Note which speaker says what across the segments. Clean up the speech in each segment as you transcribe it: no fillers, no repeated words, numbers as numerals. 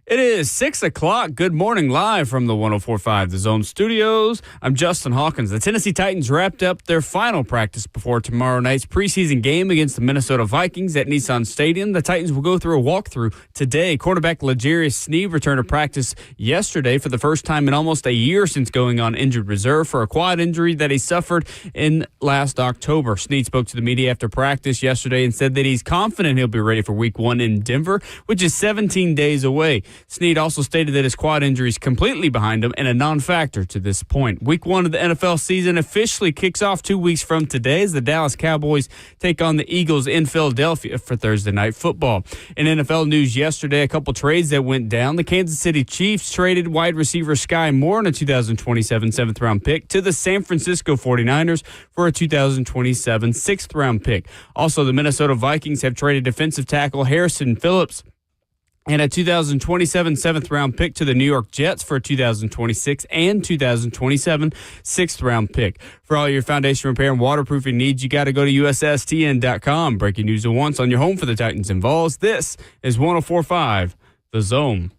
Speaker 1: It is 6 o'clock. Good morning, live from the 104.5 The Zone Studios. I'm Justin Hawkins. The Tennessee Titans wrapped up their final practice before tomorrow night's preseason game against the Minnesota Vikings at Nissan Stadium. The Titans will go through a walkthrough today. Quarterback Sneed returned to practice yesterday for the first time in almost a year since going on injured reserve for a quad injury that he suffered in last October. Sneed spoke to the media after practice yesterday and said that he's confident he'll be ready for Week 1 in Denver, which is 17 days away. Sneed also stated that his quad injury is completely behind him and a non-factor to this point. Week 1 of the NFL season officially kicks off 2 weeks from today as the Dallas Cowboys take on the Eagles in Philadelphia for Thursday Night Football. In NFL news yesterday, a couple trades that went down. The Kansas City Chiefs traded wide receiver Sky Moore and a 2027 7th-round pick to the San Francisco 49ers for a 2027 6th-round pick. Also, the Minnesota Vikings have traded defensive tackle Harrison Phillips and a 2027 7th-round pick to the New York Jets for a 2026 and 2027 6th-round pick. For all your foundation repair and waterproofing needs, you got to go to USSTN.com. Breaking news at once on your home for the Titans and Vols. This is 104.5 The Zone.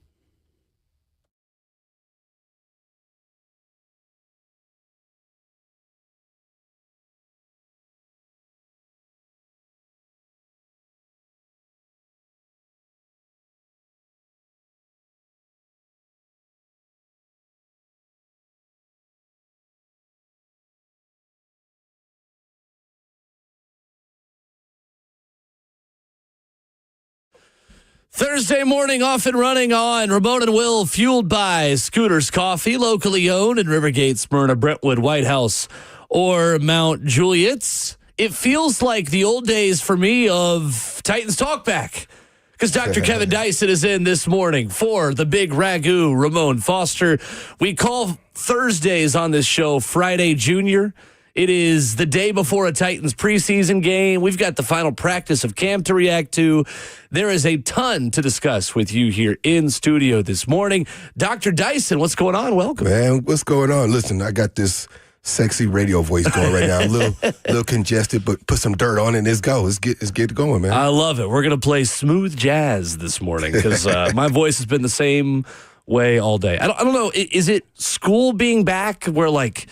Speaker 2: Thursday morning, off and running on Ramon and Will, fueled by Scooters Coffee, locally owned in Rivergate, Smyrna, Brentwood, White House, or Mount Juliet's. It feels like the old days for me of Titans Talkback, because Dr. Kevin Dyson is in this morning for the big ragu, Ramon Foster. We call Thursdays on this show Friday Junior. It is the day before a Titans preseason game. We've got the final practice of camp to react to. There is a ton to discuss with you here in studio this morning. Dr. Dyson, what's going on? Welcome.
Speaker 3: Man, what's going on? Listen, I got this sexy radio voice going right now. A little congested, but put some dirt on it and let's go. Let's get going, man.
Speaker 2: I love it. We're going to play smooth jazz this morning because my voice has been the same way all day. I don't know. Is it school being back where, like,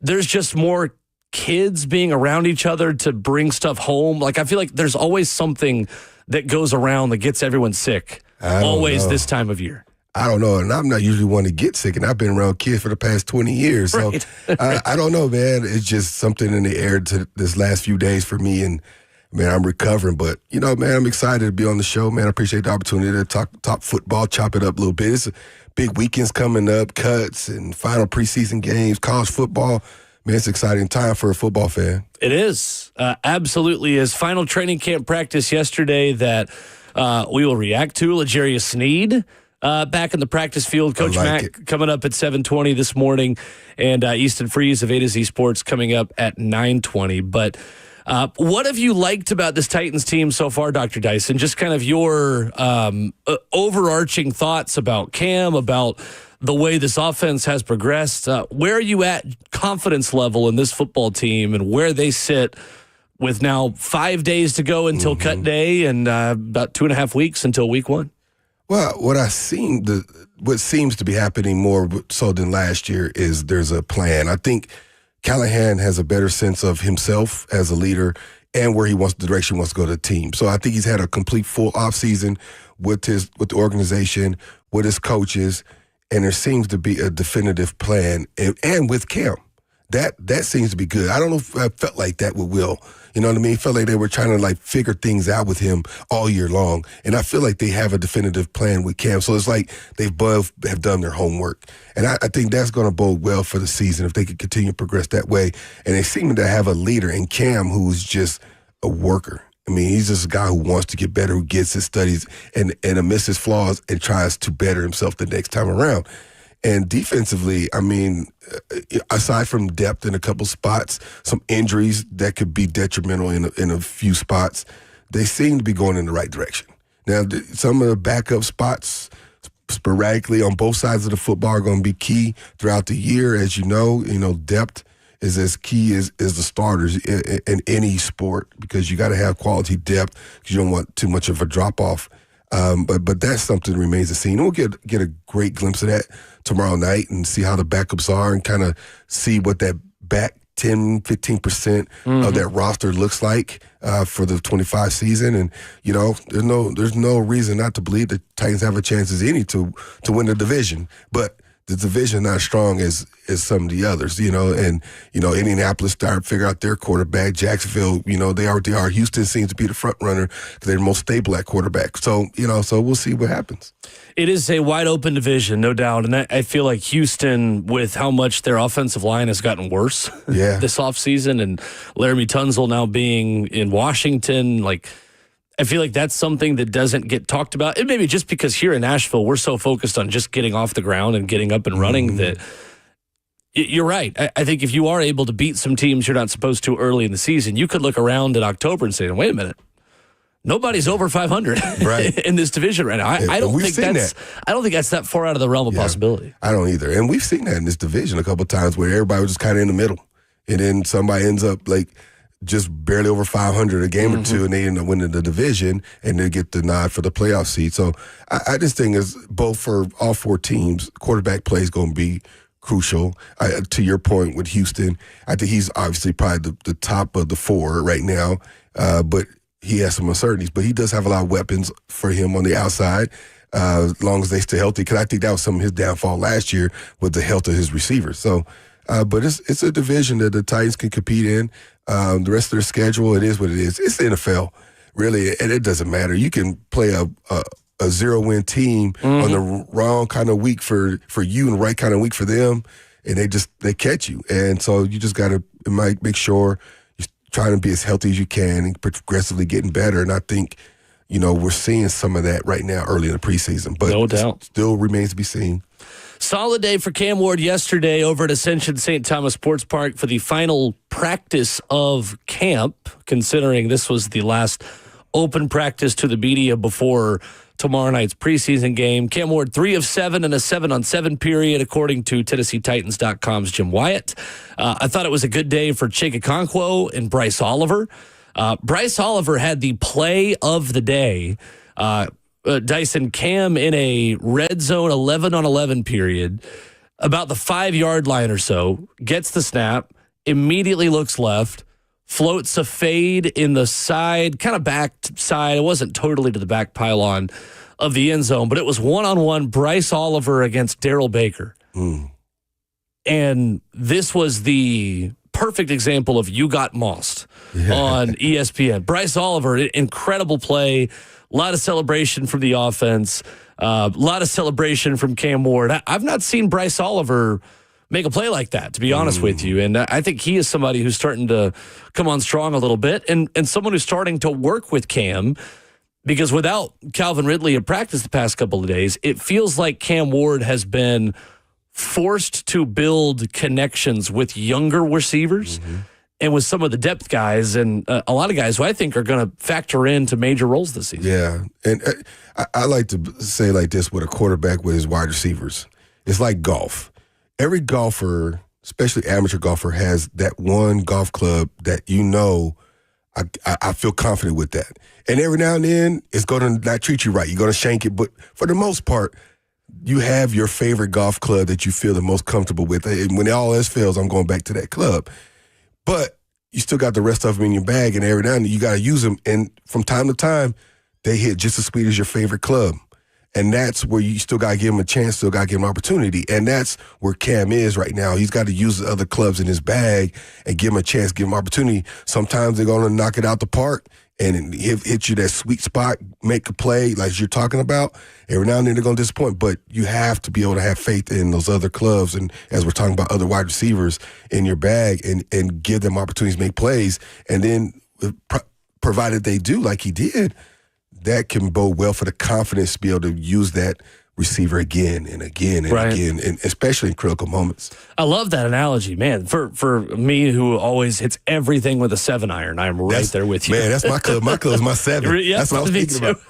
Speaker 2: there's just more kids being around each other to bring stuff home? Like, I feel like there's always something that goes around that gets everyone sick. Always this time of year.
Speaker 3: I don't know, and I'm not usually one to get sick, and I've been around kids for the past 20 years. So
Speaker 2: Right.
Speaker 3: I don't know, man. It's just something in the air to this last few days for me, and man, I'm recovering. But, you know, man, I'm excited to be on the show, man. I appreciate the opportunity to talk football, chop it up a little bit. It's big weekends coming up, cuts and final preseason games, college football. Man, it's an exciting time for a football fan.
Speaker 2: It is. Absolutely is. Final training camp practice yesterday that we will react to. Sneed back in the practice field. Coach Mack coming up at 7:20 this morning, and Easton Freeze of A to Z Sports coming up at 9:20. But what have you liked about this Titans team so far, Dr. Dyson? Just kind of your overarching thoughts about Cam, about the way this offense has progressed. Where are you at confidence level in this football team and where they sit with now 5 days to go until cut day and about 2.5 weeks until week 1?
Speaker 3: Well, what seems to be happening more so than last year is there's a plan. I think Callahan has a better sense of himself as a leader and where the direction he wants to go to the team. So I think he's had a complete full offseason with the organization, with his coaches, and there seems to be a definitive plan, and with Cam. That seems to be good. I don't know if I felt like that with Will. You know what I mean? Felt like they were trying to like figure things out with him all year long. And I feel like they have a definitive plan with Cam. So it's like they both have done their homework. And I think that's going to bode well for the season if they can continue to progress that way. And they seem to have a leader in Cam who's just a worker. I mean, he's just a guy who wants to get better, who gets his studies and amidst his flaws and tries to better himself the next time around. And defensively, I mean, aside from depth in a couple spots, some injuries that could be detrimental in a few spots, they seem to be going in the right direction. Now, some of the backup spots sporadically on both sides of the football are going to be key throughout the year. As you know, depth is as key as the starters in any sport because you got to have quality depth because you don't want too much of a drop-off. But that's something that remains to see. And we'll get a great glimpse of that tomorrow night and see how the backups are and kind of see what that back 10, 15% of that roster looks like for the 25 season. And, there's no reason not to believe the Titans have a chance as any to win the division. But the division not as strong as some of the others, and, Indianapolis started to figure out their quarterback. Jacksonville, they already are. Houston seems to be the front runner because they're the most stable at quarterback. So, so we'll see what happens.
Speaker 2: It is a wide open division, no doubt. And I feel like Houston, with how much their offensive line has gotten worse this offseason, and Laramie Tunsil now being in Washington, I feel like that's something that doesn't get talked about. And maybe just because here in Nashville, we're so focused on just getting off the ground and getting up and running that you're right. I think if you are able to beat some teams you're not supposed to early in the season, you could look around in October and say, wait a minute. Nobody's over 500 in this division right now. I don't think that's that far out of the realm of possibility.
Speaker 3: I don't either. And we've seen that in this division a couple of times where everybody was just kind of in the middle. And then somebody ends up just barely over 500 a game or two, and they end up winning the division, and they get the nod for the playoff seed. So I just think is both for all four teams, quarterback play is going to be crucial. To your point with Houston, I think he's obviously probably the top of the four right now, but he has some uncertainties. But he does have a lot of weapons for him on the outside, as long as they stay healthy, because I think that was some of his downfall last year with the health of his receivers. So, but it's a division that the Titans can compete in. The rest of their schedule, it is what it is. It's the NFL, really, and it doesn't matter. You can play a 0-win team on the wrong kind of week for you and the right kind of week for them, and they catch you. And so you just got to make sure you're trying to be as healthy as you can and progressively getting better. And I think, we're seeing some of that right now early in the preseason. But
Speaker 2: no doubt.
Speaker 3: Still remains to be seen.
Speaker 2: Solid day for Cam Ward yesterday over at Ascension St. Thomas Sports Park for the final practice of camp, considering this was the last open practice to the media before tomorrow night's preseason game. Cam Ward, 3 of 7 in a 7-on-7 period, according to TennesseeTitans.com's Jim Wyatt. I thought it was a good day for Chig Okonkwo and Bryce Oliver. Bryce Oliver had the play of the day. Dyson, Cam in a red zone 11-on-11 period, about the 5-yard line or so, gets the snap, immediately looks left, floats a fade in the side, kind of back side. It wasn't totally to the back pylon of the end zone, but it was one-on-one Bryce Oliver against Darrell Baker. And this was the perfect example of you got mossed on ESPN. Bryce Oliver, incredible play. A lot of celebration from the offense. A lot of celebration from Cam Ward. I've not seen Bryce Oliver make a play like that, to be honest with you. And I think he is somebody who's starting to come on strong a little bit and someone who's starting to work with Cam, because without Calvin Ridley at practice the past couple of days, it feels like Cam Ward has been forced to build connections with younger receivers and with some of the depth guys and a lot of guys who I think are going to factor into major roles this season.
Speaker 3: Yeah, and I like to say like this with a quarterback with his wide receivers. It's like golf. Every golfer, especially amateur golfer, has that one golf club that I feel confident with that. And every now and then, it's going to not treat you right. You're going to shank it. But for the most part, you have your favorite golf club that you feel the most comfortable with. And when all else fails, I'm going back to that club. But you still got the rest of them in your bag, and every now and then you got to use them. And from time to time, they hit just as sweet as your favorite club. And that's where you still got to give him a chance, still got to give him an opportunity. And that's where Cam is right now. He's got to use the other clubs in his bag and give him a chance, give him opportunity. Sometimes they're going to knock it out the park and hit you that sweet spot, make a play like you're talking about. Every now and then they're going to disappoint. But you have to be able to have faith in those other clubs and, as we're talking about, other wide receivers in your bag and give them opportunities to make plays. And then provided they do like he did, that can bode well for the confidence to be able to use that receiver again and again and again, and especially in critical moments.
Speaker 2: I love that analogy, man. For me, who always hits everything with a 7-iron, I'm right there with you.
Speaker 3: Man, that's my club. My club is my 7. That's what I was thinking about.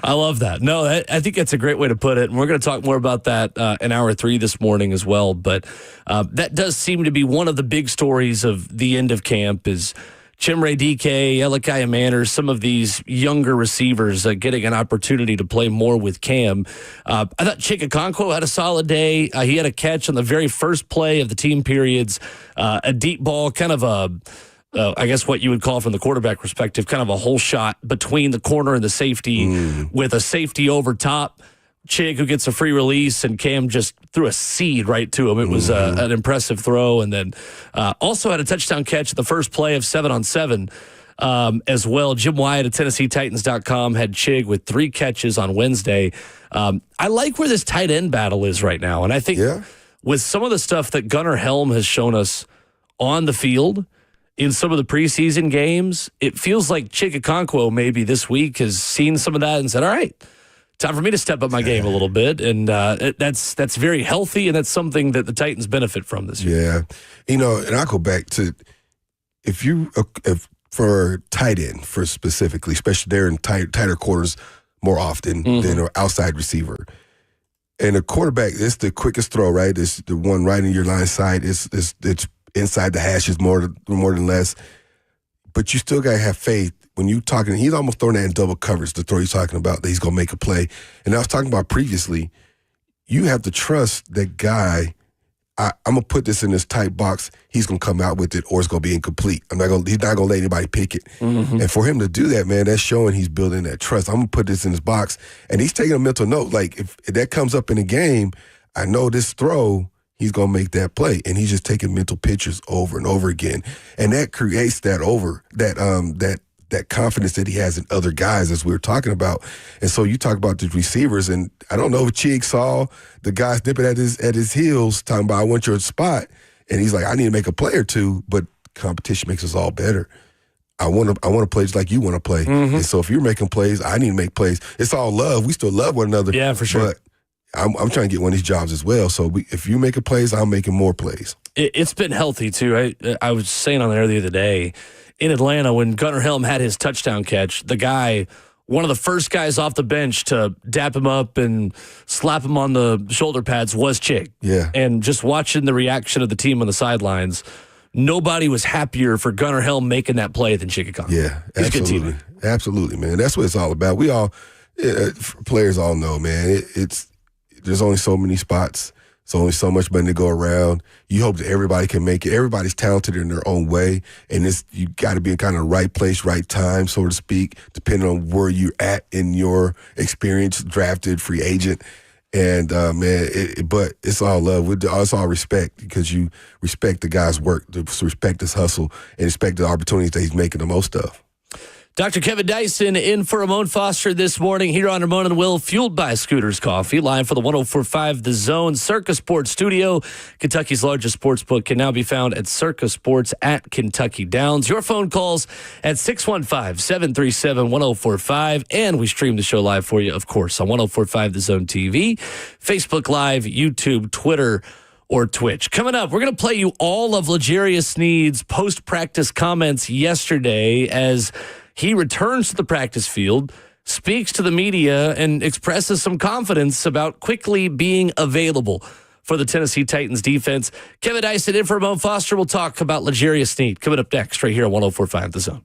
Speaker 2: I love that. No, I think that's a great way to put it. And we're going to talk more about that in hour 3 this morning as well. But that does seem to be one of the big stories of the end of camp is Chimere DK, Elikiah Manners, some of these younger receivers getting an opportunity to play more with Cam. I thought Chikakonkwo had a solid day. He had a catch on the very first play of the team periods, a deep ball, kind of I guess what you would call from the quarterback perspective, kind of a hole shot between the corner and the safety with a safety over top. Chig, who gets a free release, and Cam just threw a seed right to him. It was an impressive throw. And then also had a touchdown catch at the first play of 7-on-7 as well. Jim Wyatt at TennesseeTitans.com had Chig with 3 catches on Wednesday. I like where this tight end battle is right now. And I think with some of the stuff that Gunnar Helm has shown us on the field in some of the preseason games, it feels like Chikakonkwo maybe this week has seen some of that and said, all right, time for me to step up my game a little bit, and that's very healthy, and that's something that the Titans benefit from this year.
Speaker 3: Yeah, and I go back to if for tight end, for specifically, especially they're in tighter quarters more often than an outside receiver. And a quarterback, it's the quickest throw, right? It's the one right in your line side. It's inside the hashes more than less. But you still gotta have faith. When you talking, he's almost throwing that in double coverage, the throw he's talking about, that he's going to make a play. And I was talking about previously, you have to trust that guy. I'm going to put this in this tight box. He's going to come out with it, or it's going to be incomplete. He's not going to let anybody pick it. And for him to do that, man, that's showing he's building that trust. I'm going to put this in his box. And he's taking a mental note. Like, if that comes up in a game, I know this throw, he's going to make that play. And he's just taking mental pictures over and over again. And that creates that confidence that he has in other guys, as we were talking about. And so you talk about the receivers, and I don't know if Chig saw the guy snipping at his heels, talking about, I want your spot. And he's like, I need to make a play or two, but competition makes us all better. I want to play just like you want to play. And so if you're making plays, I need to make plays. It's all love. We still love one another.
Speaker 2: Yeah, for sure.
Speaker 3: But I'm trying to get one of these jobs as well. So if you're making plays, I'm making more plays.
Speaker 2: It's been healthy, too. I was saying on the air the other day, in Atlanta, when Gunnar Helm had his touchdown catch, the guy, one of the first guys off the bench to dap him up and slap him on the shoulder pads was Chig.
Speaker 3: Yeah.
Speaker 2: And just watching the reaction of the team on the sidelines, nobody was happier for Gunnar Helm making that play than Chikakonkwo.
Speaker 3: Yeah,
Speaker 2: He's
Speaker 3: absolutely.
Speaker 2: a good teammate.
Speaker 3: Absolutely, man. That's what it's all about. We all, players all know, man, there's only so many spots. There's only so much money to go around. You hope that everybody can make it. Everybody's talented in their own way, and you got to be in kind of right place, right time, so to speak, depending on where you're at in your experience, drafted, free agent. And, but it's all love. It's all respect, because you respect the guy's work, respect his hustle, and respect the opportunities that he's making the most of.
Speaker 2: Dr. Kevin Dyson in for Ramon Foster this morning here on Ramon and Will, fueled by Scooters Coffee, live for the 104.5 The Zone Circus Sports Studio. Kentucky's largest sports book can now be found at Circus Sports at Kentucky Downs. Your phone calls at 615-737-1045, and we stream the show live for you, of course, on 104.5 The Zone TV, Facebook Live, YouTube, Twitter, or Twitch. Coming up, we're going to play you all of L'Jarius Sneed's post-practice comments yesterday as he returns to the practice field, speaks to the media, and expresses some confidence about quickly being available for the Tennessee Titans defense. Kevin Dyson in for Ramon Foster. We'll talk about L'Jarius Sneed coming up next right here on 104.5 The Zone.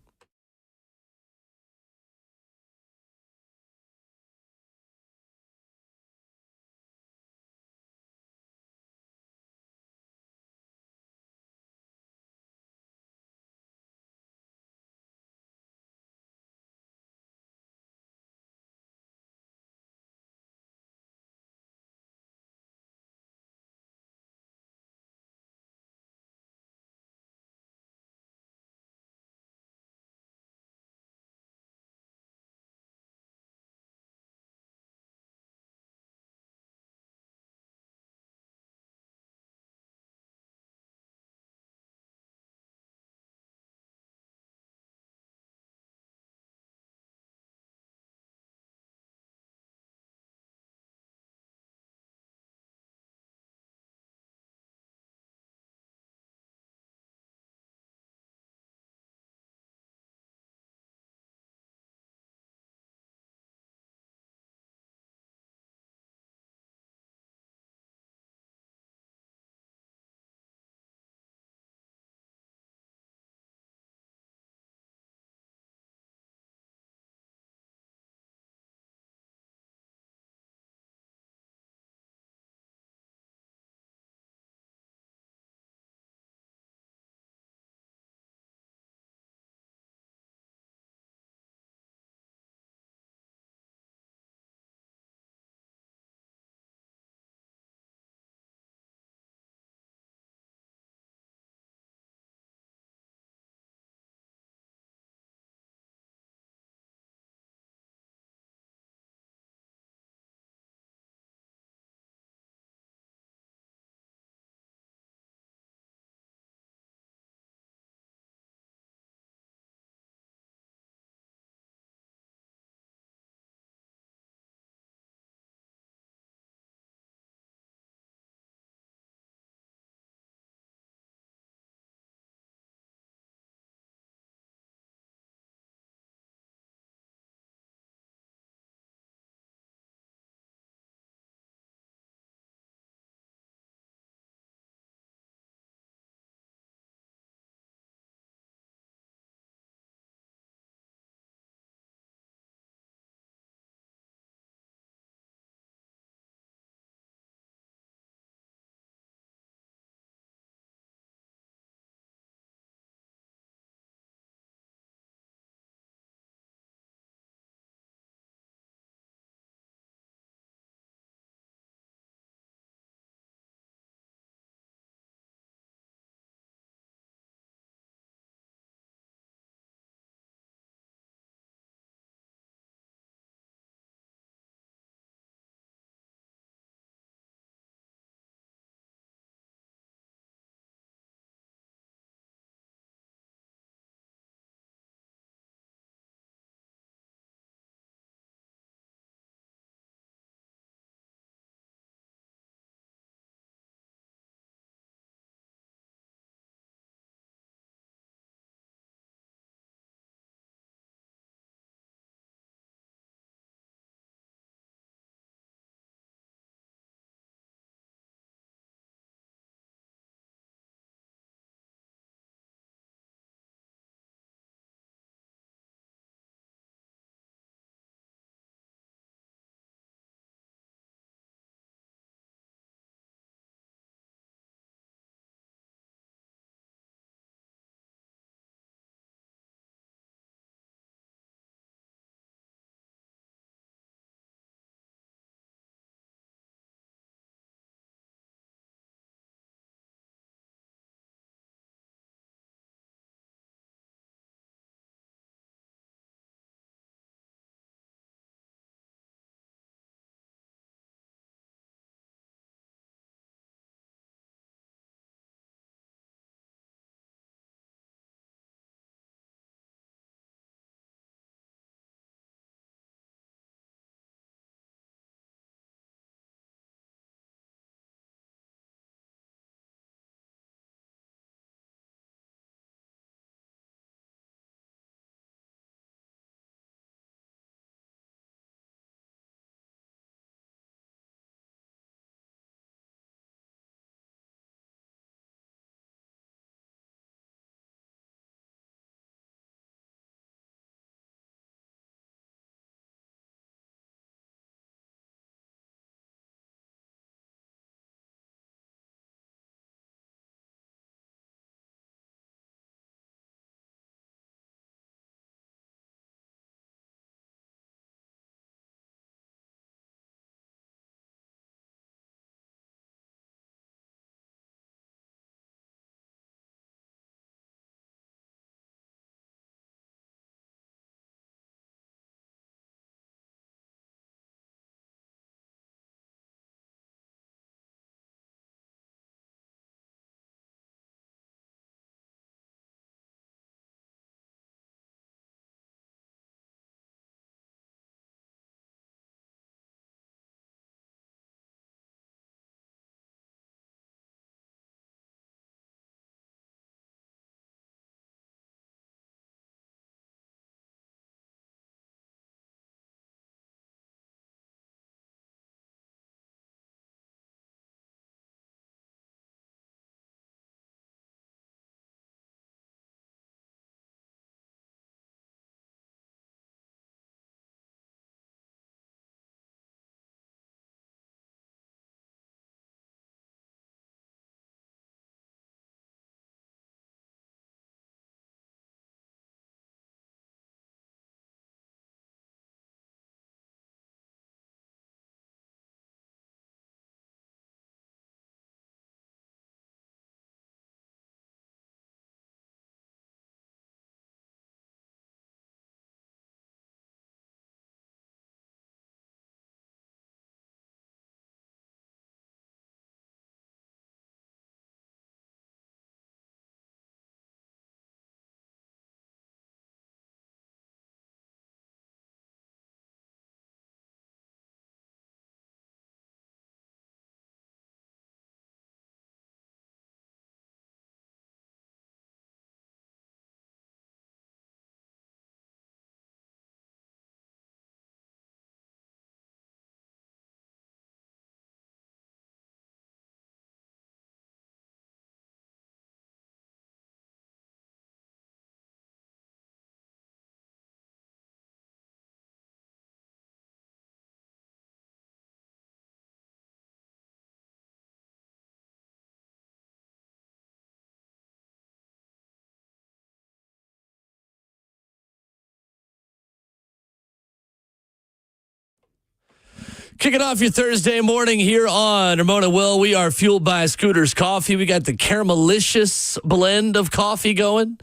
Speaker 2: Kicking off your Thursday morning here on Ramona Will. We are fueled by Scooter's Coffee. We got the caramelicious blend of coffee going.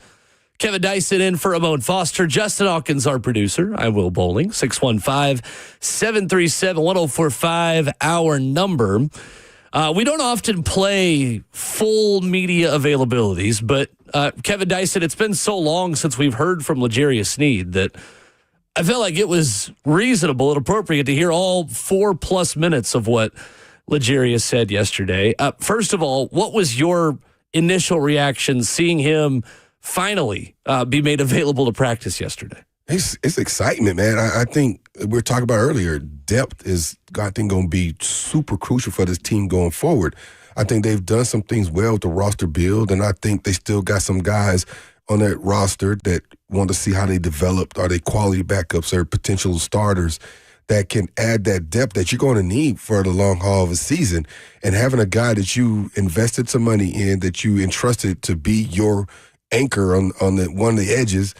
Speaker 2: Kevin Dyson in for Ramon Foster. Justin Hawkins, our producer. I'm Will Bowling. 615-737-1045, our number. We don't often play full media availabilities, but Kevin Dyson, it's been so long since we've heard from L'Jarius Sneed that I felt like it was reasonable and appropriate to hear all 4+ minutes of what L'Jarius said yesterday. First of all, what was your initial reaction seeing him finally be made available to practice yesterday?
Speaker 3: It's excitement, man. I think we were talking about earlier, depth is, I think, going to be super crucial for this team going forward. I think they've done some things well with the roster build, and I think they still got some guys on that roster that want to see how they developed. Are they quality backups or potential starters that can add that depth that you're going to need for the long haul of a season? And having a guy that you invested some money in, that you entrusted to be your anchor on one of the edges,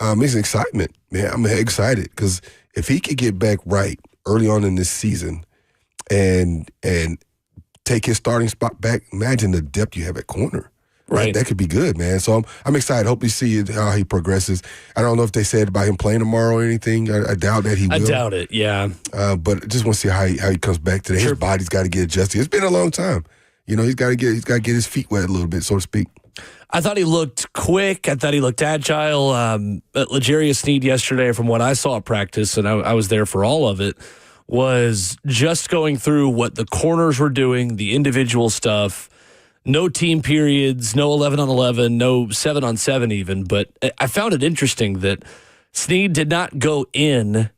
Speaker 3: it's excitement, man. I'm excited because if he could get back right early on in this season and take his starting spot back, imagine the depth you have at corner. Right, that could be good, man. So I'm excited. Hope to see how he progresses. I don't know if they said about him playing tomorrow or anything. I doubt that he will.
Speaker 2: I doubt it. Yeah.
Speaker 3: But I just want to see how he comes back today. Sure. His body's got to get adjusted. It's been a long time. You know, he's got to get his feet wet a little bit, so to speak.
Speaker 2: I thought he looked quick. I thought he looked agile. L'Jarius Sneed yesterday, from what I saw at practice, and I was there for all of it, was just going through what the corners were doing, the individual stuff. No team periods, no 11-on-11, no 7-on-7 even. But I found it interesting that Sneed did not go in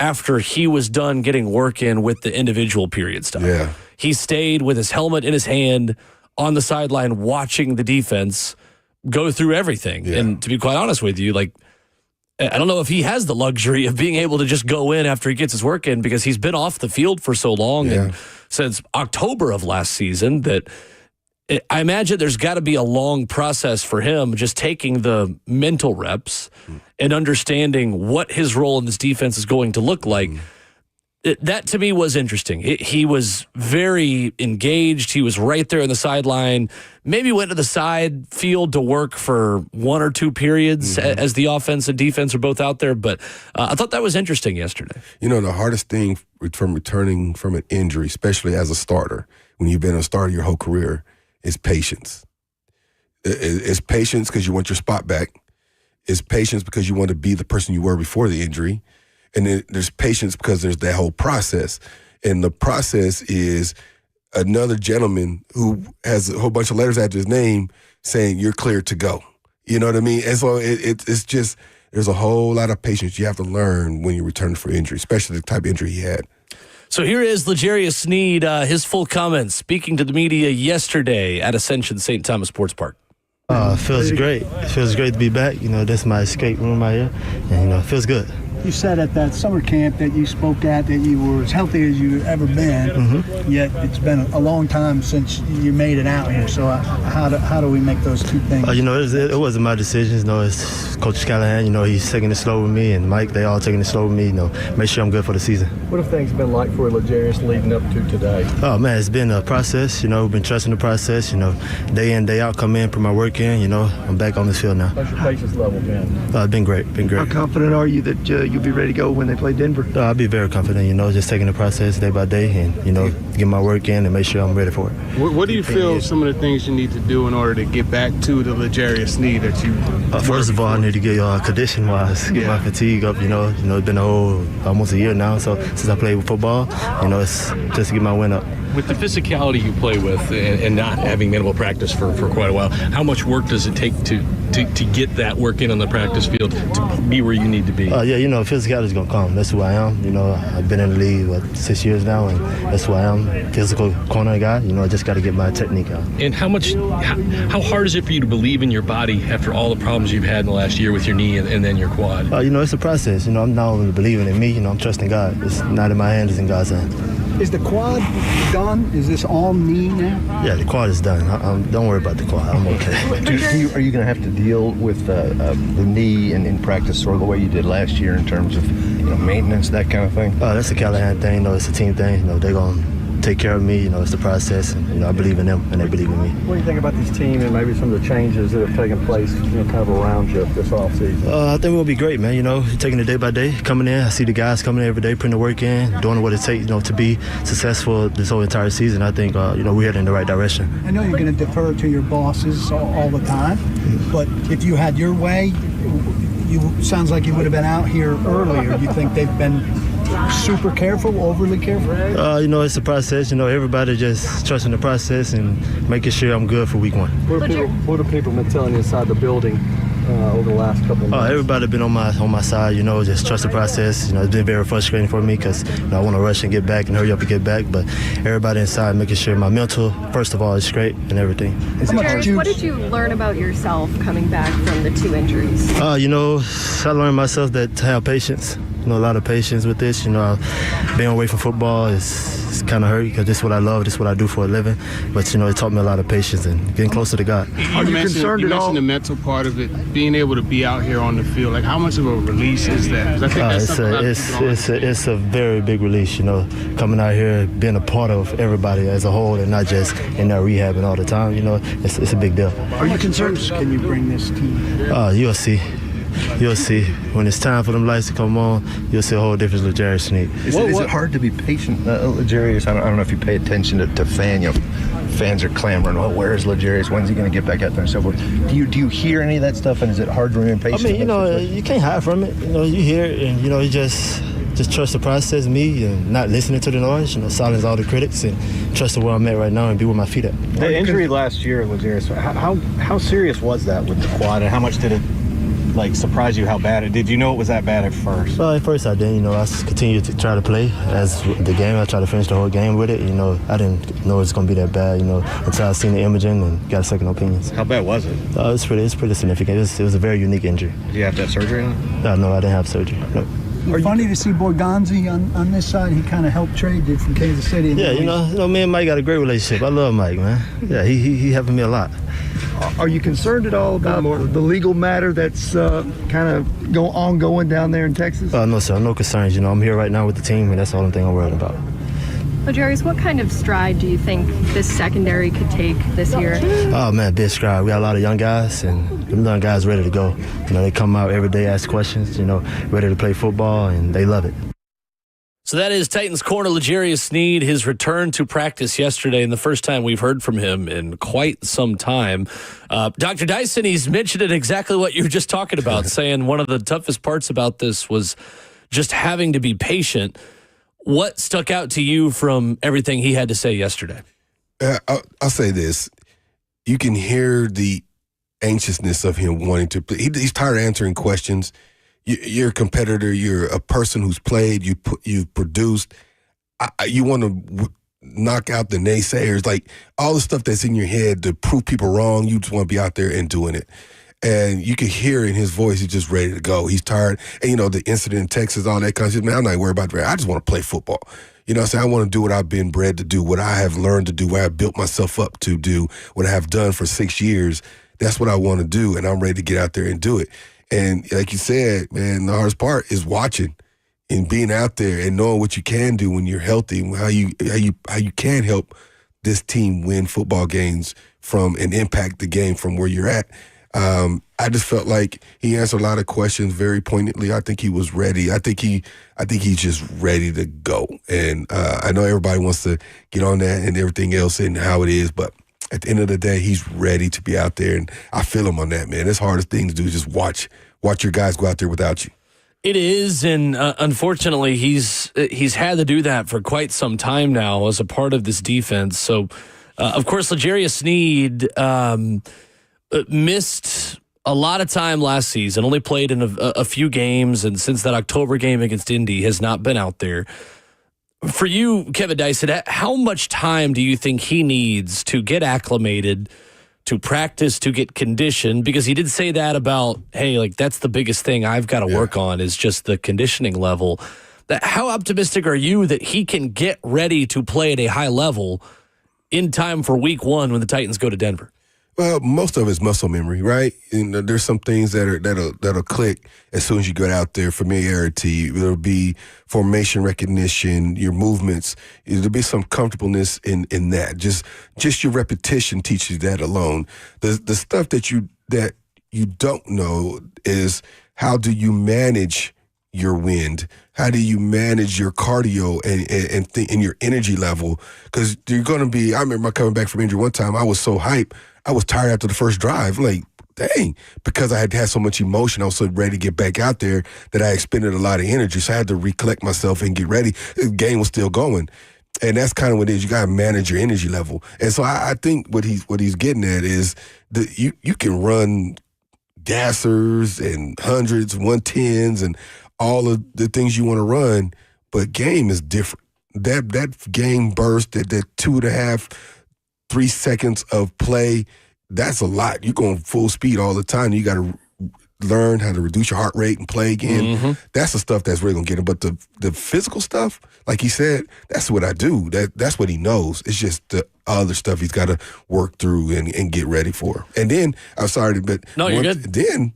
Speaker 2: after he was done getting work in with the individual period stuff.
Speaker 3: Yeah.
Speaker 2: He stayed with his helmet in his hand on the sideline watching the defense go through everything. Yeah. And to be quite honest with you, like, I don't know if he has the luxury of being able to just go in after he gets his work in because he's been off the field for so long and since October of last season that I imagine there's got to be a long process for him just taking the mental reps and understanding what his role in this defense is going to look like. That to me was interesting. He was very engaged. He was right there on the sideline. Maybe went to the side field to work for 1 or 2 periods as the offense and defense are both out there. But I thought that was interesting yesterday.
Speaker 3: You know, the hardest thing from returning from an injury, especially as a starter, when you've been a starter your whole career, is patience. It's patience because you want your spot back. It's patience because you want to be the person you were before the injury. And then there's patience because there's that whole process. And the process is another gentleman who has a whole bunch of letters after his name saying you're clear to go. You know what I mean? And so it's just, there's a whole lot of patience you have to learn when you return for injury, especially the type of injury he had.
Speaker 2: So here is L'Jarius Sneed, his full comments, speaking to the media yesterday at Ascension St. Thomas Sports Park.
Speaker 4: Feels great. It feels great to be back. You know, this is my escape room right here, and, you know, it feels good.
Speaker 5: You said at that summer camp that you spoke at that you were as healthy as you've ever been, yet it's been a long time since you made it out here. So how do we make those two things?
Speaker 4: You know, it wasn't my decision. You know, it's Coach Callahan. You know, he's taking it slow with me, and Mike, they all taking it slow with me. You know, make sure I'm good for the season.
Speaker 6: What have things been like for L'Jarius leading up to today?
Speaker 4: Oh, man, it's been a process. You know, been trusting the process. You know, day in, day out, come in, put my work in. You know, I'm back on this field now.
Speaker 6: How's your patience level been?
Speaker 4: Been great. Been great.
Speaker 6: How confident are you that you'll be ready to go when they play Denver?
Speaker 4: I'll be very confident, you know, just taking the process day by day and, you know, get my work in and make sure I'm ready for it.
Speaker 7: What do you feel some of the things you need to do in order to get back to the L'Jarius Sneed that you
Speaker 4: first of all, I need to get condition-wise, get my fatigue up, you know. It's been almost a year now since I played football. You know, it's just to get my win up.
Speaker 8: With the physicality you play with and not having minimal practice for quite a while, how much work does it take to get that work in on the practice field to be where you need to be?
Speaker 4: You know, physicality is going to come. That's who I am. You know, I've been in the league, 6 years now, and that's who I am. Physical corner guy. You know, I just got to get my technique out.
Speaker 8: And how hard is it for you to believe in your body after all the problems you've had in the last year with your knee and then your quad?
Speaker 4: You know, it's a process. You know, I'm not only believing in me. You know, I'm trusting God. It's not in my hands, it's in God's hands.
Speaker 5: Is the quad done? Is this all knee now?
Speaker 4: Yeah, the quad is done. Don't worry about the quad. I'm okay.
Speaker 6: Are you going to have to deal with the knee in practice sort of the way you did last year in terms of maintenance, that kind of thing?
Speaker 4: That's a Callahan thing. It's a team thing. They're going to take care of me. It's the process, and I believe in them, and they believe in me.
Speaker 6: What do you think about this team and maybe some of the changes that have taken place, kind of around you this offseason?
Speaker 4: I think we'll be great, man. Taking it day by day, coming in. I see the guys coming in every day, putting the work in, doing what it takes, to be successful this whole entire season. I think, we're heading in the right direction.
Speaker 5: I know you're going to defer to your bosses all the time, but if you had your way, sounds like you would have been out here earlier. Do you think they've been super careful, overly careful?
Speaker 4: It's a process. Everybody just trusting the process and making sure I'm good for week one.
Speaker 6: What have people been telling you inside the building over the last couple of months?
Speaker 4: Everybody been on my side. Just trust the process. It's been very frustrating for me because I want to rush and get back and hurry up and get back. But everybody inside making sure my mental, first of all, is great and everything.
Speaker 9: What did you learn about yourself coming back from the 2 injuries?
Speaker 4: I learned myself to have patience. A lot of patience with this. Being away from football is kind of hurt because this is what I love, this is what I do for a living. But, it taught me a lot of patience and getting closer to God.
Speaker 7: Are you concerned at all? You mentioned the mental part of it, being able to be out here on the field. Like, how much of a release is that? 'Cause I think
Speaker 4: it's a very big release, coming out here, being a part of everybody as a whole and not just in that rehabbing all the time. It's a big deal.
Speaker 5: Are you concerned? Can you bring this team?
Speaker 4: You'll see. You'll see. When it's time for them lights to come on, you'll see a whole difference with Jerry Sneed.
Speaker 6: Is it hard to be patient, Legarius? I don't know if you pay attention to fans. Fans are clamoring, where is Legarius? When's he going to get back out there and so forth? Do you hear any of that stuff, and is it hard to remain patient?
Speaker 4: You can't hide from it. You hear it, and, you just trust the process, me, and not listening to the noise, silence all the critics, and trust where I'm at right now and be where my feet at.
Speaker 6: The injury last year, Legarius, how serious was that with the quad, and how much did it surprise you how bad it did? You know it was that bad at first?
Speaker 4: Well, at first I didn't. I continued to try to play as the game. I tried to finish the whole game with it. I didn't know it was going to be that bad, until I seen the imaging and got second opinions.
Speaker 6: How bad was it?
Speaker 4: It's pretty significant. It was a very unique injury.
Speaker 6: Did you have to have surgery on it?
Speaker 4: No, I didn't have surgery. No.
Speaker 5: It's funny to see Borgonzi on this side. He kind of helped trade you from Kansas City.
Speaker 4: Yeah, me and Mike got a great relationship. I love Mike, man. Yeah, he helping me a lot.
Speaker 6: Are you concerned at all about the legal matter that's kind of ongoing down there in Texas?
Speaker 4: No, sir. No concerns. I'm here right now with the team, and that's the only thing I'm worried about.
Speaker 9: Legarius, what kind of stride do you think this secondary could take this year?
Speaker 4: Oh, man, big stride. We got a lot of young guys, and them young guys ready to go. They come out every day, ask questions, ready to play football, and they love it.
Speaker 2: So that is Titans corner Legarius Sneed, his return to practice yesterday, and the first time we've heard from him in quite some time. Dr. Dyson, he's mentioned it exactly what you were just talking about, saying one of the toughest parts about this was just having to be patient. What stuck out to you from everything he had to say yesterday?
Speaker 3: I'll say this. You can hear the anxiousness of him wanting to play. He's tired of answering questions. You're a competitor. You're a person who's played. You've produced. You want to knock out the naysayers, like all the stuff that's in your head to prove people wrong. You just want to be out there and doing it. And you can hear in his voice, he's just ready to go. He's tired. And, the incident in Texas, all that kind of shit, man, I'm not worried about that. I just want to play football. I want to do what I've been bred to do, what I have learned to do, what I've built myself up to do, what I have done for 6 years. That's what I want to do, and I'm ready to get out there and do it. And like you said, man, the hardest part is watching and being out there and knowing what you can do when you're healthy and how you can help this team win football games and impact the game from where you're at. I just felt like he answered a lot of questions very poignantly. I think he was ready. I think he's just ready to go. And I know everybody wants to get on that and everything else and how it is, but at the end of the day, he's ready to be out there, and I feel him on that, man. It's the hardest thing to do is just watch your guys go out there without you.
Speaker 2: It is, and unfortunately, he's had to do that for quite some time now as a part of this defense. So, of course, Legarius Sneed missed a lot of time last season, only played in a few games, and since that October game against Indy has not been out there. For you, Kevin Dyson, how much time do you think he needs to get acclimated, to practice, to get conditioned? Because he did say that about, hey, that's the biggest thing I've got to work on is just the conditioning level. How optimistic are you that he can get ready to play at a high level in time for week 1 when the Titans go to Denver?
Speaker 3: Well, most of it's muscle memory, right? And there's some things that'll click as soon as you get out there. Familiarity, there'll be formation recognition, your movements. There'll be some comfortableness in that. Just your repetition teaches that alone. The stuff that you don't know is how do you manage your wind? How do you manage your cardio and your energy level? Because you're going to be. I remember coming back from injury one time. I was so hyped. I was tired after the first drive. I'm like, dang, because I had so much emotion. I was so ready to get back out there that I expended a lot of energy. So I had to recollect myself and get ready. The game was still going. And that's kind of what it is. You got to manage your energy level. And so I think what he's getting at is that you can run gassers and hundreds, 110s, and all of the things you want to run, but game is different. That game burst, that 2.5, 3 seconds of play, that's a lot. You're going full speed all the time. You got to learn how to reduce your heart rate and play again. Mm-hmm. That's the stuff that's really going to get him. But the physical stuff, like he said, that's what I do. That's what he knows. It's just the other stuff he's got to work through and get ready for. And then, I'm sorry, but
Speaker 2: you're good.
Speaker 3: Then,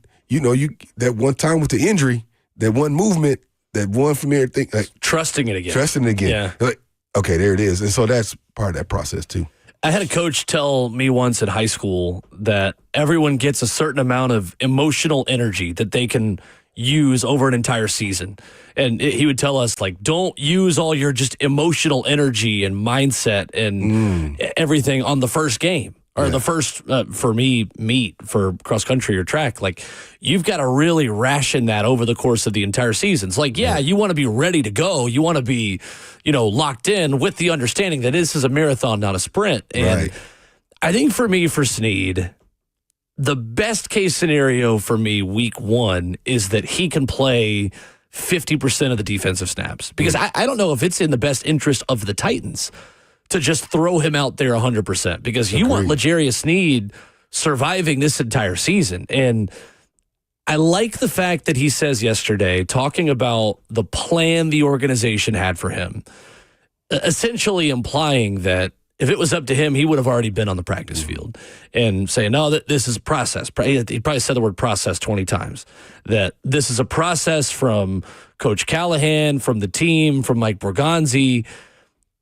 Speaker 3: that one time with the injury, that one movement, that one familiar thing. Like,
Speaker 2: Trusting it again.
Speaker 3: Yeah. Like, okay, there it is. And so that's part of that process too.
Speaker 2: I had a coach tell me once in high school that everyone gets a certain amount of emotional energy that they can use over an entire season. And he would tell us, like, don't use all your just emotional energy and mindset and everything on the first game. Or the first, for me, meet for cross country or track. Like, you've got to really ration that over the course of the entire season. It's like, you want to be ready to go. You want to be, locked in with the understanding that this is a marathon, not a sprint. And I think for me, for Sneed, the best case scenario for me week 1 is that he can play 50% of the defensive snaps. Because I don't know if it's in the best interest of the Titans to just throw him out there 100%, because you want L'Jarius Sneed surviving this entire season. And I like the fact that he says yesterday, talking about the plan the organization had for him, essentially implying that if it was up to him, he would have already been on the practice field, and saying, no, that this is a process. He probably said the word process 20 times, that this is a process from Coach Callahan, from the team, from Mike Borgonzi.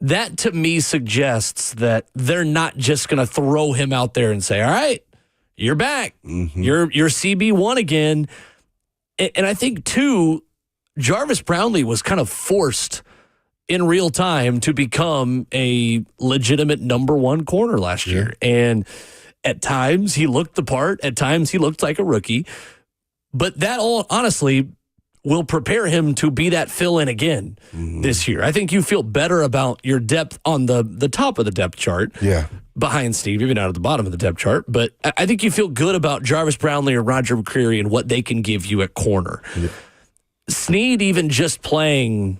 Speaker 2: That, to me, suggests that they're not just going to throw him out there and say, all right, you're back. Mm-hmm. You're CB1 again. And I think, too, Jarvis Brownlee was kind of forced in real time to become a legitimate number 1 corner last year. And at times he looked the part. At times he looked like a rookie. But that all, honestly, will prepare him to be that fill-in again this year. I think you feel better about your depth on the top of the depth chart. Yeah. Behind Steve, even out at the bottom of the depth chart. But I think you feel good about Jarvis Brownlee or Roger McCreary and what they can give you at corner. Yeah. Sneed even just playing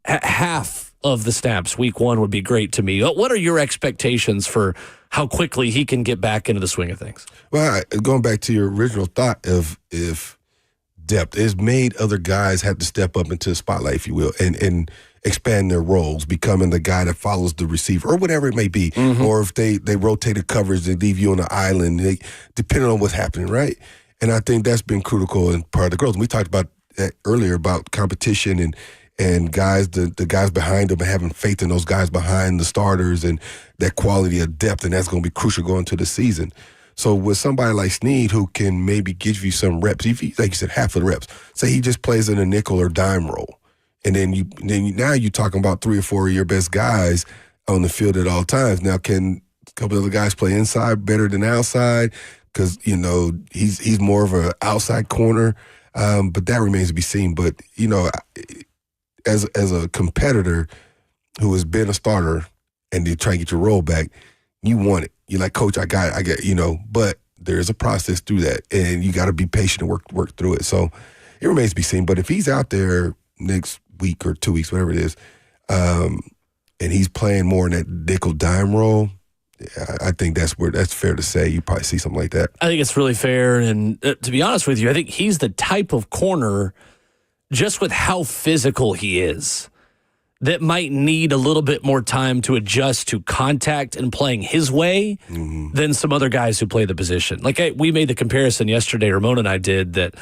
Speaker 2: half of the snaps week 1 would be great to me. What are your expectations for how quickly he can get back into the swing of things?
Speaker 3: Well, going back to your original thought of if depth has made other guys have to step up into the spotlight, if you will, and expand their roles, becoming the guy that follows the receiver or whatever it may be. Mm-hmm. Or if they rotated coverage, they leave you on the island, depending on what's happening, right? And I think that's been critical and part of the growth. We talked about that earlier about competition and guys, the guys behind them, and having faith in those guys behind the starters and that quality of depth, and that's going to be crucial going into the season. So with somebody like Sneed who can maybe give you some reps, if he, like you said, half of the reps, say he just plays in a nickel or dime role, and then now you're talking about 3 or 4 of your best guys on the field at all times. Now, can a couple of the guys play inside better than outside? Because he's more of an outside corner, but that remains to be seen. But as a competitor who has been a starter and you try to get your role back, you want it. You're like, Coach, I got it, but there's a process through that, and you got to be patient and work through it. So it remains to be seen. But if he's out there next week or 2 weeks, whatever it is, and he's playing more in that nickel dime role, I think that's fair to say. You probably see something like that.
Speaker 2: I think it's really fair. And to be honest with you, I think he's the type of corner, just with how physical he is, that might need a little bit more time to adjust to contact and playing his way than some other guys who play the position. Like we made the comparison yesterday, Ramon and I did, that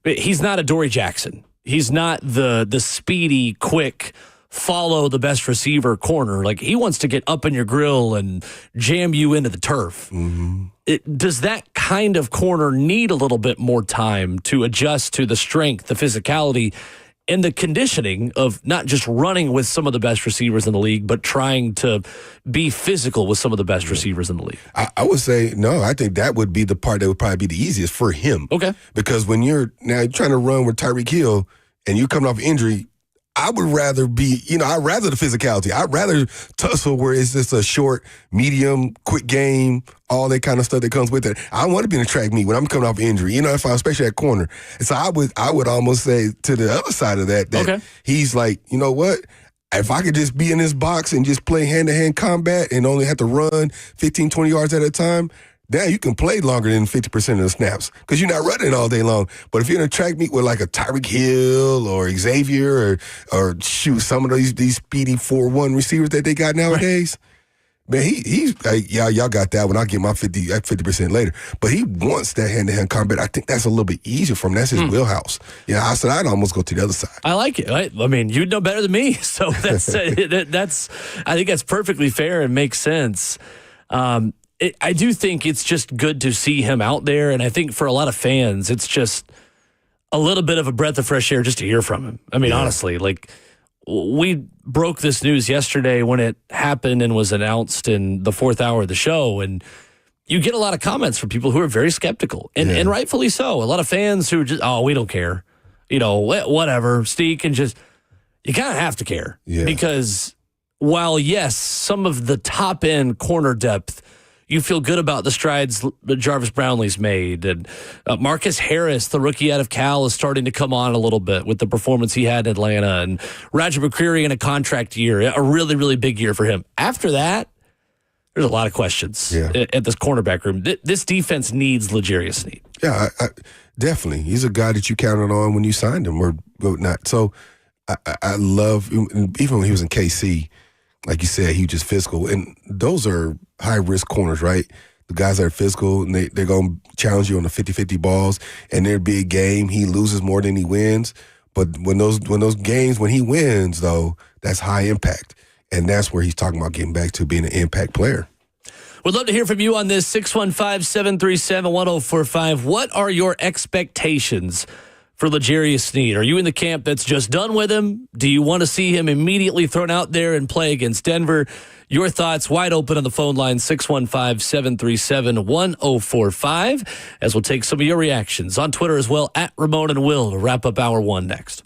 Speaker 2: he's not a Dory Jackson. He's not the speedy, quick, follow the best receiver corner. Like he wants to get up in your grill and jam you into the turf. Does that kind of corner need a little bit more time to adjust to the strength, the physicality, and the conditioning of not just running with some of the best receivers in the league, but trying to be physical with some of the best receivers in the league?
Speaker 3: I would say, no, I think that would be the part that would probably be the easiest for him.
Speaker 2: Okay.
Speaker 3: Because when you're trying to run with Tyreek Hill and you're coming off injury, I would rather I'd rather the physicality. I'd rather tussle where it's just a short, medium, quick game, all that kind of stuff that comes with it. I want to be in a track meet when I'm coming off injury, especially at corner. And so I would almost say to the other side of that he's like, you know what? If I could just be in this box and just play hand-to-hand combat and only have to run 15, 20 yards at a time, now you can play longer than 50% of the snaps because you're not running all day long. But if you're in a track meet with like a Tyreek Hill or Xavier or shoot, some of these speedy 4-1 receivers that they got nowadays, man, he's like, y'all got that one. I'll get my 50% later. But he wants that hand-to-hand combat. I think that's a little bit easier for him. That's his wheelhouse. Yeah, I said I'd almost go to the other side.
Speaker 2: I like it. I mean, you'd know better than me. So that's I think that's perfectly fair and makes sense. I do think it's just good to see him out there, and I think for a lot of fans, it's just a little bit of a breath of fresh air just to hear from him. I mean, honestly, like we broke this news yesterday when it happened and was announced in the fourth hour of the show, and you get a lot of comments from people who are very skeptical, and rightfully so. A lot of fans who are just, we don't care. Whatever, Steak, and just, you kind of have to care.
Speaker 3: Yeah.
Speaker 2: Because while, yes, some of the top-end corner depth, you feel good about the strides Jarvis Brownlee's made. And Marcus Harris, the rookie out of Cal, is starting to come on a little bit with the performance he had in Atlanta. And Roger McCreary in a contract year, a really, really big year for him. After that, there's a lot of questions at this cornerback room. This defense needs L'Jarius Sneed.
Speaker 3: Yeah, I definitely. He's a guy that you counted on when you signed him or not. So I love, even when he was in KC, like you said, he was just physical. And those are high-risk corners, right? The guys that are physical, and they're going to challenge you on the 50-50 balls, and there'd be a game he loses more than he wins. But when those games, when he wins, though, that's high impact. And that's where he's talking about getting back to being an impact player.
Speaker 2: We'd love to hear from you on this, 615-737-1045. What are your expectations for L'Jarius Sneed? Are you in the camp that's just done with him? Do you want to see him immediately thrown out there and play against Denver? Your thoughts wide open on the phone line, 615-737-1045, as we'll take some of your reactions on Twitter as well, at Ramon and Will, to wrap up hour one next.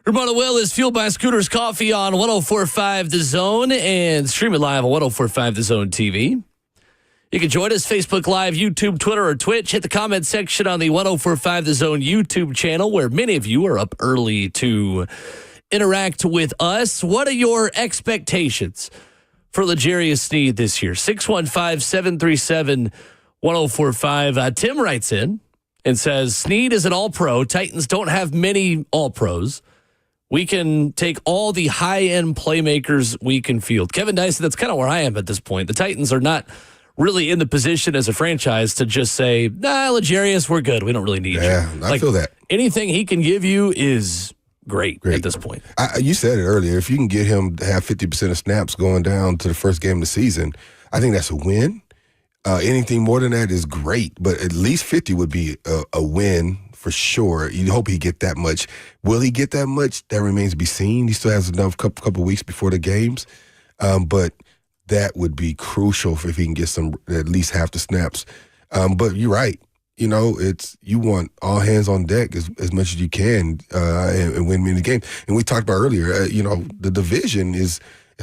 Speaker 2: Ramona Will is fueled by Scooter's Coffee on 104.5 The Zone and stream it live on 104.5 The Zone TV. You can join us Facebook Live, YouTube, Twitter, or Twitch. Hit the comment section on the 104.5 The Zone YouTube channel, where many of you are up early to interact with us. What are your expectations for L'Jarius Sneed this year? 615-737-1045. Tim writes in and says, Sneed is an all-pro. Titans don't have many all-pros. We can take all the high-end playmakers we can field. Kevin Dyson, that's kind of where I am at this point. The Titans are not really in the position as a franchise to just say, L'Jarius, we're good. We don't really need you.
Speaker 3: Yeah, I feel that.
Speaker 2: Anything he can give you is great at this point.
Speaker 3: You said it earlier. If you can get him to have 50% of snaps going down to the first game of the season, I think that's a win. Anything more than that is great, but at least 50 would be a win for sure. You hope he get that much. Will he get that much? That remains to be seen. He still has enough couple weeks before the games, but that would be crucial if he can get some at least half the snaps. But you're right. You know, you want all hands on deck as much as you can and win the game. And we talked about earlier, the division is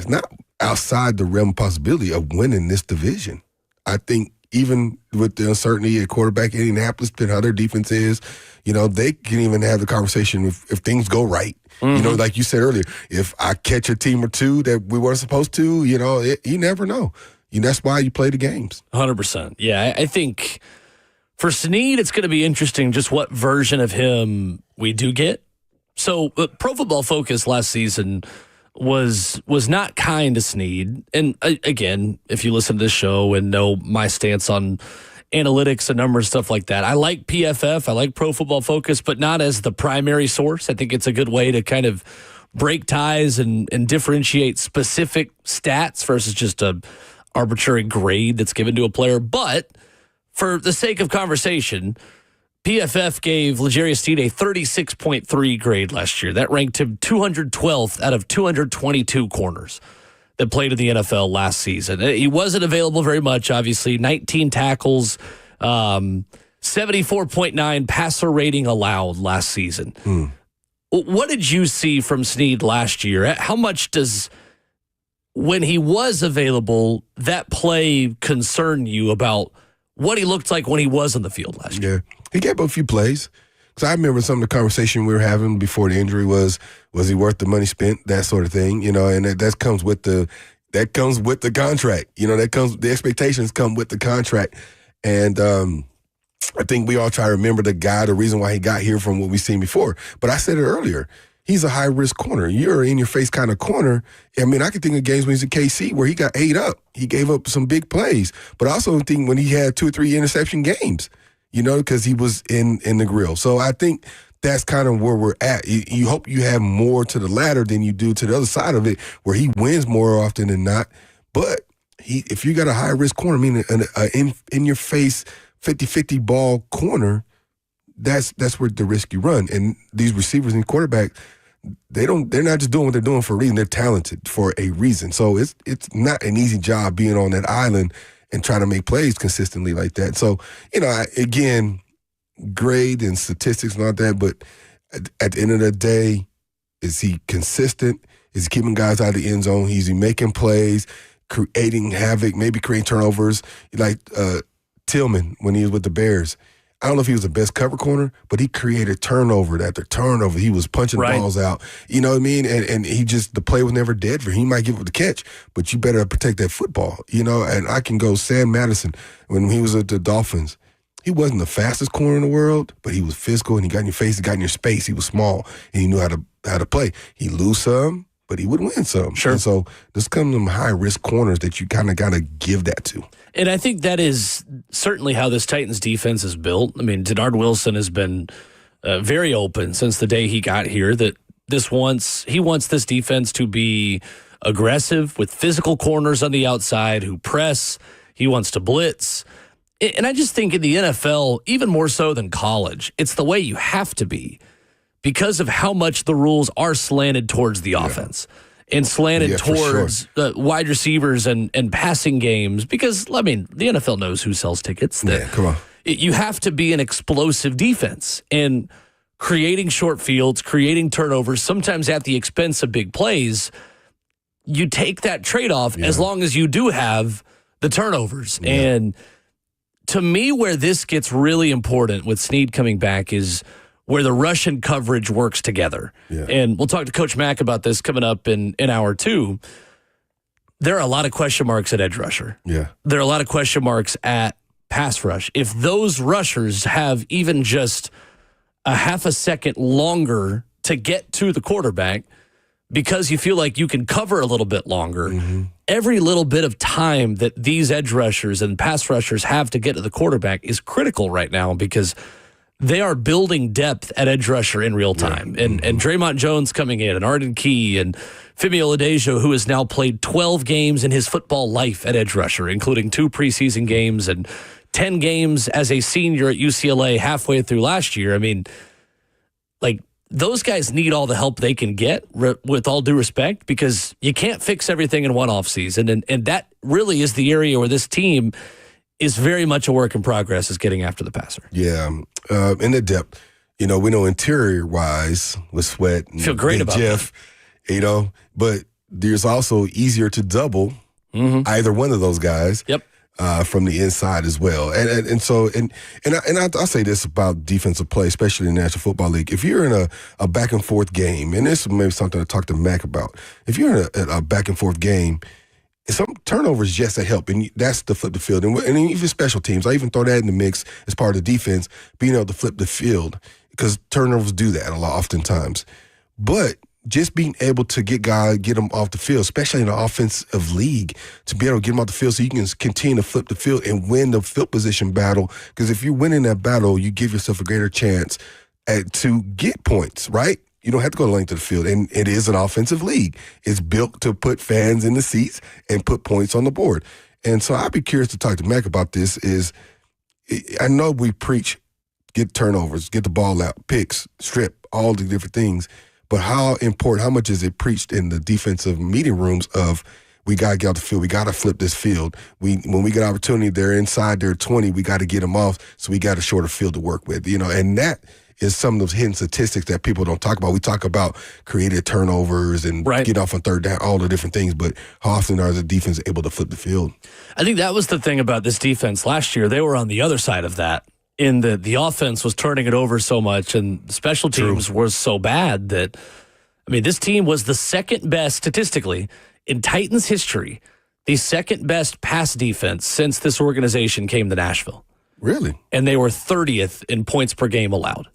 Speaker 3: not outside the realm of possibility of winning this division. I think even with the uncertainty at quarterback in Indianapolis and how their defense is, they can even have the conversation if things go right. Mm-hmm. Like you said earlier, if I catch a team or two that we weren't supposed to, you never know. That's why you play the games.
Speaker 2: 100%. Yeah, I think for Sneed, it's going to be interesting just what version of him we do get. So Pro Football Focus last season was not kind to Sneed. And again, if you listen to this show and know my stance on analytics and numbers, stuff like that, I like PFF, I like Pro Football Focus, but not as the primary source. I think it's a good way to kind of break ties and differentiate specific stats versus just a arbitrary grade that's given to a player. But for the sake of conversation, PFF gave L'Jarius Sneed a 36.3 grade last year. That ranked him 212th out of 222 corners that played in the NFL last season. He wasn't available very much, obviously. 19 tackles, 74.9 passer rating allowed last season. What did you see from Sneed last year? How much does, when he was available, that play concern you about what he looked like when he was on the field last year?
Speaker 3: Yeah, he gave up a few plays. Because I remember some of the conversation we were having before the injury was he worth the money spent, that sort of thing, and that comes with the contract. The expectations come with the contract. And I think we all try to remember the reason why he got here from what we've seen before. But I said it earlier. He's a high-risk corner. You're in-your-face kind of corner. I mean, I can think of games when he's at KC where he got ate up. He gave up some big plays. But I also think when he had 2 or 3 interception games, because he was in the grill. So I think that's kind of where we're at. You hope you have more to the latter than you do to the other side of it, where he wins more often than not. But if you got a high-risk corner, meaning an in-your-face 50-50 ball corner, that's where the risk you run. And these receivers and quarterbacks, they're not just doing what they're doing for a reason. They're talented for a reason. So it's not an easy job being on that island and trying to make plays consistently like that. So, again, grade and statistics and all that, but at the end of the day, is he consistent? Is he keeping guys out of the end zone? Is he making plays, creating havoc, maybe creating turnovers? Like Tillman when he was with the Bears. I don't know if he was the best cover corner, but he created turnover after turnover. He was punching balls out. You know what I mean? And the play was never dead for him. He might give up the catch, but you better protect that football. And I can go Sam Madison when he was at the Dolphins. He wasn't the fastest corner in the world, but he was physical and he got in your face, he got in your space. He was small and he knew how to play. He lose some, but he would win some.
Speaker 2: Sure.
Speaker 3: And so this comes from high-risk corners that you kind of got to give that to.
Speaker 2: And I think that is certainly how this Titans defense is built. I mean, Denard Wilson has been very open since the day he got here that he wants this defense to be aggressive with physical corners on the outside who press. He wants to blitz. And I just think in the NFL, even more so than college, it's the way you have to be because of how much the rules are slanted towards the offense. And slanted towards wide receivers and passing games because, I mean, the NFL knows who sells tickets.
Speaker 3: Come on.
Speaker 2: You have to be an explosive defense. And creating short fields, creating turnovers, sometimes at the expense of big plays, you take that trade-off as long as you do have the turnovers. Yeah. And to me, where this gets really important with Sneed coming back is where the rush and coverage works together. Yeah. And we'll talk to Coach Mack about this coming up in hour 2. There are a lot of question marks at edge rusher. Yeah. There are a lot of question marks at pass rush. If those rushers have even just a half a second longer to get to the quarterback because you feel like you can cover a little bit longer, every little bit of time that these edge rushers and pass rushers have to get to the quarterback is critical right now because they are building depth at edge rusher in real time. And Draymond Jones coming in, and Arden Key, and Femi Oladejo, who has now played 12 games in his football life at edge rusher, including 2 preseason games and 10 games as a senior at UCLA halfway through last year. I mean, like, those guys need all the help they can get, with all due respect, because you can't fix everything in one offseason. And that really is the area where this team is very much a work in progress, is getting after the passer.
Speaker 3: Yeah. In the depth, we know interior-wise with Sweat and
Speaker 2: feel great about
Speaker 3: Jeff,
Speaker 2: that.
Speaker 3: But there's also easier to double either one of those guys.
Speaker 2: Yep.
Speaker 3: From the inside as well. I'll say this about defensive play, especially in the National Football League. If you're in a back and forth game, and this is maybe something to talk to Mack about, if you're in a back and forth game, some turnovers just a help, and that's to flip the field. And even special teams, I even throw that in the mix as part of the defense, being able to flip the field, because turnovers do that a lot oftentimes. But just being able to get them off the field, especially in the offensive league, to be able to get them off the field so you can continue to flip the field and win the field position battle. Because if you're winning that battle, you give yourself a greater chance to get points, right? You don't have to go the length of the field. And it is an offensive league. It's built to put fans in the seats and put points on the board. And so I'd be curious to talk to Mack about this. I know we preach, get turnovers, get the ball out, picks, strip, all the different things. But how much is it preached in the defensive meeting rooms of, we got to get out the field, we got to flip this field. When we get opportunity, they're inside their 20, we got to get them off, so we got a shorter field to work with. And that is some of those hidden statistics that people don't talk about. We talk about created turnovers and get off on third down, all the different things, but how often are the defense able to flip the field?
Speaker 2: I think that was the thing about this defense last year. They were on the other side of that. In the offense was turning it over so much, and special teams was so bad that, this team was the second best statistically in Titans history, the second best pass defense since this organization came to Nashville.
Speaker 3: Really?
Speaker 2: And they were 30th in points per game allowed.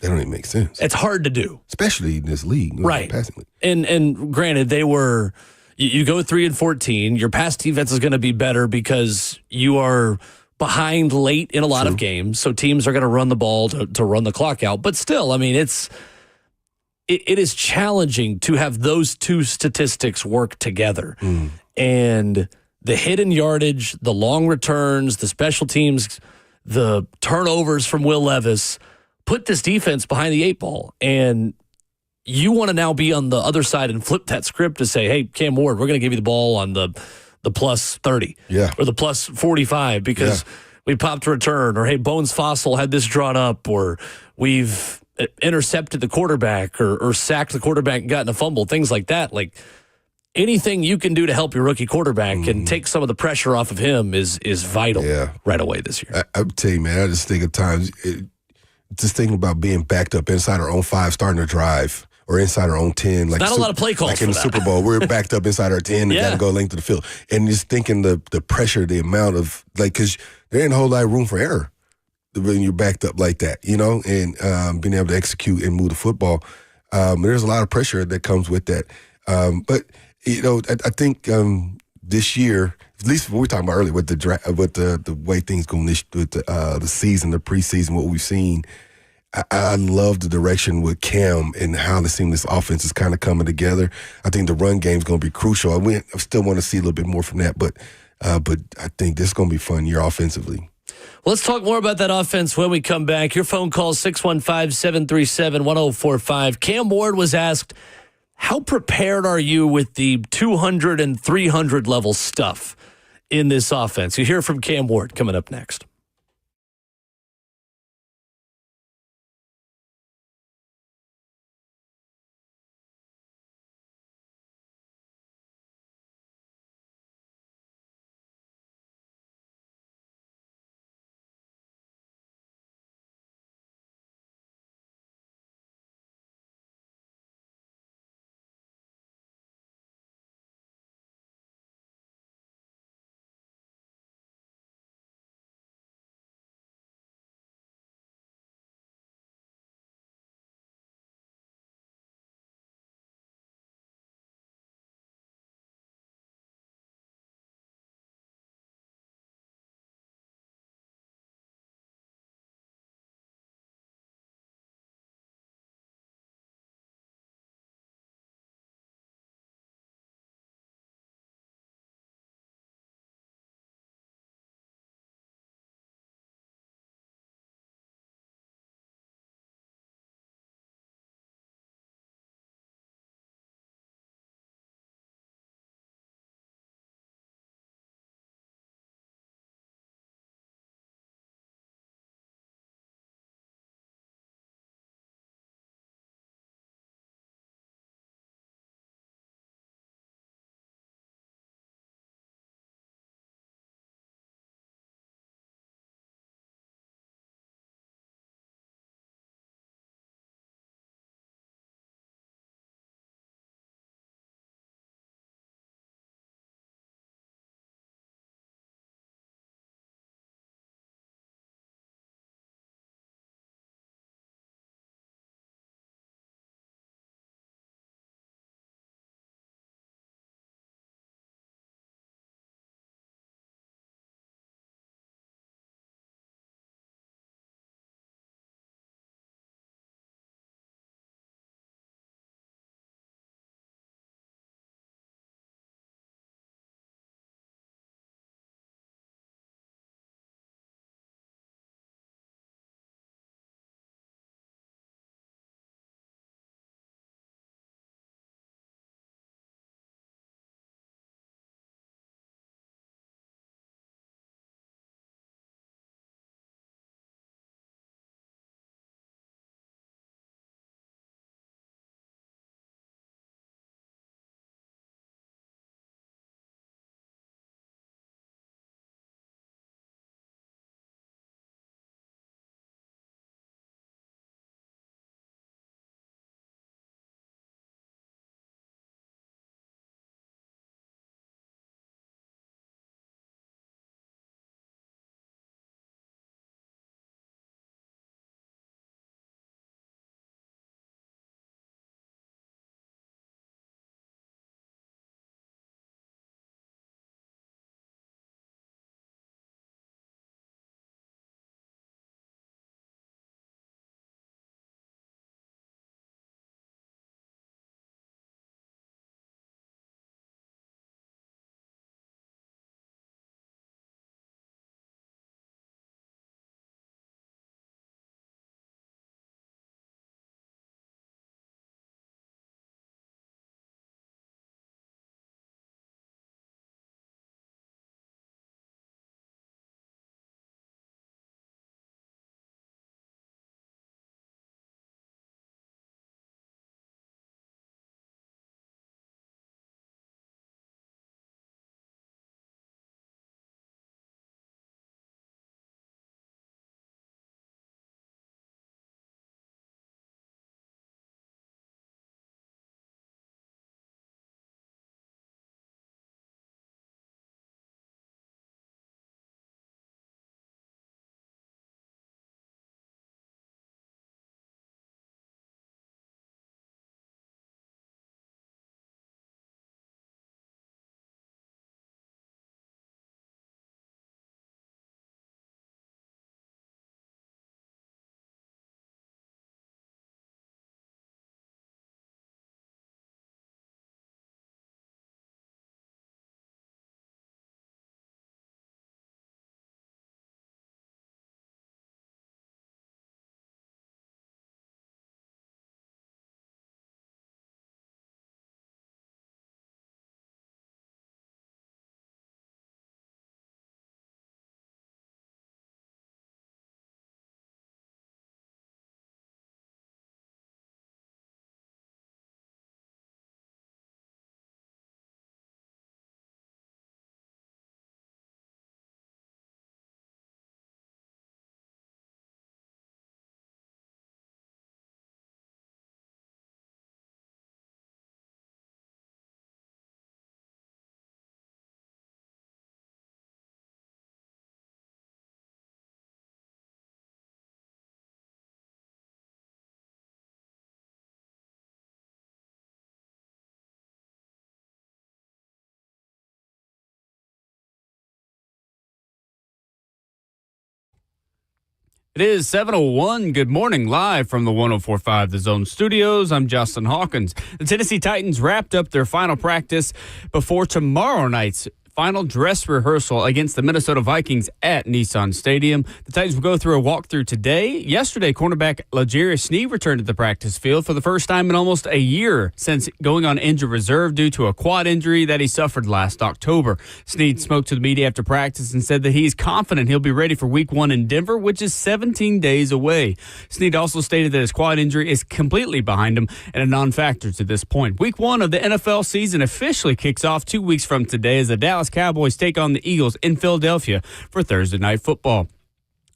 Speaker 3: That don't even make sense.
Speaker 2: It's hard to do,
Speaker 3: especially in this league,
Speaker 2: right?
Speaker 3: Passing league.
Speaker 2: And granted, they were. You go 3-14. Your pass defense is going to be better because you are behind late in a lot of games, so teams are going to run the ball to run the clock out. But still, it is challenging to have those two statistics work together. And the hidden yardage, the long returns, the special teams, the turnovers from Will Levis put this defense behind the 8 ball. And you want to now be on the other side and flip that script to say, hey, Cam Ward, we're going to give you the ball on the plus 30 or the plus 45 because we popped a return, or hey, Bones Fossil had this drawn up, or we've intercepted the quarterback or sacked the quarterback and gotten a fumble, things like that. Like, anything you can do to help your rookie quarterback and take some of the pressure off of him is vital right away this year.
Speaker 3: I'll tell you, man, I just think of times, just thinking about being backed up inside our own 5, starting to drive, or inside our own 10. Like
Speaker 2: not a lot of play calls
Speaker 3: like in the Super Bowl, we're backed up inside our 10 and got to go length of the field. And just thinking the pressure, the amount of, because there ain't a whole lot of room for error when you're backed up like that, and being able to execute and move the football. There's a lot of pressure that comes with that. But, I think this year, at least what we were talking about earlier with the way things go with the season, the preseason, what we've seen, I love the direction with Cam and how this offense is kind of coming together. I think the run game is going to be crucial. I still want to see a little bit more from that, but I think this is going to be a fun year offensively.
Speaker 2: Well, let's talk more about that offense when we come back. Your phone call, 615-737-1045. Cam Ward was asked, how prepared are you with the 200 and 300 level stuff in this offense? You hear from Cam Ward coming up next.
Speaker 1: It is 7:01. Good morning, live from the 104.5 The Zone studios. I'm Justin Hawkins. The Tennessee Titans wrapped up their final practice before tomorrow night's final dress rehearsal against the Minnesota Vikings at Nissan Stadium. The Titans will go through a walkthrough today. Yesterday, cornerback Sneed returned to the practice field for the first time in almost a year since going on injured reserve due to a quad injury that he suffered last October. Sneed spoke to the media after practice and said that he's confident he'll be ready for Week 1 in Denver, which is 17 days away. Sneed also stated that his quad injury is completely behind him and a non-factor to this point. Week 1 of the NFL season officially kicks off 2 weeks from today as the Dallas Cowboys take on the Eagles in Philadelphia for Thursday Night Football.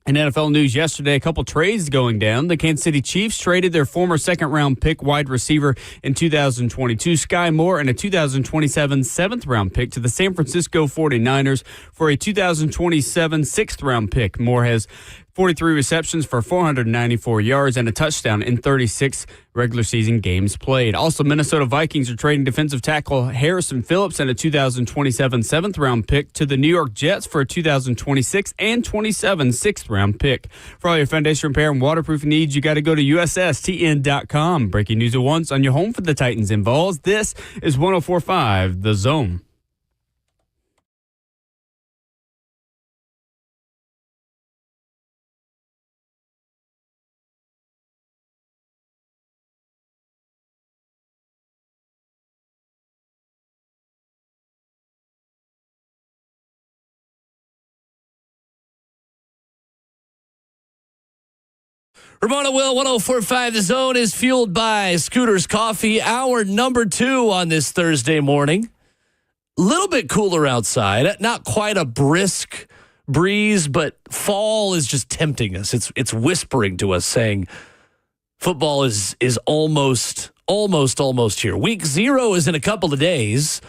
Speaker 1: In NFL news yesterday, a couple trades going down. The Kansas City Chiefs traded their former second-round pick wide receiver in 2022, Sky Moore, and a 2027 seventh-round pick to the San Francisco 49ers for a 2027 sixth-round pick. Moore has 43 receptions for 494 yards and a touchdown in 36 regular season games played. Also, Minnesota Vikings are trading defensive tackle Harrison Phillips and a 2027 seventh-round pick to the New York Jets for a 2026 and 27 sixth-round pick. For all your foundation repair and waterproofing needs, you got to go to USSTN.com. Breaking news at once on your home for the Titans and Vols. This is 104.5 The Zone.
Speaker 2: Ramona Will, 104.5 The Zone is fueled by Scooter's Coffee. Hour number 2 on this Thursday morning. A little bit cooler outside. Not quite a brisk breeze, but fall is just tempting us. It's whispering to us saying football is almost here. Week 0 is in a couple of days.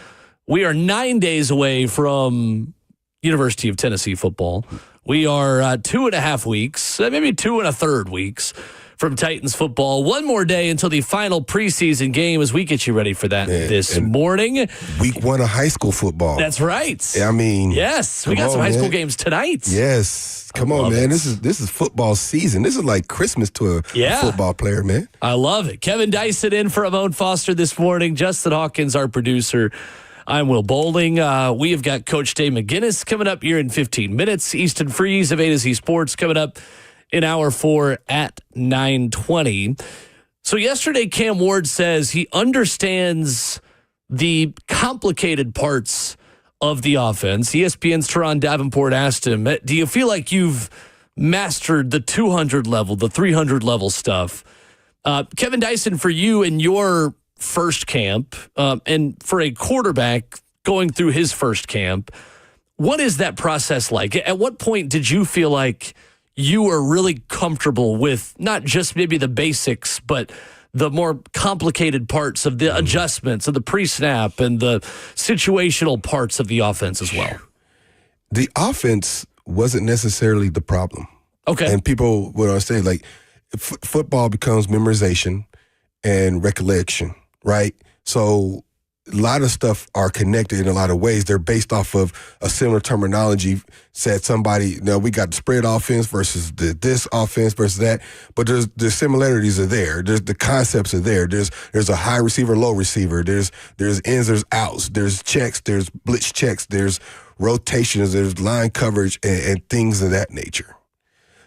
Speaker 2: We are 9 days away from University of Tennessee football. We are 2.5 weeks, maybe 2 1/3 weeks from Titans football. One more day until the final preseason game as we get you ready for that this morning.
Speaker 3: Week 1 of high school football.
Speaker 2: That's right.
Speaker 3: I mean,
Speaker 2: yes, we got some high school games tonight.
Speaker 3: Yes, come on, man. This is football season. This is like Christmas to a football player, man.
Speaker 2: I love it. Kevin Dyson in for Ramon Foster this morning. Justin Hawkins, our producer. I'm Will Bowling. We have got Coach Dave McGinnis coming up here in 15 minutes. Easton Freeze of A to Z Sports coming up in hour 4 at 9:20. So yesterday, Cam Ward says he understands the complicated parts of the offense. ESPN's Teron Davenport asked him, do you feel like you've mastered the 200 level, the 300 level stuff? Kevin Dyson, for you and your first camp, and for a quarterback going through his first camp, what is that process like? At what point did you feel like you were really comfortable with not just maybe the basics, but the more complicated parts of the adjustments of the pre-snap and the situational parts of the offense as well?
Speaker 3: The offense wasn't necessarily the problem.
Speaker 2: Okay.
Speaker 3: And people would say, like, football becomes memorization and recollection. Right? So a lot of stuff are connected in a lot of ways. They're based off of a similar terminology. Said somebody, we got the spread offense versus this offense versus that. But there's similarities are there. There's the concepts are there. There's a high receiver, low receiver. There's ins, there's outs. There's checks. There's blitz checks. There's rotations. There's line coverage and things of that nature.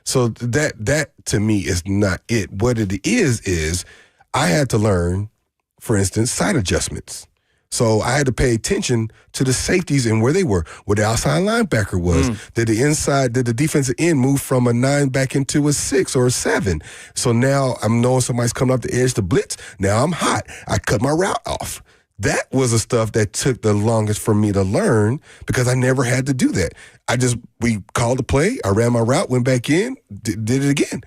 Speaker 3: So that to me is not it. What it is I had to learn, for instance, side adjustments. So I had to pay attention to the safeties and where they were, where the outside linebacker was. Did the defensive end move from a 9 back into a 6 or a 7? So now I'm knowing somebody's coming up the edge to blitz. Now I'm hot. I cut my route off. That was the stuff that took the longest for me to learn because I never had to do that. We called the play. I ran my route, went back in, did it again.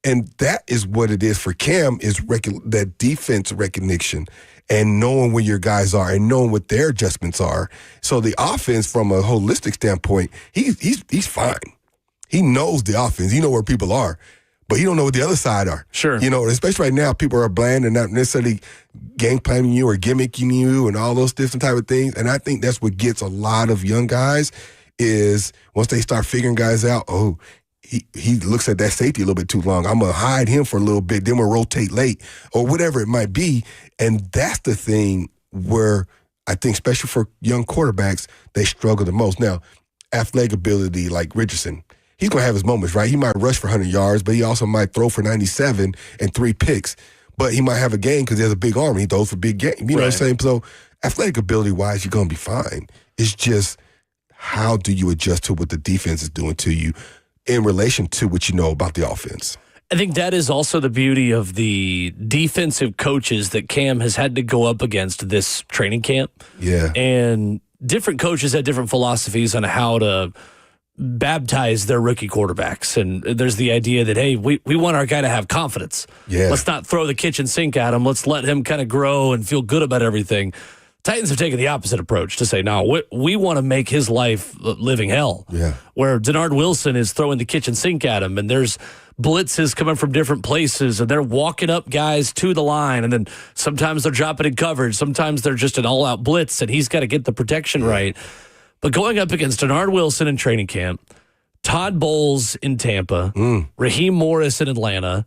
Speaker 3: And that is what it is for Cam, is that defense recognition and knowing where your guys are and knowing what their adjustments are. So the offense, from a holistic standpoint, he's fine. He knows the offense. He knows where people are, but he don't know what the other side are.
Speaker 2: Sure.
Speaker 3: Especially right now, people are bland and not necessarily game planning you or gimmicking you and all those different type of things. And I think that's what gets a lot of young guys is once they start figuring guys out, he looks at that safety a little bit too long. I'm going to hide him for a little bit, then we'll rotate late or whatever it might be. And that's the thing where I think, especially for young quarterbacks, they struggle the most. Now, athletic ability like Richardson, he's going to have his moments, right? He might rush for 100 yards, but he also might throw for 97 and 3 picks. But he might have a game because he has a big arm. He throws for big game. You know what I'm saying? So athletic ability-wise, you're going to be fine. It's just how do you adjust to what the defense is doing to you in relation to what you know about the offense?
Speaker 2: I think that is also the beauty of the defensive coaches that Cam has had to go up against this training camp.
Speaker 3: Yeah.
Speaker 2: And different coaches had different philosophies on how to baptize their rookie quarterbacks. And there's the idea that, hey, we want our guy to have confidence.
Speaker 3: Yeah.
Speaker 2: Let's not throw the kitchen sink at him. Let's let him kind of grow and feel good about everything. Titans have taken the opposite approach to say, no, we want to make his life living hell.
Speaker 3: Yeah.
Speaker 2: Where Denard Wilson is throwing the kitchen sink at him, and there's blitzes coming from different places, and they're walking up guys to the line, and then sometimes they're dropping in coverage, sometimes they're just an all-out blitz, and he's got to get the protection right. But going up against Denard Wilson in training camp, Todd Bowles in Tampa, Raheem Morris in Atlanta,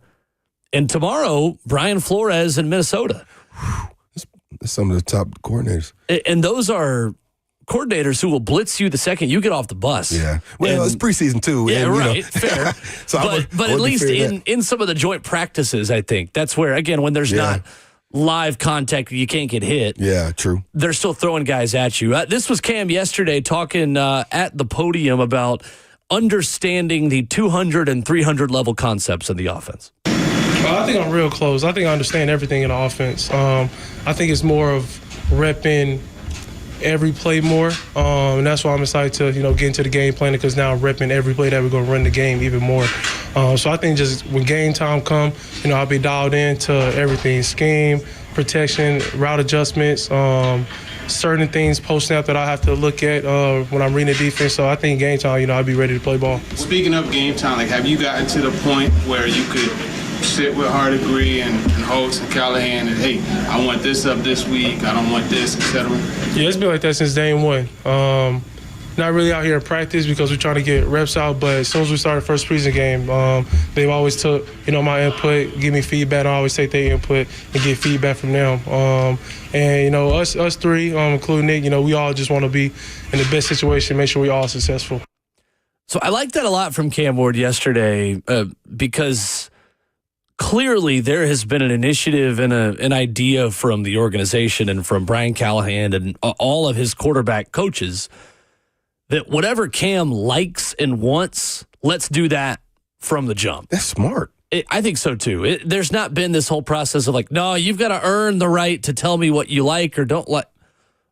Speaker 2: and tomorrow, Brian Flores in Minnesota.
Speaker 3: Some of the top coordinators.
Speaker 2: And those are coordinators who will blitz you the second you get off the bus.
Speaker 3: Yeah. Well, it's preseason too.
Speaker 2: Yeah,
Speaker 3: and,
Speaker 2: right. Fair.
Speaker 3: So
Speaker 2: but at least in some of the joint practices, I think that's where, again, when there's not live contact, you can't get hit.
Speaker 3: Yeah, true.
Speaker 2: They're still throwing guys at you. This was Cam yesterday talking at the podium about understanding the 200 and 300 level concepts in the offense.
Speaker 10: I think I'm real close. I think I understand everything in the offense. I think it's more of repping every play more, and that's why I'm excited to get into the game plan, because now I'm repping every play that we're going to run the game even more. So I think just when game time come, I'll be dialed into everything: scheme, protection, route adjustments, certain things post snap that I have to look at when I'm reading the defense. So I think game time, I'll be ready to play ball.
Speaker 7: Speaking of game time, have you gotten to the point where you could sit with Hardegree and Holtz and Callahan and, hey, I want this up this week, I don't want this, etc.?
Speaker 10: Yeah, it's been like that since day one. Not really out here in practice because we're trying to get reps out, but as soon as we started first preseason game, they've always took, my input, give me feedback. I always take their input and get feedback from them. And, us three, including Nick, we all just want to be in the best situation, make sure we're all successful.
Speaker 2: So I like that a lot from Cam Ward yesterday because clearly there has been an initiative and an idea from the organization and from Brian Callahan and all of his quarterback coaches that whatever Cam likes and wants, let's do that from the jump.
Speaker 3: That's smart.
Speaker 2: I think so, too. There's not been this whole process of like, no, you've got to earn the right to tell me what you like or don't like.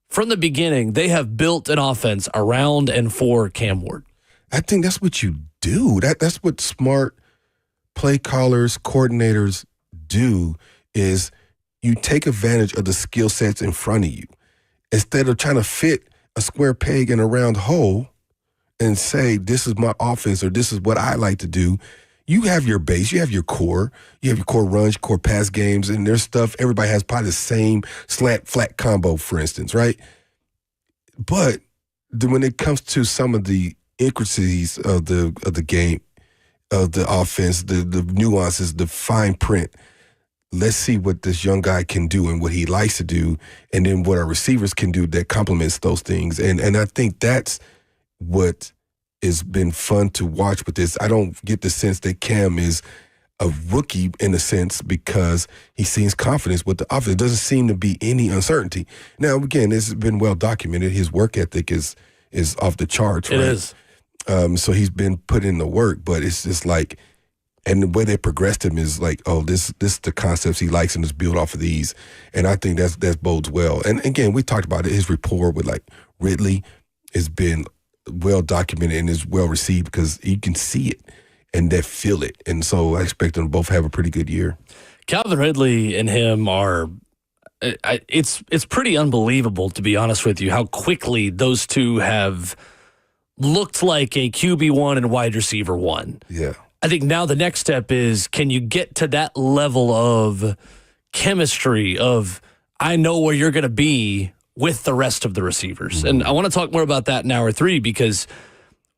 Speaker 2: From the beginning, they have built an offense around and for Cam Ward.
Speaker 3: I think that's what you do. That's what smart play callers, coordinators do, is you take advantage of the skill sets in front of you. Instead of trying to fit a square peg in a round hole and say, this is my offense or this is what I like to do, you have your base, you have your core runs, core pass games, and there's stuff, everybody has probably the same slant flat combo, for instance, right? But when it comes to some of the intricacies of the game, of the offense, the nuances, the fine print, let's see what this young guy can do and what he likes to do, and then what our receivers can do that complements those things. And I think that's what has been fun to watch with this. I don't get the sense that Cam is a rookie in a sense because he seems confident with the offense. There doesn't seem to be any uncertainty. Now, again, this has been well documented. His work ethic is off the charts, right?
Speaker 2: It is.
Speaker 3: So he's been put in the work, but it's just like, and the way they progressed him is like, oh, this is the concepts he likes and is built off of these. And I think that bodes well. And again, we talked about it. His rapport with like Ridley has been well documented and is well received because you can see it and they feel it. And so I expect them to both have a pretty good year.
Speaker 2: Calvin Ridley and him are, it's pretty unbelievable, to be honest with you, how quickly those two have looked like a QB1 and wide receiver 1.
Speaker 3: Yeah.
Speaker 2: I think now the next step is, can you get to that level of chemistry of, I know where you're going to be with the rest of the receivers? Mm-hmm. And I want to talk more about that in hour 3 because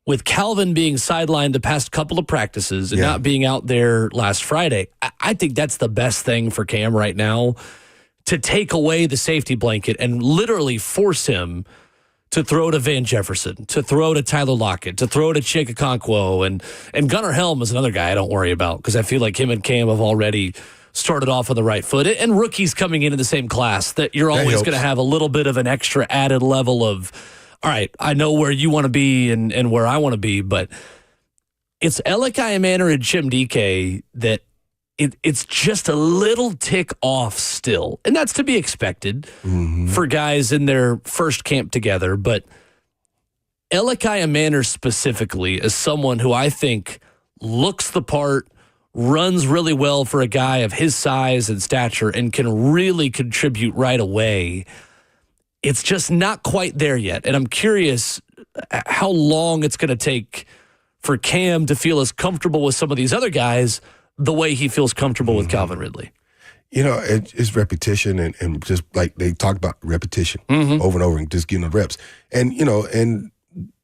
Speaker 2: with Calvin being sidelined the past couple of practices and not being out there last Friday, I think that's the best thing for Cam right now, to take away the safety blanket and literally force him to throw to Van Jefferson, to throw to Tyler Lockett, to throw to Chig Okonkwo. And Gunnar Helm is another guy I don't worry about because I feel like him and Cam have already started off on the right foot. And rookies coming into the same class, that you're always going to have a little bit of an extra added level of, all right, I know where you want to be and where I want to be, but it's Elikai Manor and Jim DK that it's just a little tick off still. And that's to be expected for guys in their first camp together. But Elikai Manor specifically is someone who I think looks the part, runs really well for a guy of his size and stature, and can really contribute right away. It's just not quite there yet. And I'm curious how long it's going to take for Cam to feel as comfortable with some of these other guys the way he feels comfortable with Calvin Ridley.
Speaker 3: You know, it's repetition and just like they talk about repetition over and over and just getting the reps. And, you know, and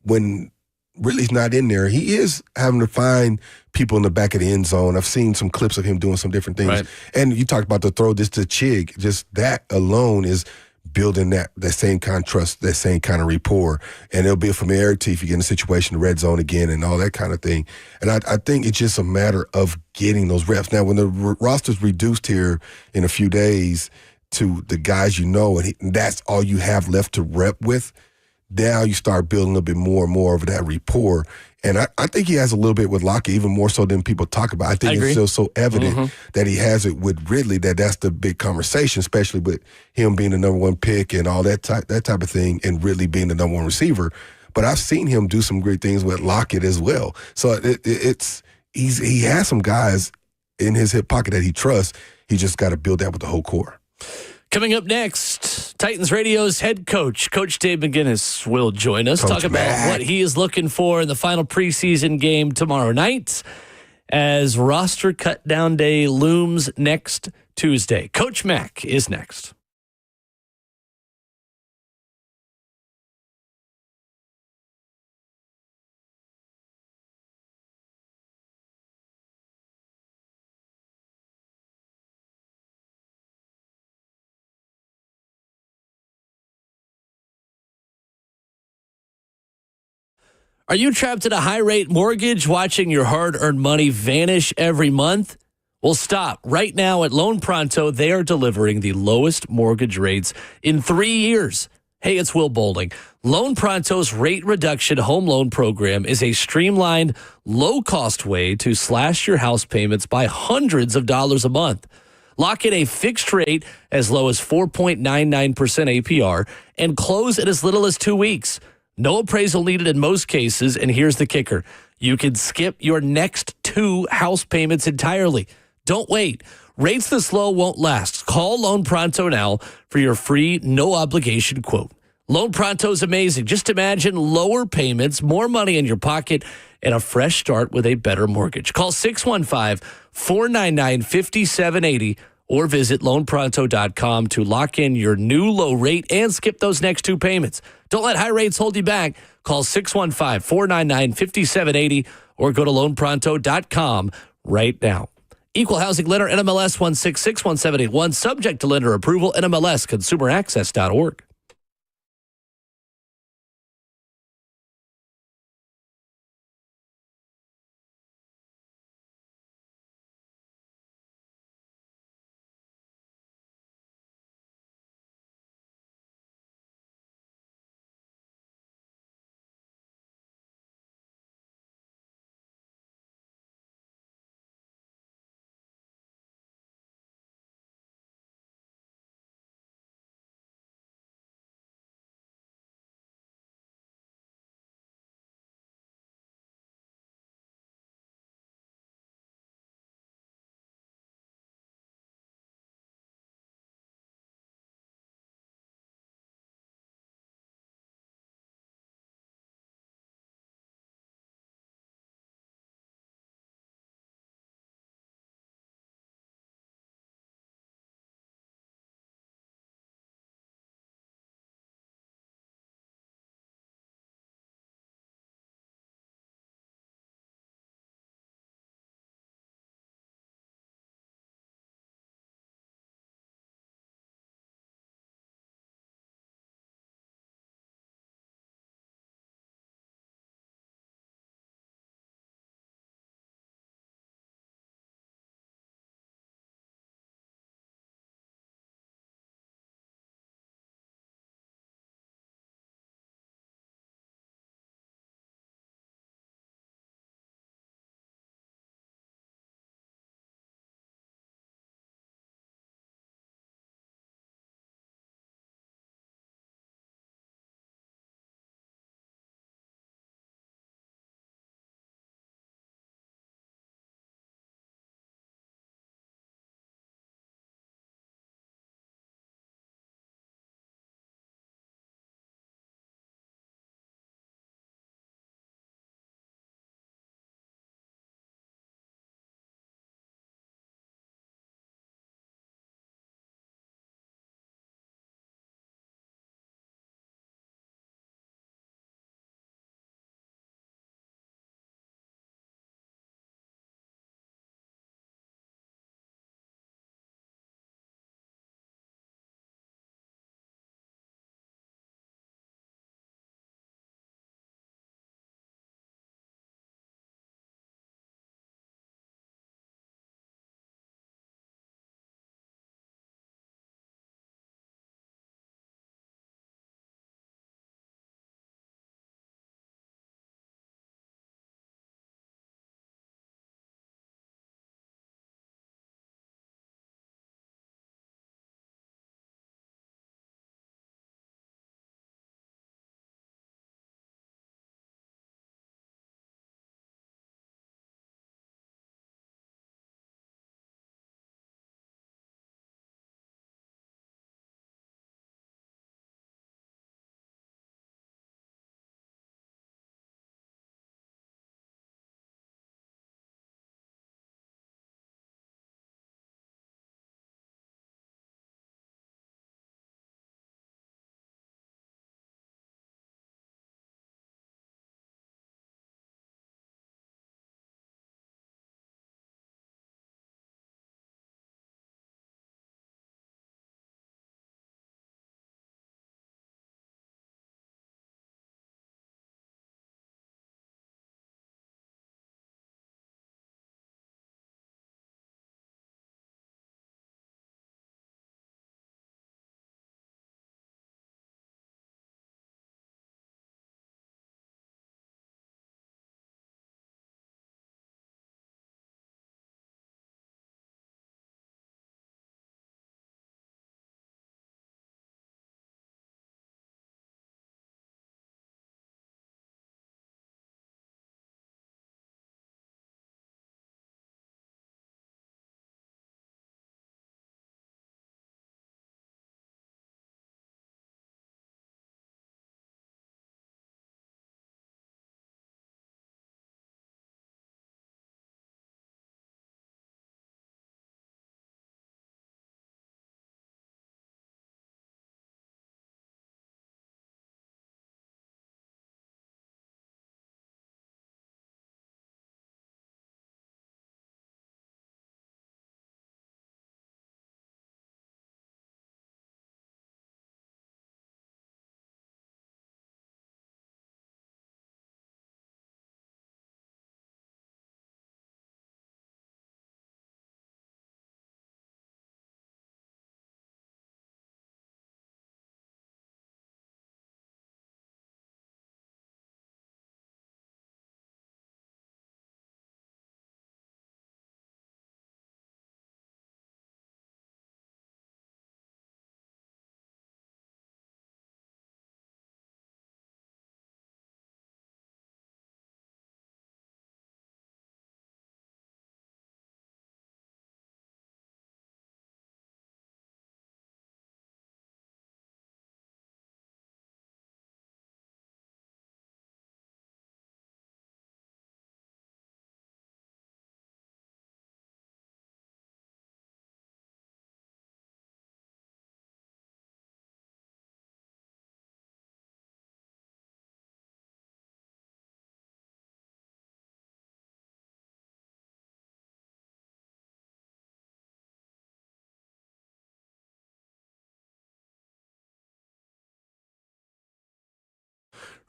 Speaker 3: when Ridley's not in there, he is having to find people in the back of the end zone. I've seen some clips of him doing some different things. Right. And you talked about the throw this to Chig. Just that alone is building that same kind of trust, that same kind of rapport. And it'll be a familiarity if you get in a situation, the red zone again and all that kind of thing. And I think it's just a matter of getting those reps. Now, when the roster's reduced here in a few days to the guys you know, and that's all you have left to rep with, now you start building a little bit more and more of that rapport. And I think he has a little bit with Lockett, even more so than people talk about. I think it's still so evident that he has it with Ridley that's the big conversation, especially with him being the number one pick and all that type of thing, and Ridley being the number one receiver. But I've seen him do some great things with Lockett as well. So he has some guys in his hip pocket that he trusts. He just got to build that with the whole core.
Speaker 2: Coming up next, Titans Radio's head coach, Coach Dave McGinnis, will join us. Talk about
Speaker 3: Mack.
Speaker 2: what he is looking for in the final preseason game tomorrow night as roster cut-down day looms next Tuesday. Coach Mack is next. Are you trapped in a high-rate mortgage watching your hard-earned money vanish every month? Well, stop. Right now at Loan Pronto, they are delivering the lowest mortgage rates in 3 years. Hey, it's Will Boulding. Loan Pronto's rate reduction home loan program is a streamlined, low-cost way to slash your house payments by hundreds of dollars a month. Lock in a fixed rate as low as 4.99% APR and close in as little as 2 weeks. No appraisal needed in most cases, and here's the kicker. You can skip your next 2 house payments entirely. Don't wait. Rates this low won't last. Call Loan Pronto now for your free, no-obligation quote. Loan Pronto is amazing. Just imagine lower payments, more money in your pocket, and a fresh start with a better mortgage. Call 615-499-5780 or visit loanpronto.com to lock in your new low rate and skip those next 2 payments. Don't let high rates hold you back. Call 615-499-5780 or go to loanpronto.com right now. Equal housing lender, NMLS 1661781, subject to lender approval, NMLS consumeraccess.org.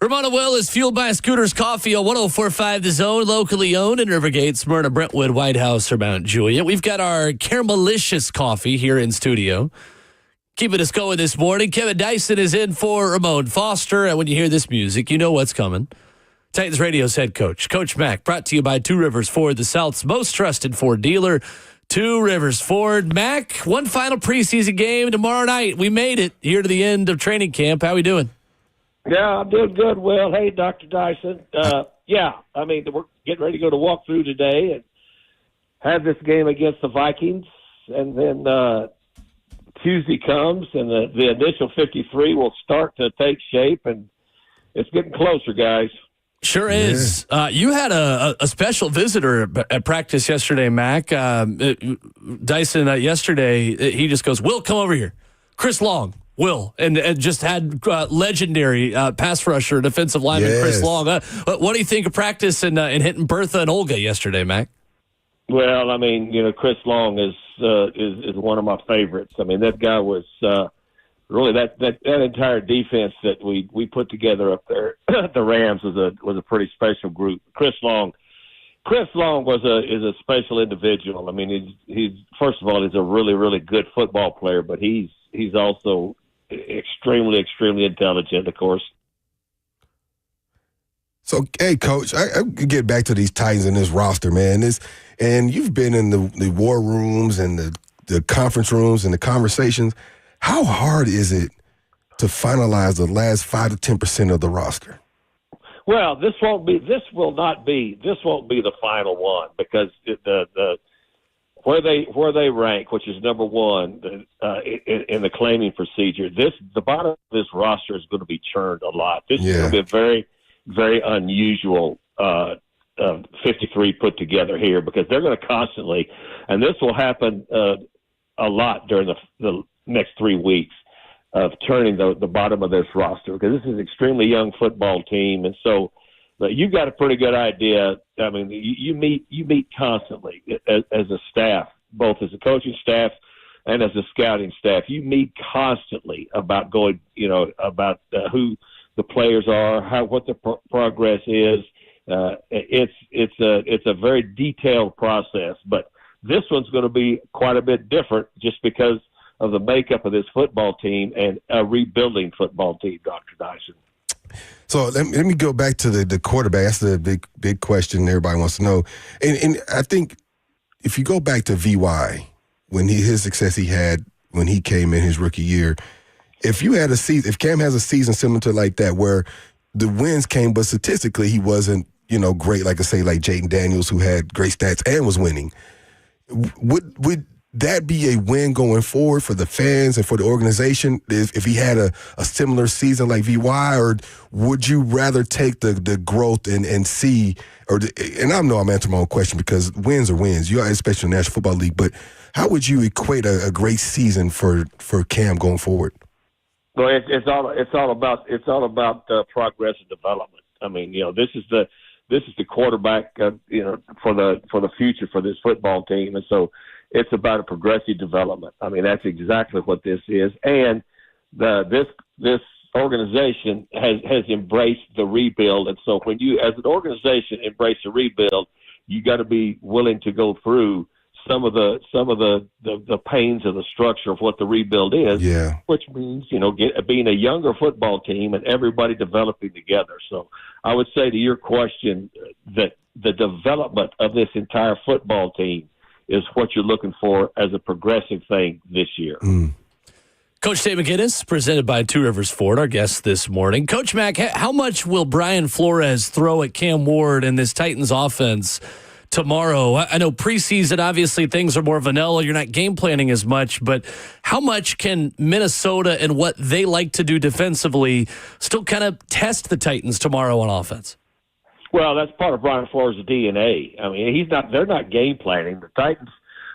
Speaker 2: Ramona Will is fueled by Scooters Coffee on 104.5 The Zone, locally owned in Rivergate, Smyrna, Brentwood, White House, or Mount Juliet. We've got our caramelicious coffee here in studio. Keeping us going this morning, Kevin Dyson is in for Ramon Foster. And when you hear this music, you know what's coming. Titans Radio's head coach, Coach Mack, brought to you by Two Rivers Ford, the South's most trusted Ford dealer. Two Rivers Ford. Mack, one final preseason game tomorrow night. We made it here to the end of training camp. How we doing?
Speaker 11: Yeah, I'm doing good, Will. Hey, Dr. Dyson. Yeah, I mean, we're getting ready to go to walkthrough today and have this game against the Vikings. And then Tuesday comes and the initial 53 will start to take shape, and it's getting closer, guys.
Speaker 2: Sure is. You had a special visitor at practice yesterday, Mack. Dyson, yesterday, he just goes, Will, come over here. Chris Long. Will, and just had legendary pass rusher, defensive lineman Chris Long. What do you think of practice and hitting Bertha and Olga yesterday, Mack?
Speaker 11: Well, I mean, Chris Long is one of my favorites. I mean, that guy was really that entire defense that we put together up there at the Rams was a pretty special group. Chris Long is a special individual. I mean, he's first of all, he's a really, really good football player, but he's also extremely, extremely intelligent, of course.
Speaker 3: So, hey, Coach, I get back to these Titans and this roster, man. And you've been in the war rooms and the conference rooms and the conversations. How hard is it to finalize the last 5 to 10% of the roster?
Speaker 11: Well, this won't be the final one, because where they rank, which is number one in the claiming procedure, the bottom of this roster is going to be churned a lot. This is going to be a very, very unusual 53 put together here, because they're going to constantly, and this will happen a lot during the next 3 weeks of turning the bottom of this roster, because this is an extremely young football team, and so. But you've got a pretty good idea. I mean, you meet constantly as a staff, both as a coaching staff and as a scouting staff. You meet constantly about who the players are, what the progress is. It's a very detailed process, but this one's going to be quite a bit different just because of the makeup of this football team and a rebuilding football team, Dr. Dyson.
Speaker 3: So let me go back to the quarterback. That's the big question everybody wants to know. And I think if you go back to VY, his success he had when he came in his rookie year, if Cam has a season similar to like that where the wins came, but statistically he wasn't, great, like I say, like Jaden Daniels, who had great stats and was winning, would that be a win going forward for the fans and for the organization if he had a similar season like VY, or would you rather take the growth and see, and I know I'm answering my own question because wins are wins, especially in the National Football League, but how would you equate a great season for Cam going forward?
Speaker 11: Well, it's all about progress and development. I mean, this is the quarterback, for the future for this football team, and so it's about a progressive development. I mean, that's exactly what this is, and this organization has embraced the rebuild, and so when you, as an organization, embrace the rebuild, you got to be willing to go through some of the pains of the structure of what the rebuild is, which means, being a younger football team and everybody developing together. So I would say to your question that the development of this entire football team is what you're looking for as a progressive thing this year.
Speaker 2: Coach Dave McGinnis, presented by Two Rivers Ford, our guest this morning. Coach Mack, how much will Brian Flores throw at Cam Ward and this Titans offense tomorrow? I know preseason, obviously, things are more vanilla. You're not game planning as much, but how much can Minnesota and what they like to do defensively still kind of test the Titans tomorrow on offense?
Speaker 11: Well, that's part of Brian Flores' DNA. I mean, they're not game planning. The Titans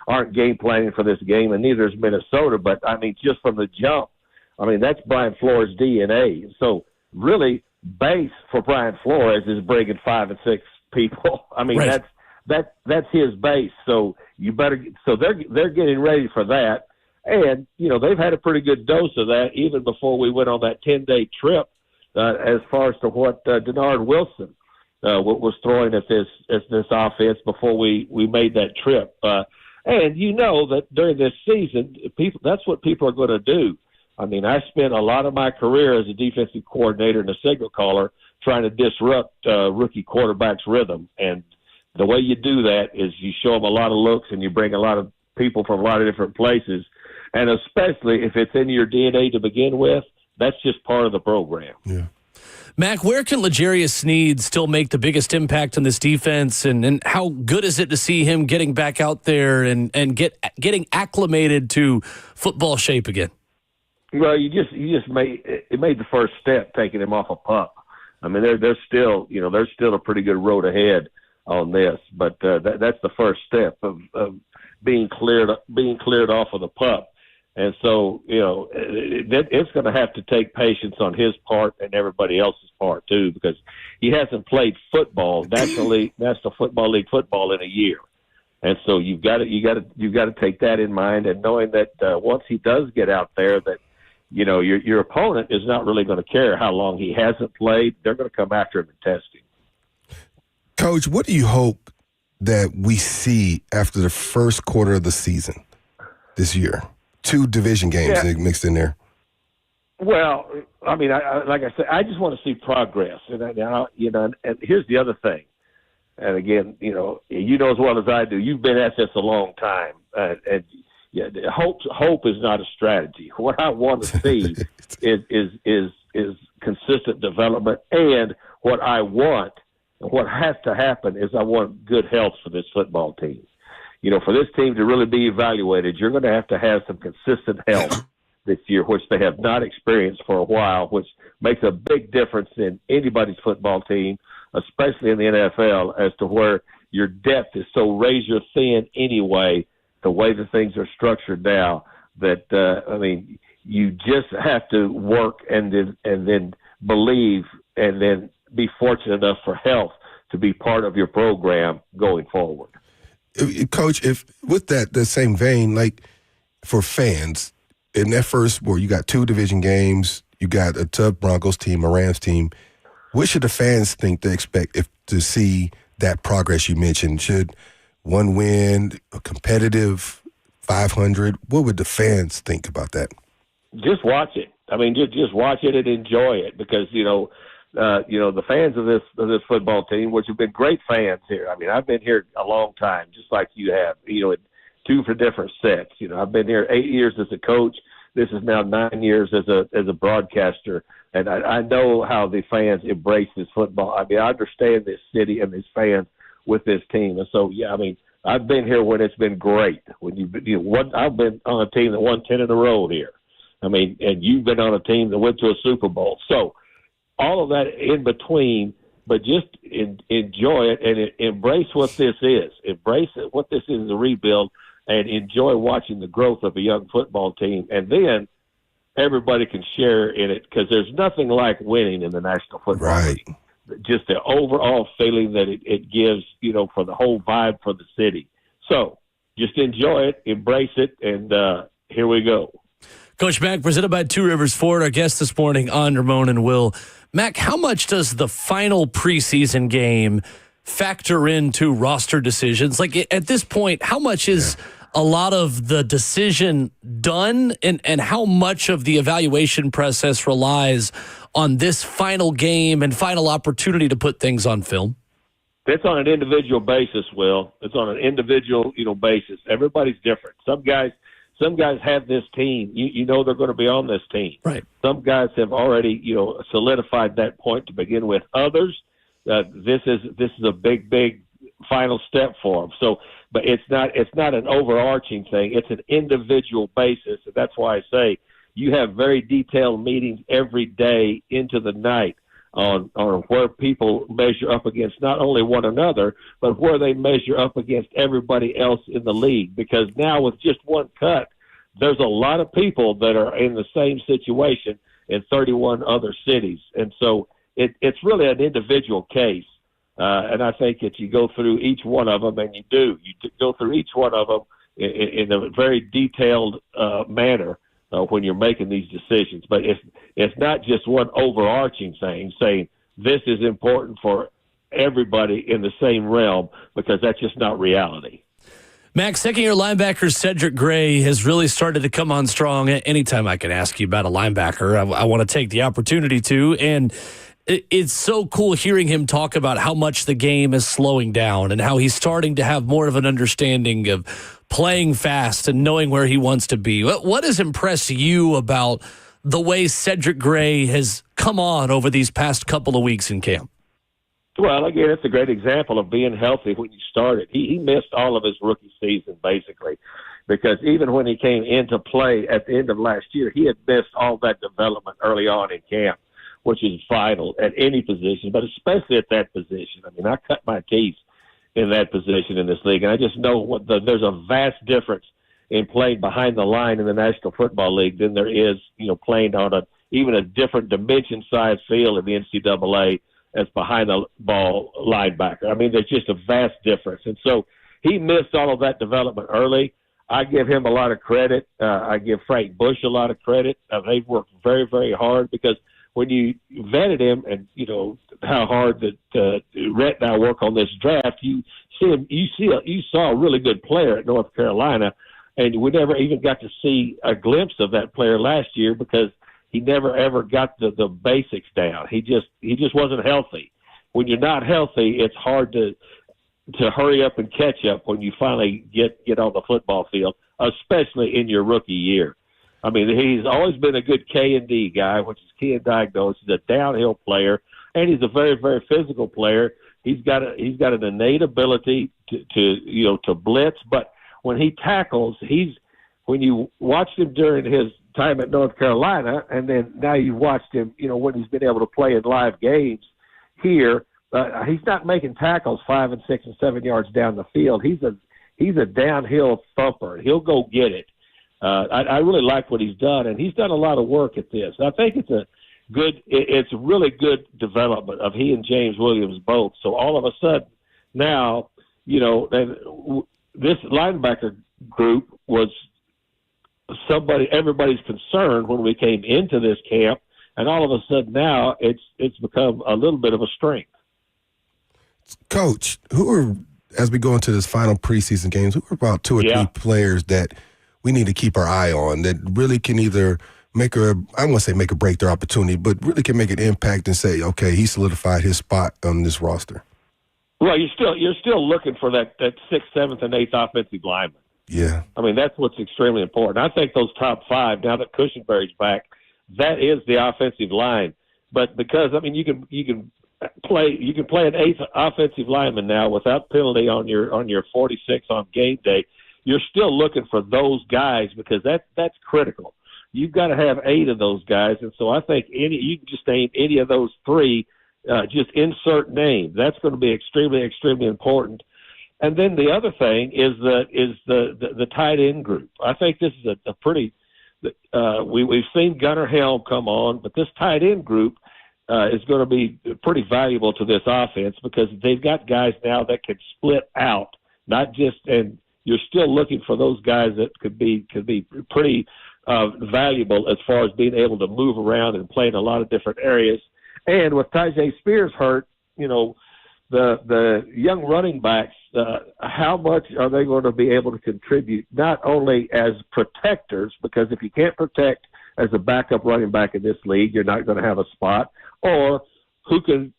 Speaker 11: aren't game planning for this game, and neither is Minnesota. But, I mean, just from the jump, I mean, that's Brian Flores' DNA. So, really, base for Brian Flores is bringing 5 and 6 people. I mean,
Speaker 2: right.
Speaker 11: That's his base. So they're getting ready for that. And, they've had a pretty good dose of that even before we went on that 10-day trip as far as to what Denard Wilson was throwing at this offense before we made that trip. And you know that during this season, that's what people are going to do. I mean, I spent a lot of my career as a defensive coordinator and a signal caller trying to disrupt rookie quarterbacks' rhythm. And the way you do that is you show them a lot of looks and you bring a lot of people from a lot of different places. And especially if it's in your DNA to begin with, that's just part of the program.
Speaker 3: Yeah.
Speaker 2: Mack, where can L'Jarius Sneed still make the biggest impact on this defense, and how good is it to see him getting back out there and getting acclimated to football shape again?
Speaker 11: Well, you just made the first step taking him off a pup. I mean, there's still a pretty good road ahead on this, but that's the first step of being cleared off of the pup. And so, it's going to have to take patience on his part and everybody else's part too, because he hasn't played football, National Football League football in a year. And so you've got to take that in mind, and knowing that once he does get out there, that your opponent is not really going to care how long he hasn't played. They're going to come after him and test him.
Speaker 3: Coach, what do you hope that we see after the first quarter of the season this year? 2 division games mixed in there.
Speaker 11: Well, I mean, like I said, I just want to see progress, and and here's the other thing. And again, you know as well as I do. You've been at this a long time, and hope is not a strategy. What I want to see is consistent development, and what I want, what has to happen is I want good health for this football team. For this team to really be evaluated, you're going to have some consistent health this year, which they have not experienced for a while, which makes a big difference in anybody's football team, especially in the NFL, as to where your depth is so razor thin anyway, the way the things are structured now, that, you just have to work and then believe and then be fortunate enough for health to be part of your program going forward.
Speaker 3: Coach, if with the same vein, like for fans, in that first, you got 2 division games, you got a tough Broncos team, a Rams team. What should the fans think they expect to see that progress you mentioned? Should one win, a competitive 500? What would the fans think about that?
Speaker 11: Just watch it. I mean, just watch it and enjoy it, because the fans of this football team, which have been great fans here. I mean, I've been here a long time, just like you have. 2 for different sets. I've been here 8 years as a coach. This is now 9 years as a broadcaster, and I know how the fans embrace this football. I mean, I understand this city and these fans with this team, and so I've been here when it's been great. I've been on a team that won 10 in a row here. I mean, and you've been on a team that went to a Super Bowl. So all of that in between, but just enjoy it and embrace what this is. Embrace it, what this is a rebuild, and enjoy watching the growth of a young football team. And then everybody can share in it, because there's nothing like winning in the National Football League. Just the overall feeling that it gives, for the whole vibe for the city. So just enjoy it, embrace it, and here we go.
Speaker 2: Coach Mack, presented by Two Rivers Ford, our guest this morning on Ramon and Will. Mack, how much does the final preseason game factor into roster decisions? Like, at this point, how much is a lot of the decision done, and how much of the evaluation process relies on this final game and final opportunity to put things on film?
Speaker 11: It's on an individual basis, Will. It's on an individual, basis. Everybody's different. Some guys have this team. They're going to be on this team.
Speaker 2: Right.
Speaker 11: Some guys have already, solidified that point to begin with. Others, this is a big final step for them. So, but it's not an overarching thing. It's an individual basis. And that's why I say you have very detailed meetings every day into the night on where people measure up against not only one another, but where they measure up against everybody else in the league. Because now with just one cut, there's a lot of people that are in the same situation in 31 other cities. And so it's really an individual case. And I think that you go through each one of them, and you go through each one of them in a very detailed manner when you're making these decisions. But It's not just one overarching thing saying this is important for everybody in the same realm, because that's just not reality.
Speaker 2: Mack, second-year linebacker Cedric Gray has really started to come on strong. Anytime I can ask you about a linebacker, I want to take the opportunity to. And it's so cool hearing him talk about how much the game is slowing down and how he's starting to have more of an understanding of playing fast and knowing where he wants to be. What has impressed you about the way Cedric Gray has come on over these past couple of weeks in camp?
Speaker 11: Well, again, it's a great example of being healthy when you started. He missed all of his rookie season, basically, because even when he came into play at the end of last year, he had missed all that development early on in camp, which is vital at any position, but especially at that position. I mean, I cut my teeth in that position in this league, and I just know there's a vast difference in playing behind the line in the National Football League than there is, playing on even a different dimension-sized field in the NCAA as behind the ball linebacker. I mean, there's just a vast difference. And so he missed all of that development early. I give him a lot of credit. I give Frank Bush a lot of credit. They've worked very, very hard, because when you vetted him and, how hard that Rhett and I work on this draft, you saw a really good player at North Carolina, and we never even got to see a glimpse of that player last year because he never ever got the basics down. He just wasn't healthy. When you're not healthy, it's hard to hurry up and catch up when you finally get on the football field, especially in your rookie year. I mean, he's always been a good K&D guy, which is key and diagnosis. He's a downhill player, and he's a very, very physical player. He's got an innate ability to blitz, but when he tackles, when you watched him during his time at North Carolina, and then now you've watched him, when he's been able to play in live games here, he's not making tackles 5 and 6 and 7 yards down the field. He's a downhill thumper. He'll go get it. I really like what he's done, and he's done a lot of work at this. I think it's a really good development of he and James Williams both. So all of a sudden now, this linebacker group was everybody's concern when we came into this camp, and all of a sudden now it's become a little bit of a strength.
Speaker 3: Coach, as we go into this final preseason games, who are about 2 or 3 players that we need to keep our eye on that really can either I don't want to say make or break their opportunity, but really can make an impact and say, okay, he solidified his spot on this roster?
Speaker 11: Well, you're still looking for that 6th, 7th, and 8th offensive lineman.
Speaker 3: Yeah.
Speaker 11: I mean, that's what's extremely important. I think those top 5, now that Cushenberry's back, that is the offensive line. But because, I mean, you can play an 8th offensive lineman now without penalty on your 46 on game day. You're still looking for those guys because that's critical. You've got to have 8 of those guys, and so I think you can just name any of those 3. Just insert name. That's going to be extremely, extremely important. And then the other thing is the tight end group. I think this is a pretty. We've seen Gunnar Helm come on, but this tight end group is going to be pretty valuable to this offense because they've got guys now that can split out, not just. And you're still looking for those guys that could be pretty valuable as far as being able to move around and play in a lot of different areas. And with Tyjae Spears hurt, the young running backs, how much are they going to be able to contribute, not only as protectors, because if you can't protect as a backup running back in this league, you're not going to have a spot, or who can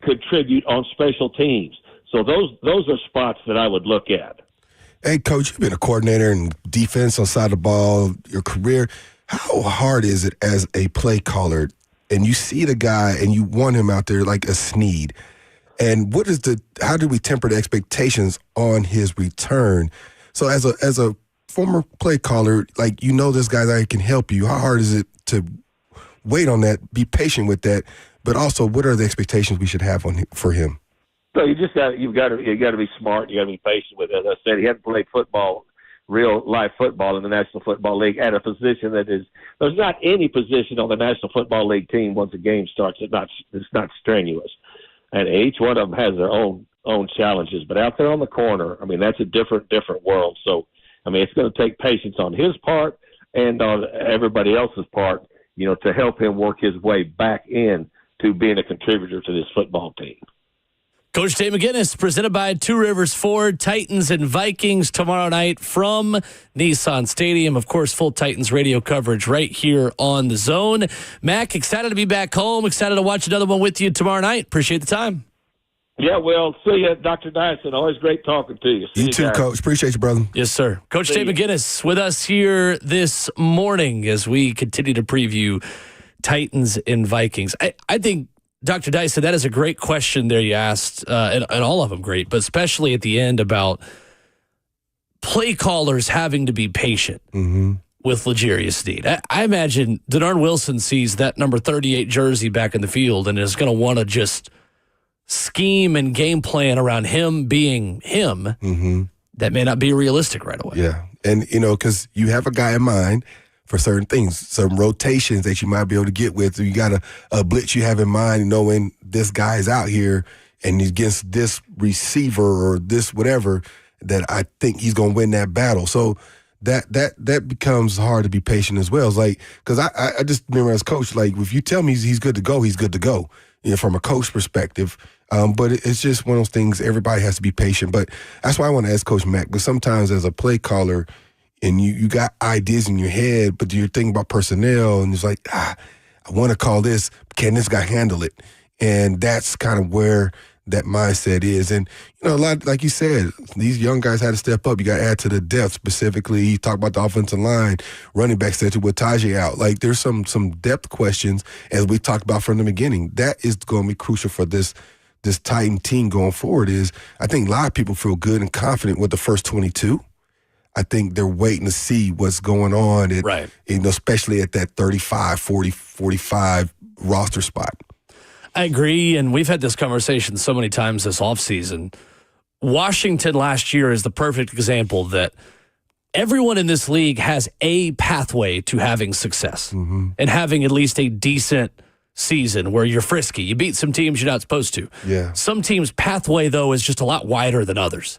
Speaker 11: contribute on special teams. So those are spots that I would look at.
Speaker 3: Hey, Coach, you've been a coordinator in defense on side of the ball your career. How hard is it as a play caller, and you see the guy and you want him out there like a Sneed? And how do we temper the expectations on his return? So as a former play caller, like, this guy that can help you. How hard is it to wait on that, be patient with that, but also what are the expectations we should have for him?
Speaker 11: So you've got to be smart. You got to be patient with it. As I said, he hadn't played football, real life football in the National Football League at a position there's not any position on the National Football League team once a game starts. It's not strenuous. And each one of them has their own challenges. But out there on the corner, I mean, that's a different world. So, I mean, it's going to take patience on his part and on everybody else's part to help him work his way back in to being a contributor to this football team.
Speaker 2: Coach Dave McGinnis, presented by Two Rivers Ford, Titans and Vikings tomorrow night from Nissan Stadium. Of course, full Titans radio coverage right here on The Zone. Mack, excited to be back home. Excited to watch another one with you tomorrow night. Appreciate the time.
Speaker 11: Yeah, well, see you, Dr. Dyson. Always great talking to you.
Speaker 3: You too, Coach. Appreciate you, brother.
Speaker 2: Yes, sir. Coach Dave McGinnis with us here this morning as we continue to preview Titans and Vikings. I think, Dr. Dyson, that is a great question there you asked, and all of them great, but especially at the end about play callers having to be patient with L'Jarius Sneed. I imagine Denard Wilson sees that number 38 jersey back in the field and is going to want to just scheme and game plan around him being him. That may not be realistic right away.
Speaker 3: Yeah, and, because you have a guy in mind for certain things, some rotations that you might be able to get with. You got a blitz you have in mind, knowing this guy's out here and he's against this receiver or this whatever, that I think he's going to win that battle. So that becomes hard to be patient as well. It's like, because I just remember as coach, like, if you tell me he's good to go, he's good to go, from a coach perspective. But it's just one of those things, everybody has to be patient. But that's why I want to ask Coach Mack, because sometimes as a play caller, and you got ideas in your head, but you're thinking about personnel, and it's like, I want to call this. Can this guy handle it? And that's kind of where that mindset is. And, a lot, like you said, these young guys had to step up. You got to add to the depth. Specifically, you talk about the offensive line, running back statue with Tajay out. Like, there's some depth questions, as we talked about from the beginning. That is going to be crucial for this Titan team going forward. Is I think a lot of people feel good and confident with the first 22. I think they're waiting to see what's going on, especially at that 35, 40, 45 roster spot.
Speaker 2: I agree, and we've had this conversation so many times this offseason. Washington last year is the perfect example that everyone in this league has a pathway to having success and having at least a decent season where you're frisky. You beat some teams you're not supposed to.
Speaker 3: Yeah.
Speaker 2: Some teams' pathway, though, is just a lot wider than others.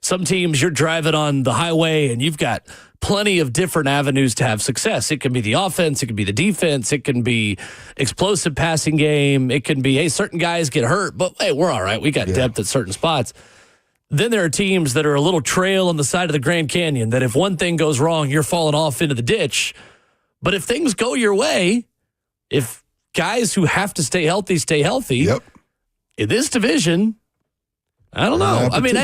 Speaker 2: Some teams, you're driving on the highway and you've got plenty of different avenues to have success. It can be the offense. It can be the defense. It can be explosive passing game. It can be, hey, certain guys get hurt, but hey, we're all right. We got depth at certain spots. Then there are teams that are a little trail on the side of the Grand Canyon that if one thing goes wrong, you're falling off into the ditch. But if things go your way, if guys who have to stay healthy, in this division, I don't know. I mean,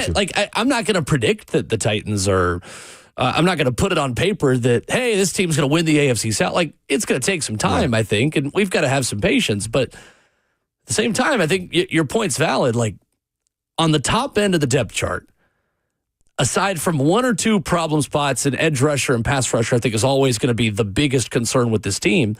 Speaker 2: I'm not going to predict that the Titans are I'm not going to put it on paper that, hey, this team's going to win the AFC South. Like, it's going to take some time, I think, and we've got to have some patience. But at the same time, I think your point's valid. Like, on the top end of the depth chart, aside from one or two problem spots in edge rusher and pass rusher, I think is always going to be the biggest concern with this team.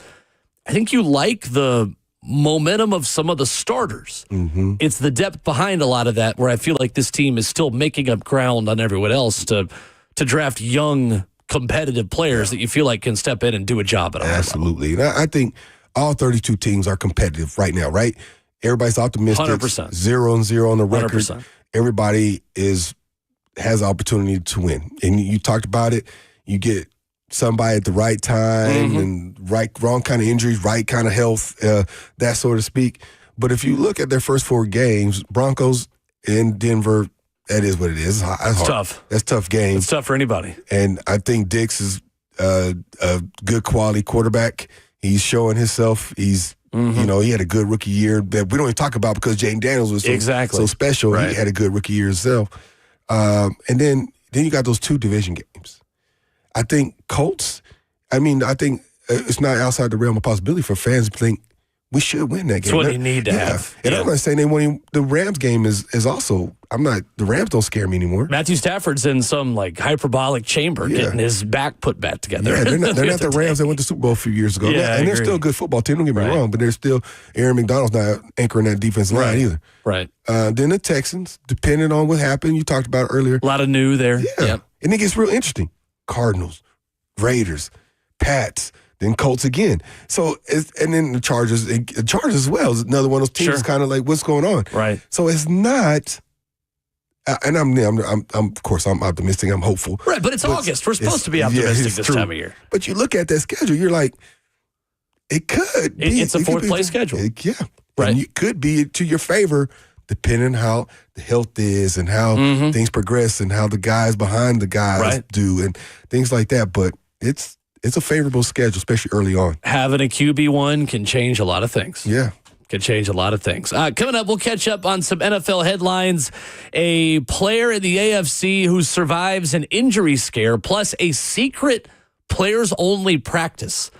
Speaker 2: I think you like the momentum of some of the starters. It's the depth behind a lot of that where I feel like this team is still making up ground on everyone else to draft young, competitive players that you feel like can step in and do a job at a high level.
Speaker 3: Absolutely. And I think all 32 teams are competitive right now, right? Everybody's optimistic.
Speaker 2: 100%.
Speaker 3: 0-0 on the record.
Speaker 2: 100%.
Speaker 3: Everybody has the opportunity to win. And you talked about it. You get somebody at the right time and wrong kind of injuries, right kind of health, that sort of speak. But if you look at their first 4 games, Broncos in Denver, that is what it is. It's
Speaker 2: tough.
Speaker 3: That's a tough game.
Speaker 2: It's tough for anybody.
Speaker 3: And I think Dix is a good quality quarterback. He's showing himself. He's, he had a good rookie year that we don't even talk about because Jaden Daniels was so special. Right. He had a good rookie year himself. And then you got those 2 division games. I think Colts, I think it's not outside the realm of possibility for fans to think we should win that game.
Speaker 2: It's what you need to have.
Speaker 3: And I'm not saying they won. The Rams game is also, the Rams don't scare me anymore.
Speaker 2: Matthew Stafford's in some hyperbolic chamber getting his back put back together.
Speaker 3: Yeah, they're not the Rams that went to the Super Bowl a few years ago.
Speaker 2: Yeah,
Speaker 3: and they're still a good football team, don't get me wrong, but they're still, Aaron McDonald's not anchoring that defensive line either.
Speaker 2: Right.
Speaker 3: Then the Texans, depending on what happened, you talked about it earlier.
Speaker 2: A lot of new there.
Speaker 3: Yeah. Yep. And it gets real interesting. Cardinals, Raiders, Pats, then Colts again. So, and then the Chargers as well is another one of those teams kind of like, what's going on?
Speaker 2: Right.
Speaker 3: So it's not, and I'm of course, I'm optimistic, I'm hopeful.
Speaker 2: Right, but it's August. We're supposed to be optimistic this time of year.
Speaker 3: But you look at that schedule, you're like, It could be.
Speaker 2: It's a fourth place schedule.
Speaker 3: Yeah.
Speaker 2: Right.
Speaker 3: And it could be to your favor, depending how the health is and how things progress and how the guys behind the guys do and things like that. But it's a favorable schedule, especially early on.
Speaker 2: Having a QB1 can change a lot of things.
Speaker 3: Yeah.
Speaker 2: Can change a lot of things. Coming up, we'll catch up on some NFL headlines. A player in the AFC who survives an injury scare, plus a secret players-only practice.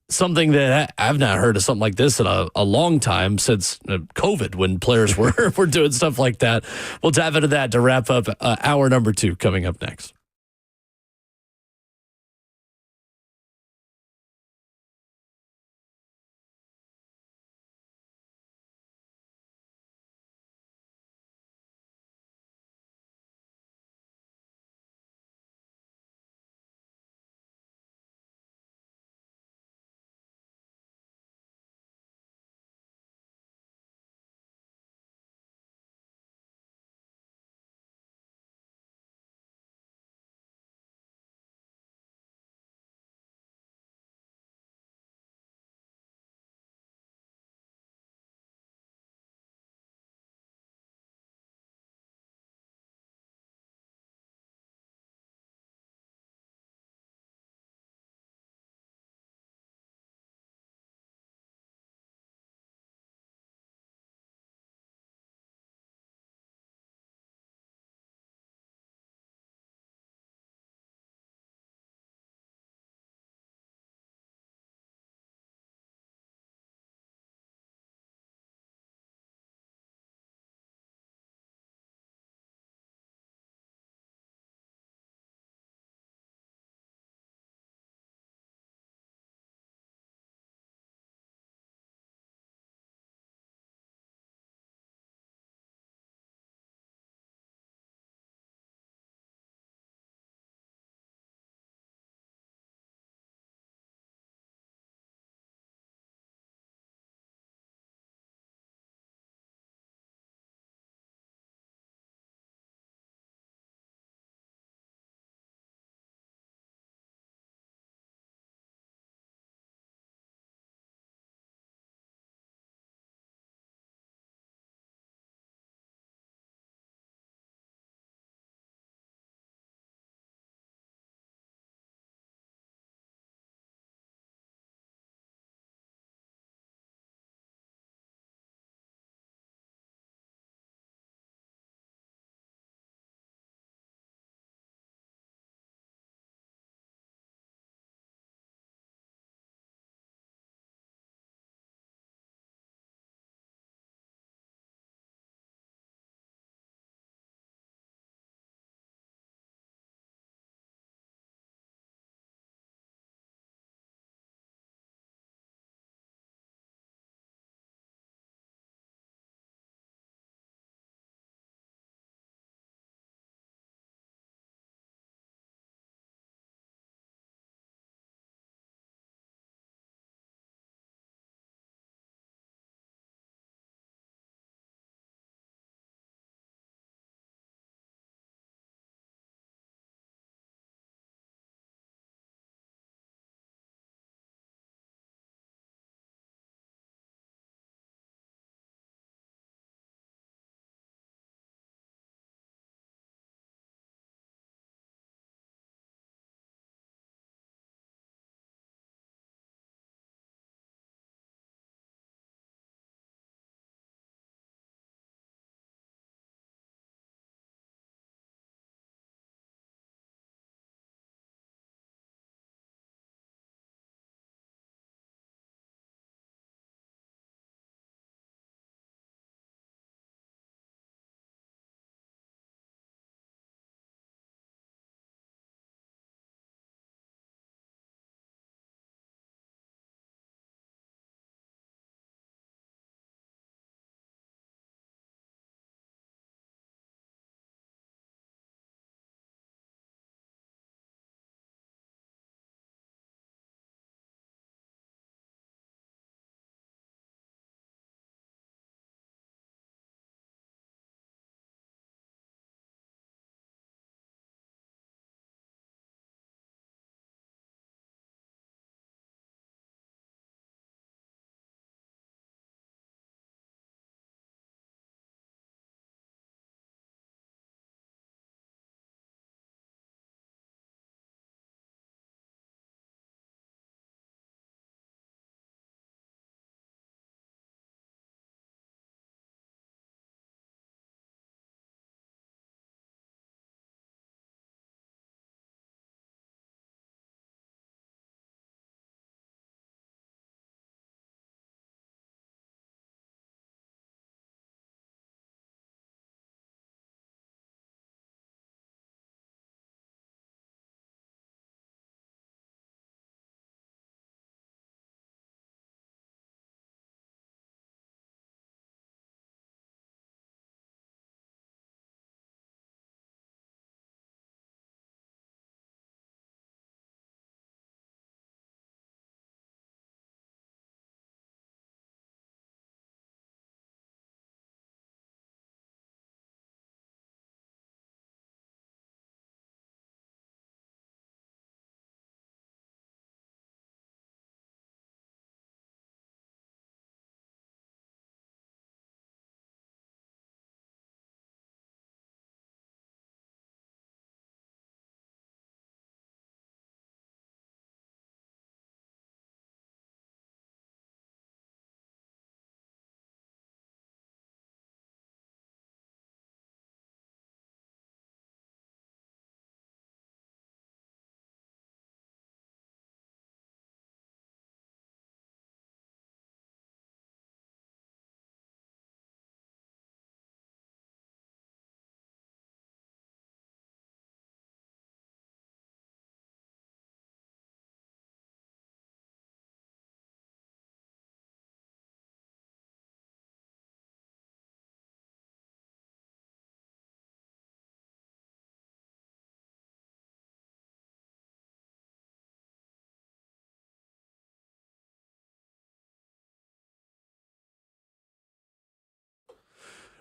Speaker 2: Something that I've not heard of something like this in a long time, since COVID, when players were doing stuff like that. We'll dive into that to wrap up hour number 2 coming up next.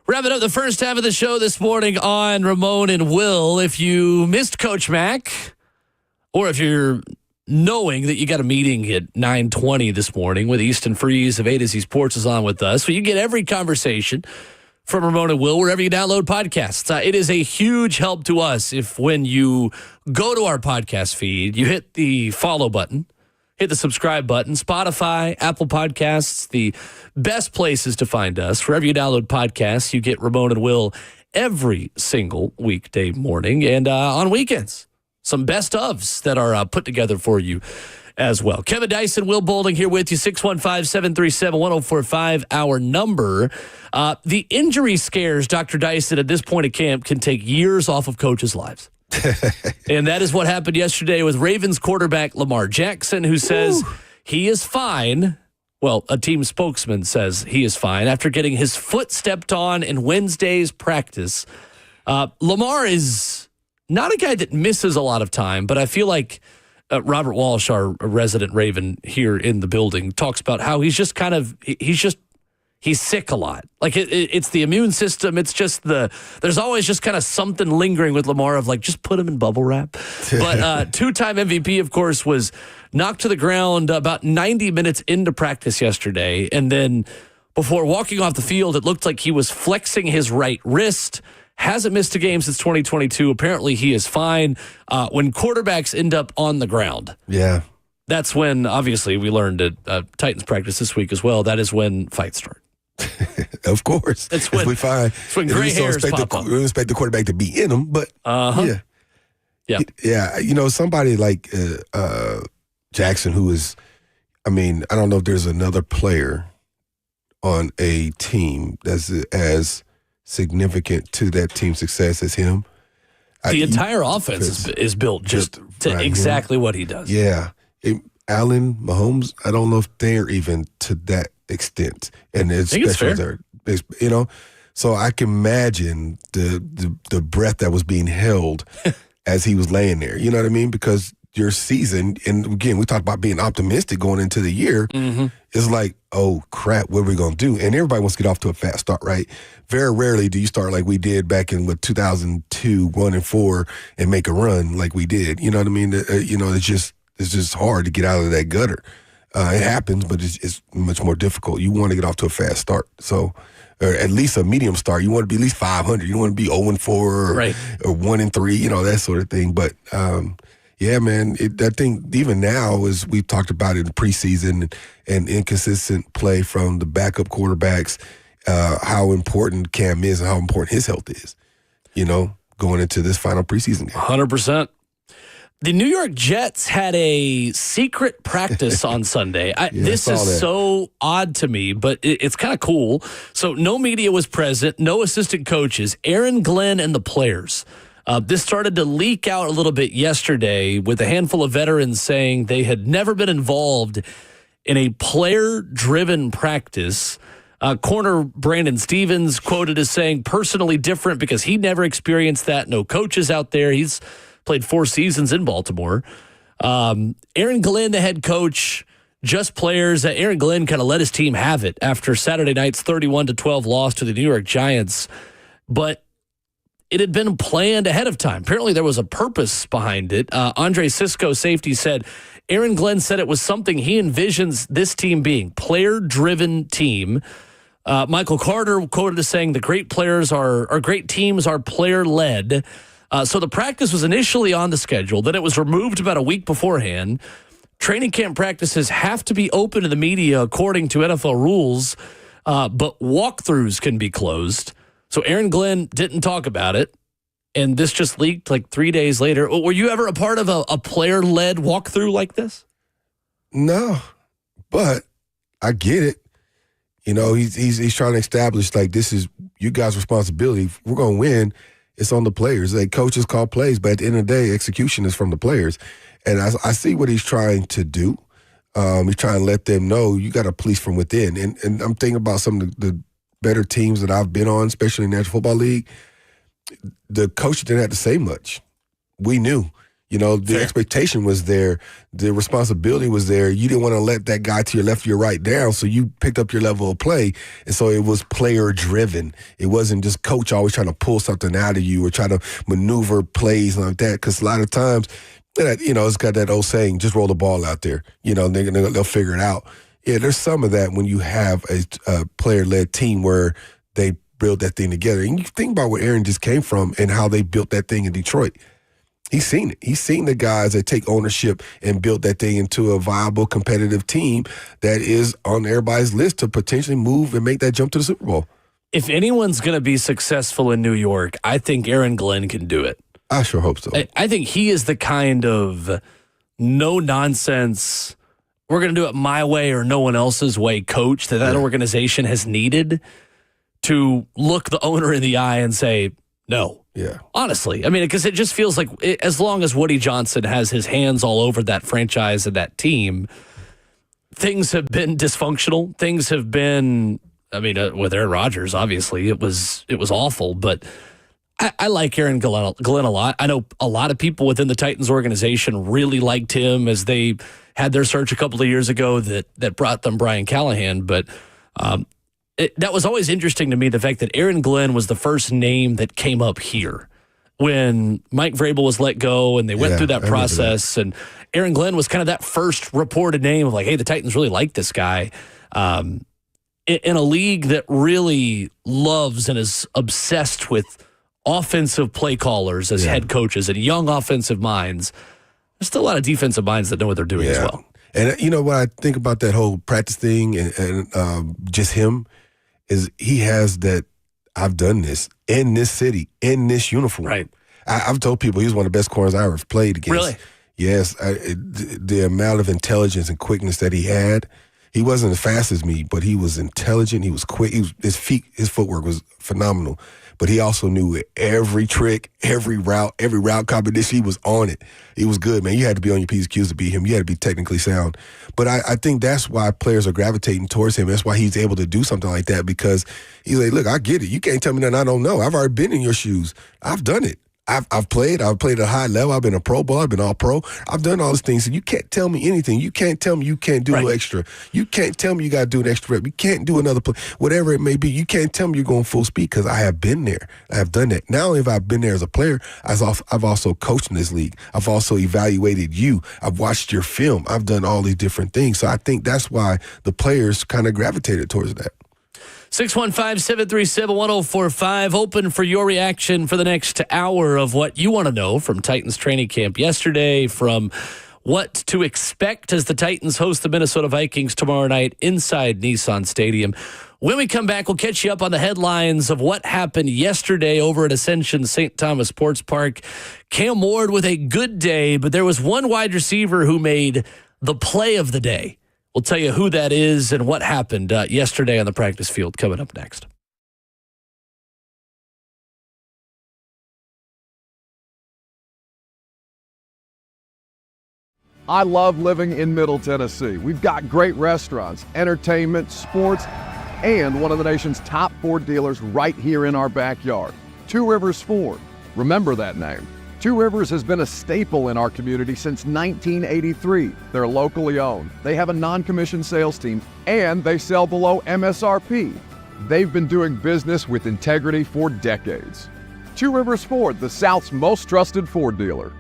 Speaker 2: Wrapping up the first half of the show this morning on Ramon and Will. If you missed Coach Mack, or if you're knowing that you got a meeting at 9:20 this morning with Easton Freeze of A to Z Sports is on with us, so you get every conversation from Ramon and Will wherever you download podcasts. It is a huge help to us if when you go to our podcast feed, you hit the follow button, hit the subscribe button. Spotify, Apple Podcasts, the best places to find us. Wherever you download podcasts, you get Ramon and Will every single weekday morning and on weekends. Some best ofs that are put together for you as well. Kevin Dyson, Will Boulding here with you, 615-737-1045, our number. The injury scares, Dr. Dyson, at this point of camp can take years off of coaches' lives. And that is what happened yesterday with Ravens quarterback Lamar Jackson, who says he is fine. Well, a team spokesman says he is fine after getting his foot stepped on in Wednesday's practice. Lamar is not a guy that misses a lot of time, but I feel like Robert Walsh, our resident Raven here in the building, talks about how he's sick a lot. Like it's the immune system. It's just there's always just kind of something lingering with Lamar of like, just put him in bubble wrap. But two-time MVP, of course, was knocked to the ground about 90 minutes into practice yesterday. And then before walking off the field, it looked like he was flexing his right wrist. Hasn't missed a game since 2022. Apparently he is fine. When quarterbacks end up on the ground.
Speaker 3: Yeah.
Speaker 2: That's when, obviously, we learned at Titans practice this week as well. That is when fights start.
Speaker 3: Of course.
Speaker 2: It's when gray hairs pop up.
Speaker 3: We don't expect the quarterback to be in them, but yeah. You know, somebody like Jackson, who is, I mean, I don't know if there's another player on a team that's as significant to that team's success as him.
Speaker 2: The entire offense is built just to exactly what he does.
Speaker 3: Yeah. Allen, Mahomes, I don't know if they're even to that extent. And especially, you know, so I can imagine the breath that was being held as he was laying there. You know what I mean? Because your season, and again, we talked about being optimistic going into the year, is like, oh, crap, what are we going to do? And everybody wants to get off to a fast start, right? Very rarely do you start like we did back in 2002, 1-4, and make a run like we did. You know what I mean? You know, it's just hard to get out of that gutter. It happens, but it's much more difficult. You want to get off to a fast start. So, or at least a medium start. You want to be at least 500. You want to be 0-4 or 1-3, you know, that sort of thing. But, yeah, man, I think even now, as we've talked about in preseason and inconsistent play from the backup quarterbacks, how important Cam is and how important his health is, you know, going into this final preseason game.
Speaker 2: 100%. The New York Jets had a secret practice on Sunday. This is so odd to me, but it's kind of cool. So no media was present, no assistant coaches, Aaron Glenn and the players. This started to leak out a little bit yesterday with a handful of veterans saying they had never been involved in a player-driven practice. Corner Brandon Stevens quoted as saying, personally different because he never experienced that. No coaches out there. He's played 4 seasons in Baltimore. Aaron Glenn, the head coach, just players. Aaron Glenn kind of let his team have it after Saturday night's 31-12 loss to the New York Giants. But it had been planned ahead of time. Apparently there was a purpose behind it. Andre Sisco, safety, said Aaron Glenn said it was something he envisions this team being, player-driven team. Michael Carter quoted as saying the great players are great teams are player-led. So the practice was initially on the schedule. Then it was removed about a week beforehand. Training camp practices have to be open to the media according to NFL rules, but walkthroughs can be closed. So Aaron Glenn didn't talk about it, and this just leaked like 3 days later. Were you ever a part of a player-led walkthrough like this?
Speaker 3: No, but I get it. You know, he's trying to establish, like, this is you guys' responsibility. If we're going to win, it's on the players. Like, coaches call plays, but at the end of the day, execution is from the players. And I see what he's trying to do. He's trying to let them know you got to police from within. And I'm thinking about some of the better teams that I've been on, especially in the National Football League. The coach didn't have to say much. We knew. You know, the expectation was there. The responsibility was there. You didn't want to let that guy to your left or your right down, so you picked up your level of play. And so it was player-driven. It wasn't just coach always trying to pull something out of you or try to maneuver plays like that, because a lot of times, you know, it's got that old saying, just roll the ball out there. You know, they'll figure it out. Yeah, there's some of that when you have a player-led team where they build that thing together. And you think about where Aaron just came from and how they built that thing in Detroit. He's seen it. He's seen the guys that take ownership and build that thing into a viable, competitive team that is on everybody's list to potentially move and make that jump to the Super Bowl.
Speaker 2: If anyone's going to be successful in New York, I think Aaron Glenn can do it.
Speaker 3: I sure hope so.
Speaker 2: I think he is the kind of no-nonsense, we're going to do it my way or no one else's way coach that organization has needed to look the owner in the eye and say, no.
Speaker 3: Yeah.
Speaker 2: Honestly. I mean, because it just feels like as long as Woody Johnson has his hands all over that franchise and that team, things have been dysfunctional. Things have been, I mean, with Aaron Rodgers, obviously, it was awful. But I like Aaron Glenn a lot. I know a lot of people within the Titans organization really liked him as they had their search a couple of years ago that brought them Brian Callahan. But that was always interesting to me, the fact that Aaron Glenn was the first name that came up here when Mike Vrabel was let go and they went through that process. And Aaron Glenn was kind of that first reported name of like, hey, the Titans really like this guy. In a league that really loves and is obsessed with offensive play callers as head coaches and young offensive minds, there's still a lot of defensive minds that know what they're doing as well.
Speaker 3: And you know what I think about that whole practice thing and just him is he has that, I've done this in this city, in this uniform.
Speaker 2: Right.
Speaker 3: I've told people he was one of the best corners I ever played against.
Speaker 2: Really?
Speaker 3: Yes. The amount of intelligence and quickness that he had. He wasn't as fast as me, but he was intelligent. He was quick. His footwork was phenomenal. But he also knew every trick, every route combination. He was on it. He was good, man. You had to be on your P's and Q's to beat him. You had to be technically sound. But I think that's why players are gravitating towards him. That's why he's able to do something like that, because he's like, look, I get it. You can't tell me nothing I don't know. I've already been in your shoes. I've done it. I've played at a high level. I've been a Pro Bowl. I've been all pro. I've done all these things. So you can't tell me anything. You can't tell me you can't do no extra. You can't tell me you got to do an extra rep. You can't do another play. Whatever it may be, you can't tell me you're going full speed, because I have been there. I have done that. Not only have I been there as a player, I've also coached in this league. I've also evaluated you. I've watched your film. I've done all these different things. So I think that's why the players kind of gravitated towards that.
Speaker 2: 615-737-1045, open for your reaction for the next hour of what you want to know from Titans training camp yesterday, from what to expect as the Titans host the Minnesota Vikings tomorrow night inside Nissan Stadium. When we come back, we'll catch you up on the headlines of what happened yesterday over at Ascension St. Thomas Sports Park. Cam Ward with a good day, but there was one wide receiver who made the play of the day. We'll tell you who that is and what happened yesterday on the practice field coming up next.
Speaker 12: I love living in Middle Tennessee. We've got great restaurants, entertainment, sports, and one of the nation's top Ford dealers right here in our backyard. Two Rivers Ford. Remember that name. Two Rivers has been a staple in our community since 1983. They're locally owned. They have a non-commissioned sales team, and they sell below MSRP. They've been doing business with integrity for decades. Two Rivers Ford, the South's most trusted Ford dealer.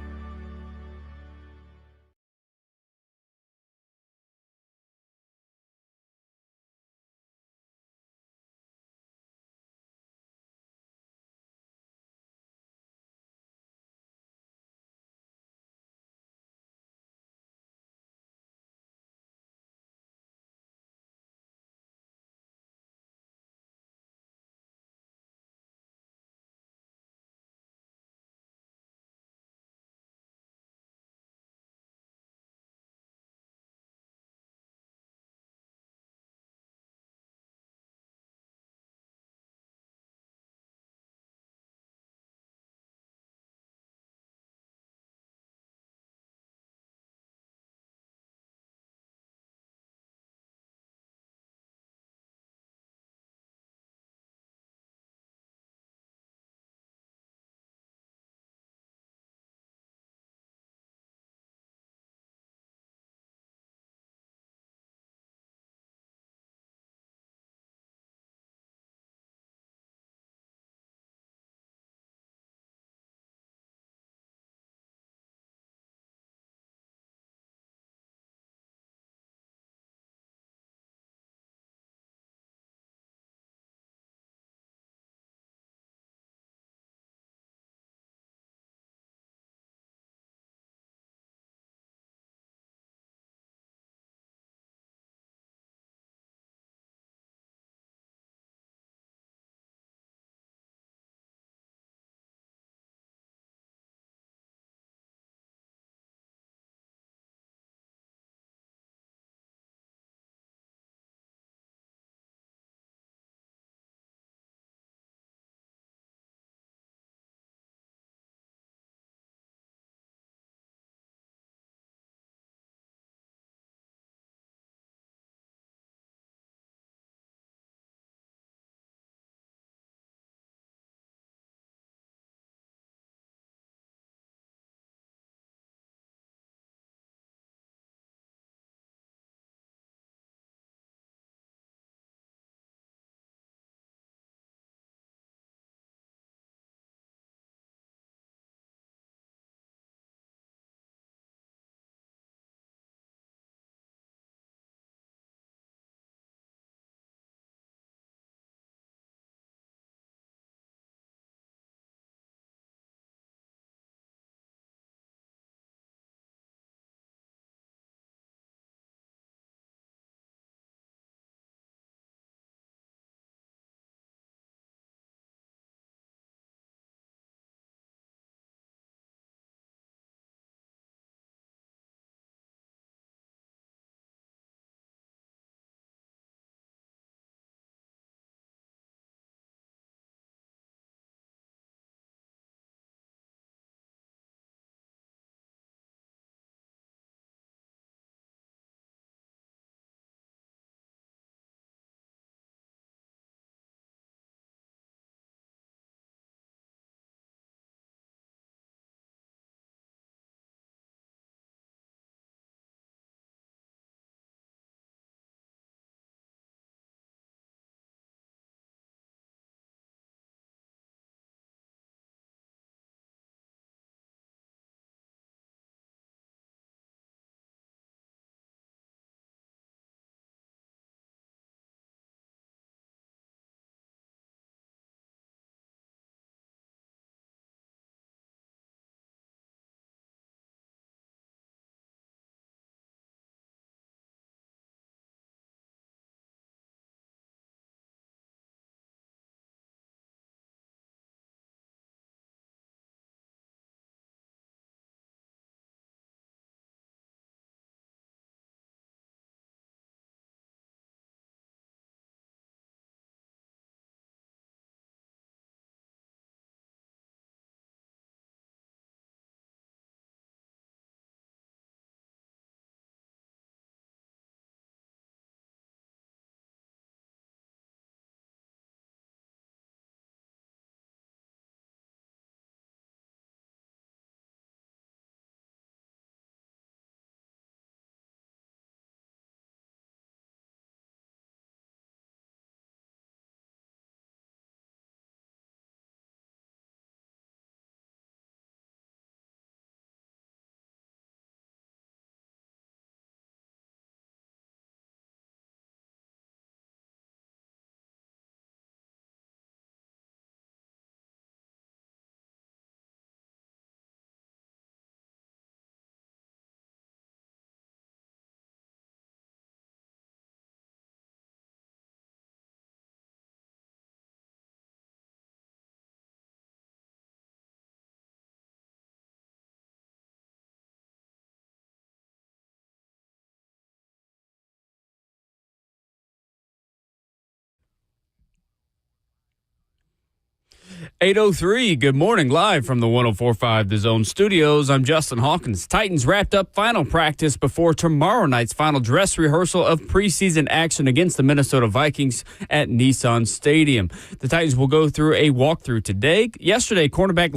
Speaker 1: 8:03, good morning, live from the 104.5 The Zone studios. I'm Justin Hawkins. Titans wrapped up final practice before tomorrow night's final dress rehearsal of preseason action against the Minnesota Vikings at Nissan Stadium. The Titans will go through a walkthrough today. Yesterday, cornerback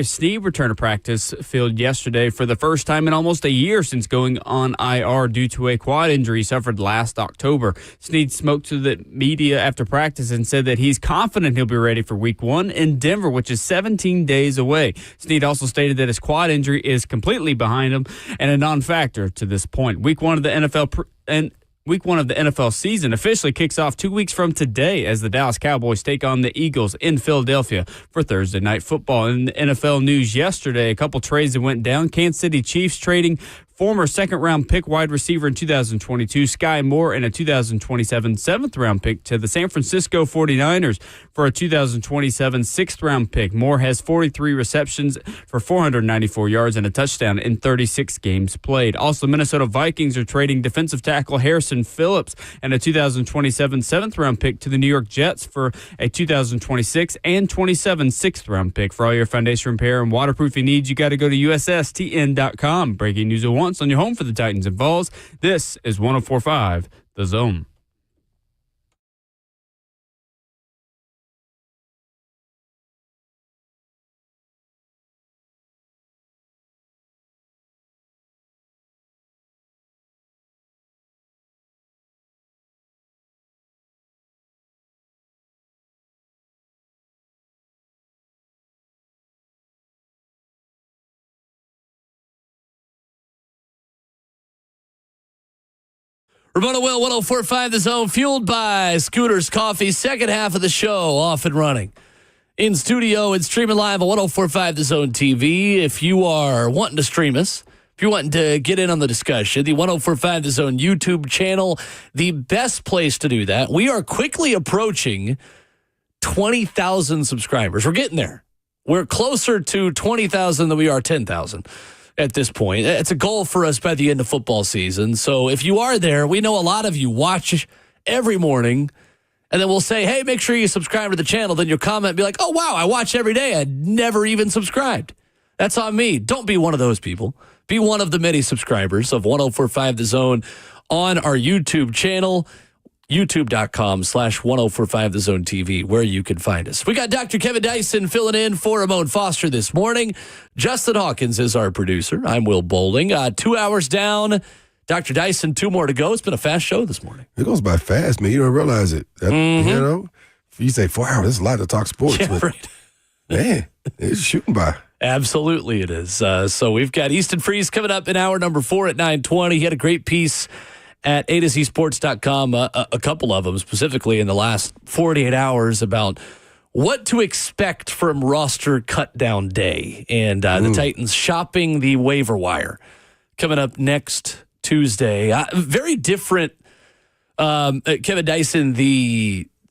Speaker 1: Sneed returned to practice field yesterday for the first time in almost a year since going on IR due to a quad injury he suffered last October. Sneed spoke to the media after practice and said that he's confident he'll be ready for Week 1 in Denver, which is 17 days away. Sneed also stated that his quad injury is completely behind him and a non-factor to this point. Week 1 of the NFL season officially kicks off 2 weeks from today as the Dallas Cowboys take on the Eagles in Philadelphia for Thursday Night Football. In the NFL news yesterday, a couple trades that went down. Kansas City Chiefs trading former second-round pick wide receiver in 2022, Sky Moore, and a 2027 seventh-round pick to the San Francisco 49ers for a 2027 sixth-round pick. Moore has 43 receptions for 494 yards and a touchdown in 36 games played. Also, Minnesota Vikings are trading defensive tackle Harrison Phillips and a 2027 seventh-round pick to the New York Jets for a 2026 and 27 sixth-round pick. For all your foundation repair and waterproofing needs, you got to go to USSTN.com. Breaking news at once on your home for the Titans and Vols. This is 104.5 The Zone.
Speaker 2: Ramona Will, 104.5 The Zone, fueled by Scooters Coffee. Second half of the show off and running. In studio and streaming live on 104.5 The Zone TV. If you are wanting to stream us, if you're wanting to get in on the discussion, the 104.5 The Zone YouTube channel, the best place to do that. We are quickly approaching 20,000 subscribers. We're getting there. We're closer to 20,000 than we are 10,000. At this point. It's a goal for us by the end of football season. So if you are there, we know a lot of you watch every morning, and then we'll say, hey, make sure you subscribe to the channel. Then you'll comment and be like, oh, wow, I watch every day. I never even subscribed. That's on me. Don't be one of those people. Be one of the many subscribers of 104.5 The Zone on our YouTube channel, youtube.com/1045 The Zone TV, where you can find us. We got Dr. Kevin Dyson filling in for Ramon Foster this morning. Justin Hawkins is our producer. I'm Will Bowling. 2 hours down. Dr. Dyson, 2 more to go. It's been a fast show this morning.
Speaker 3: It goes by fast, man. You don't realize it. You know, if you say 4 hours, it's a lot to talk sports.
Speaker 2: Yeah,
Speaker 3: but,
Speaker 2: right.
Speaker 3: Man, it's shooting by.
Speaker 2: Absolutely it is. So we've got Easton Freeze coming up in hour number 4 at 9:20. He had a great piece at A2Zsports.com, a couple of them specifically in the last 48 hours about what to expect from roster cut down day. And the Titans shopping the waiver wire coming up next Tuesday. Very different, Kevin Dyson,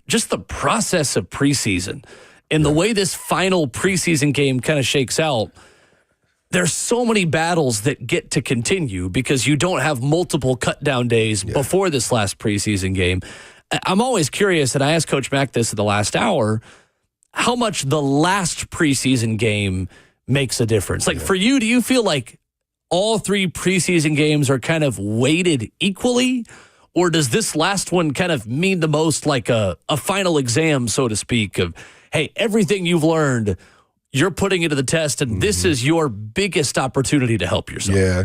Speaker 2: just the process of preseason and the way this final preseason game kind of shakes out. There's so many battles that get to continue because you don't have multiple cut down days before this last preseason game. I'm always curious, and I asked Coach Mack this in the last hour, how much the last preseason game makes a difference. Like for you, do you feel like all 3 preseason games are kind of weighted equally? Or does this last one kind of mean the most like a final exam, so to speak, of, hey, everything you've learned, you're putting it to the test, and this is your biggest opportunity to help yourself.
Speaker 3: Yeah.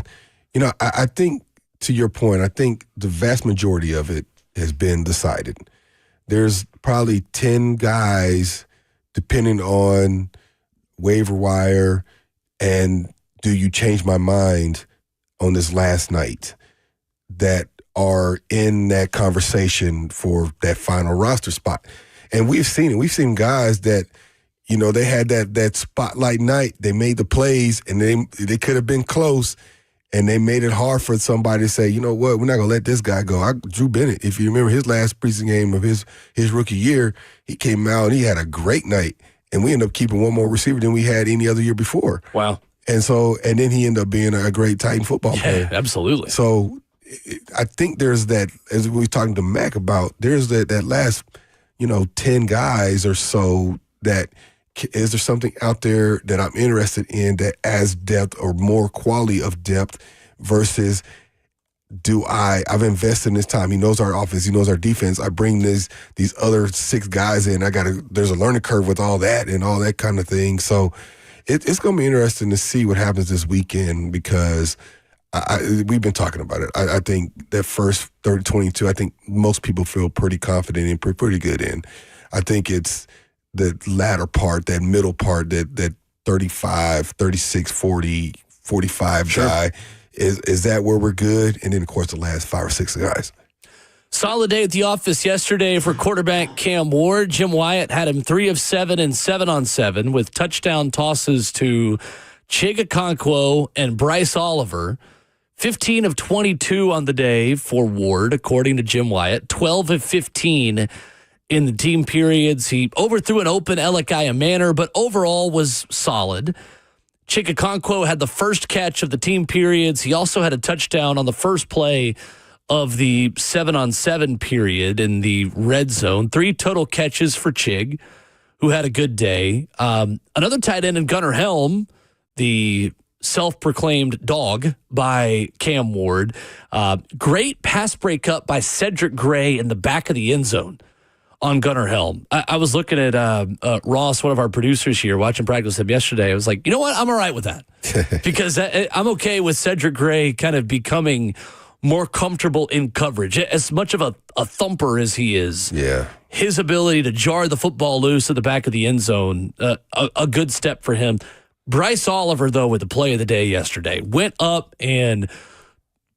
Speaker 3: You know, I think, to your point, I think the vast majority of it has been decided. There's probably 10 guys, depending on waiver wire and do you change my mind on this last night, that are in that conversation for that final roster spot. And we've seen it. We've seen guys that, you know, they had that spotlight night. They made the plays, and they could have been close, and they made it hard for somebody to say, you know what, we're not going to let this guy go. Drew Bennett, if you remember his last preseason game of his rookie year, he came out and he had a great night, and we ended up keeping one more receiver than we had any other year before.
Speaker 2: Wow.
Speaker 3: And then he ended up being a great Titan football player.
Speaker 2: Absolutely.
Speaker 3: So I think there's that, as we were talking to Mack about, there's that last, 10 guys or so that is there something out there that I'm interested in that adds depth or more quality of depth versus I've invested in this time. He knows our offense. He knows our defense. I bring these other 6 guys in. There's a learning curve with all that and all that kind of thing. So it's going to be interesting to see what happens this weekend because we've been talking about it. I think that first 30-22, I think most people feel pretty confident and pretty good in. I think it's the latter part, that middle part, that 35, 36, 40, 45 guy. Is that where we're good? And then, of course, the last 5 or 6 guys.
Speaker 2: Solid day at the office yesterday for quarterback Cam Ward. Jim Wyatt had him 3 of 7 and 7-on-7 with touchdown tosses to Chig Okonkwo and Bryce Oliver. 15 of 22 on the day for Ward, according to Jim Wyatt. 12 of 15 in the team periods. He overthrew an open Elikiah Manor, but overall was solid. Chig Okonkwo had the first catch of the team periods. He also had a touchdown on the first play of the 7-on-7 period in the red zone. 3 total catches for Chig, who had a good day. Another tight end in Gunnar Helm, the self-proclaimed dog by Cam Ward. Great pass breakup by Cedric Gray in the back of the end zone on Gunnar Helm. I was looking at Ross, one of our producers here, watching practice him yesterday. I was like, you know what? I'm all right with that. Because I'm okay with Cedric Gray kind of becoming more comfortable in coverage. As much of a thumper as he is, his ability to jar the football loose at the back of the end zone, a good step for him. Bryce Oliver, though, with the play of the day yesterday, went up and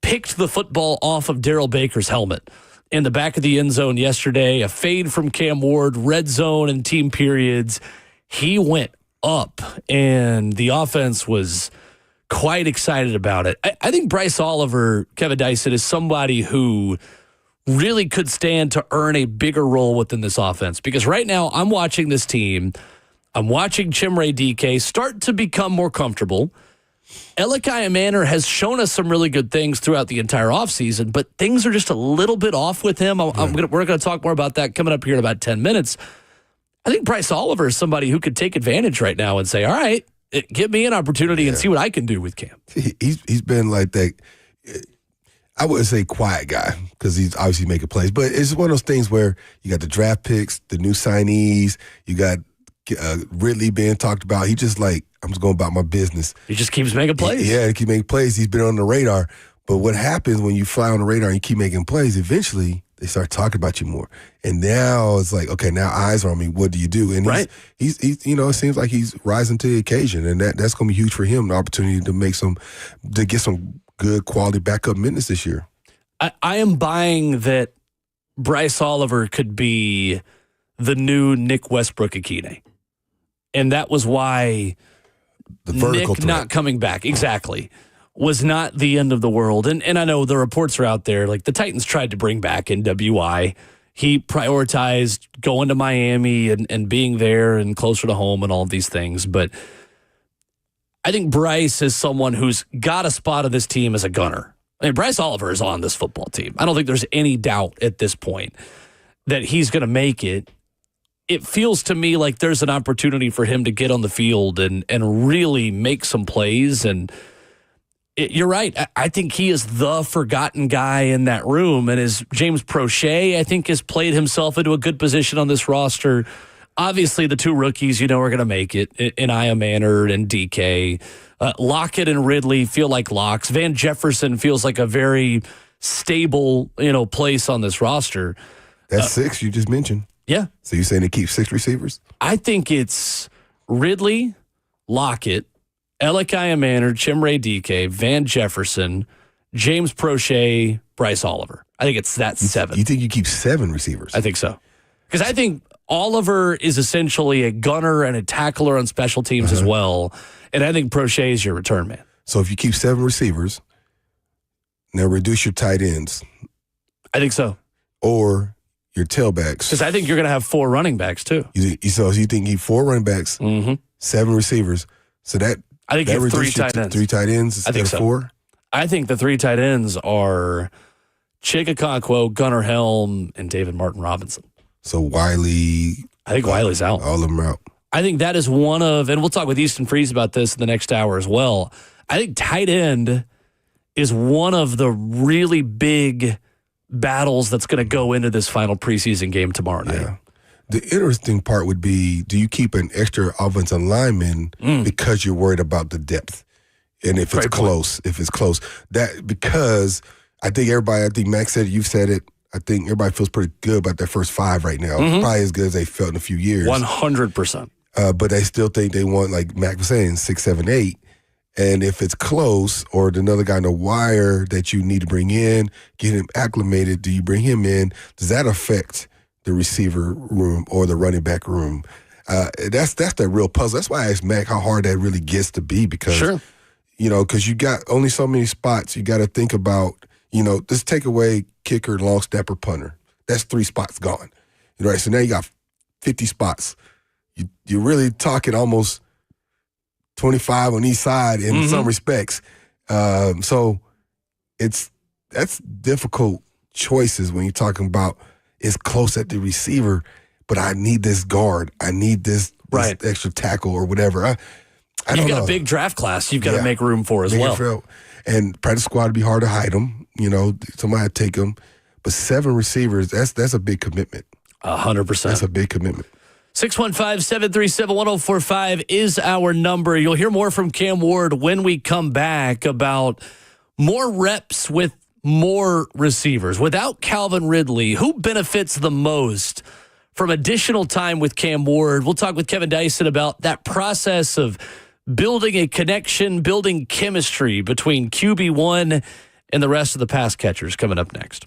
Speaker 2: picked the football off of Darrell Baker's helmet in the back of the end zone yesterday. A fade from Cam Ward, red zone and team periods. He went up, and the offense was quite excited about it. I think Bryce Oliver, Kevin Dyson, is somebody who really could stand to earn a bigger role within this offense. Because right now, I'm watching this team. I'm watching Chimere DK start to become more comfortable. Elikiah Manor has shown us some really good things throughout the entire offseason, but things are just a little bit off with him. We're going to talk more about that coming up here in about 10 minutes. I think Bryce Oliver is somebody who could take advantage right now and say, all right, give me an opportunity and see what I can do with Cam.
Speaker 3: He's been like that. I wouldn't say quiet guy because he's obviously making plays, but it's one of those things where you got the draft picks, the new signees, you got Ridley being talked about. He just like, I'm just going about my business.
Speaker 2: He just keeps making plays.
Speaker 3: He keeps making plays. He's been on the radar. But what happens when you fly on the radar and you keep making plays, eventually they start talking about you more. And now it's like, okay, now eyes are on me. What do you do? And he's it seems like he's rising to the occasion. And that's going to be huge for him, the opportunity to get some good quality backup minutes this year.
Speaker 2: I am buying that Bryce Oliver could be the new Nick Westbrook-Akine. And that was why
Speaker 3: the vertical
Speaker 2: Nick not coming back, exactly, was not the end of the world. And I know the reports are out there. Like the Titans tried to bring back NWI. He prioritized going to Miami and being there and closer to home and all of these things. But I think Bryce is someone who's got a spot on this team as a gunner. I mean, Bryce Oliver is on this football team. I don't think there's any doubt at this point that he's going to make it. It feels to me like there's an opportunity for him to get on the field and really make some plays. And you're right. I think he is the forgotten guy in that room. And as James Prochet, I think, has played himself into a good position on this roster. Obviously, the 2 rookies, are going to make it in Aya Manor and DK. Lockett and Ridley feel like locks. Van Jefferson feels like a very stable, place on this roster.
Speaker 3: That's 6 you just mentioned.
Speaker 2: Yeah.
Speaker 3: So you're saying they keep 6 receivers?
Speaker 2: I think it's Ridley, Lockett, Elikiah Manor, Chimere DK, Van Jefferson, James Prochet, Bryce Oliver. I think it's that 7.
Speaker 3: You think you keep 7 receivers?
Speaker 2: I think so. Because I think Oliver is essentially a gunner and a tackler on special teams as well. And I think Prochet is your return man.
Speaker 3: So if you keep 7 receivers, now reduce your tight ends.
Speaker 2: I think so.
Speaker 3: Or your tailbacks.
Speaker 2: Because I think you're going to have 4 running backs, too.
Speaker 3: So you think you need 4 running backs, 7 receivers. So
Speaker 2: I think you have 3 tight ends.
Speaker 3: 3 tight ends instead of 4?
Speaker 2: I think the 3 tight ends are Chig Okonkwo, Gunnar Helm, and David Martin Robinson.
Speaker 3: So Wiley.
Speaker 2: I think Wiley's out.
Speaker 3: All of them are out.
Speaker 2: I think that is one of, and we'll talk with Easton Freeze about this in the next hour as well. I think tight end is one of the really big battles that's going to go into this final preseason game tomorrow night.
Speaker 3: Yeah. The interesting part would be, do you keep an extra offensive lineman because you're worried about the depth? And if it's close, because I think Mack said it, you've said it, I think everybody feels pretty good about their first 5 right now. Probably as good as they felt in a few years.
Speaker 2: 100%.
Speaker 3: But they still think they want, like Mack was saying, 6, 7, 8. And if it's close, or another guy on the wire that you need to bring in, get him acclimated, do you bring him in? Does that affect the receiver room or the running back room? That's the real puzzle. That's why I asked Mack how hard that really gets to be, because because you got only so many spots. You got to think about, just take away kicker, long snapper, punter. That's 3 spots gone. Right? So now you got 50 spots. You're really talking almost 25 on each side in some respects. So that's difficult choices when you're talking about it's close at the receiver, but I need this guard. I need this extra tackle or whatever. I
Speaker 2: You've
Speaker 3: don't
Speaker 2: got
Speaker 3: know.
Speaker 2: a big draft class you've got to make room for as well.
Speaker 3: And practice squad would be hard to hide them. Somebody would take them. But 7 receivers, that's a big commitment.
Speaker 2: 100%.
Speaker 3: That's a big commitment.
Speaker 2: 615-737-1045 is our number. You'll hear more from Cam Ward when we come back about more reps with more receivers. Without Calvin Ridley, who benefits the most from additional time with Cam Ward? We'll talk with Kevin Dyson about that process of building a connection, building chemistry between QB1 and the rest of the pass catchers coming up next.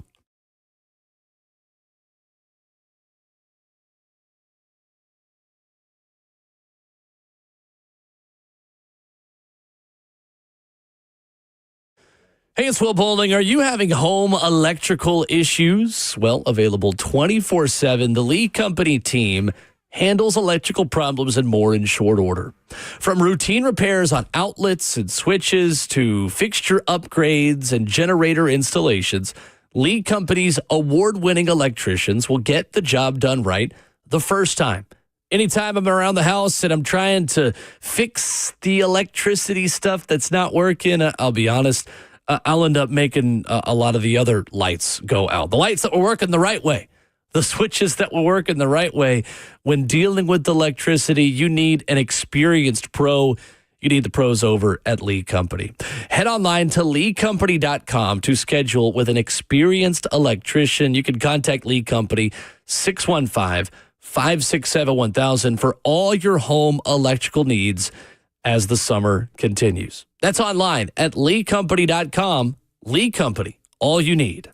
Speaker 2: Hey, it's Will Bowling. Are you having home electrical issues? Well, available 24/7. The Lee Company team handles electrical problems and more in short order. From routine repairs on outlets and switches to fixture upgrades and generator installations, Lee Company's award-winning electricians will get the job done right the first time. Anytime I'm around the house and I'm trying to fix the electricity stuff that's not working, I'll be honest, I'll end up making a lot of the other lights go out. The lights that were working the right way, the switches that were working the right way. When dealing with electricity, you need an experienced pro. You need the pros over at Lee Company. Head online to leecompany.com to schedule with an experienced electrician. You can contact Lee Company 615-567-1000 for all your home electrical needs as the summer continues. That's online at leecompany.com. Lee Company, all you need.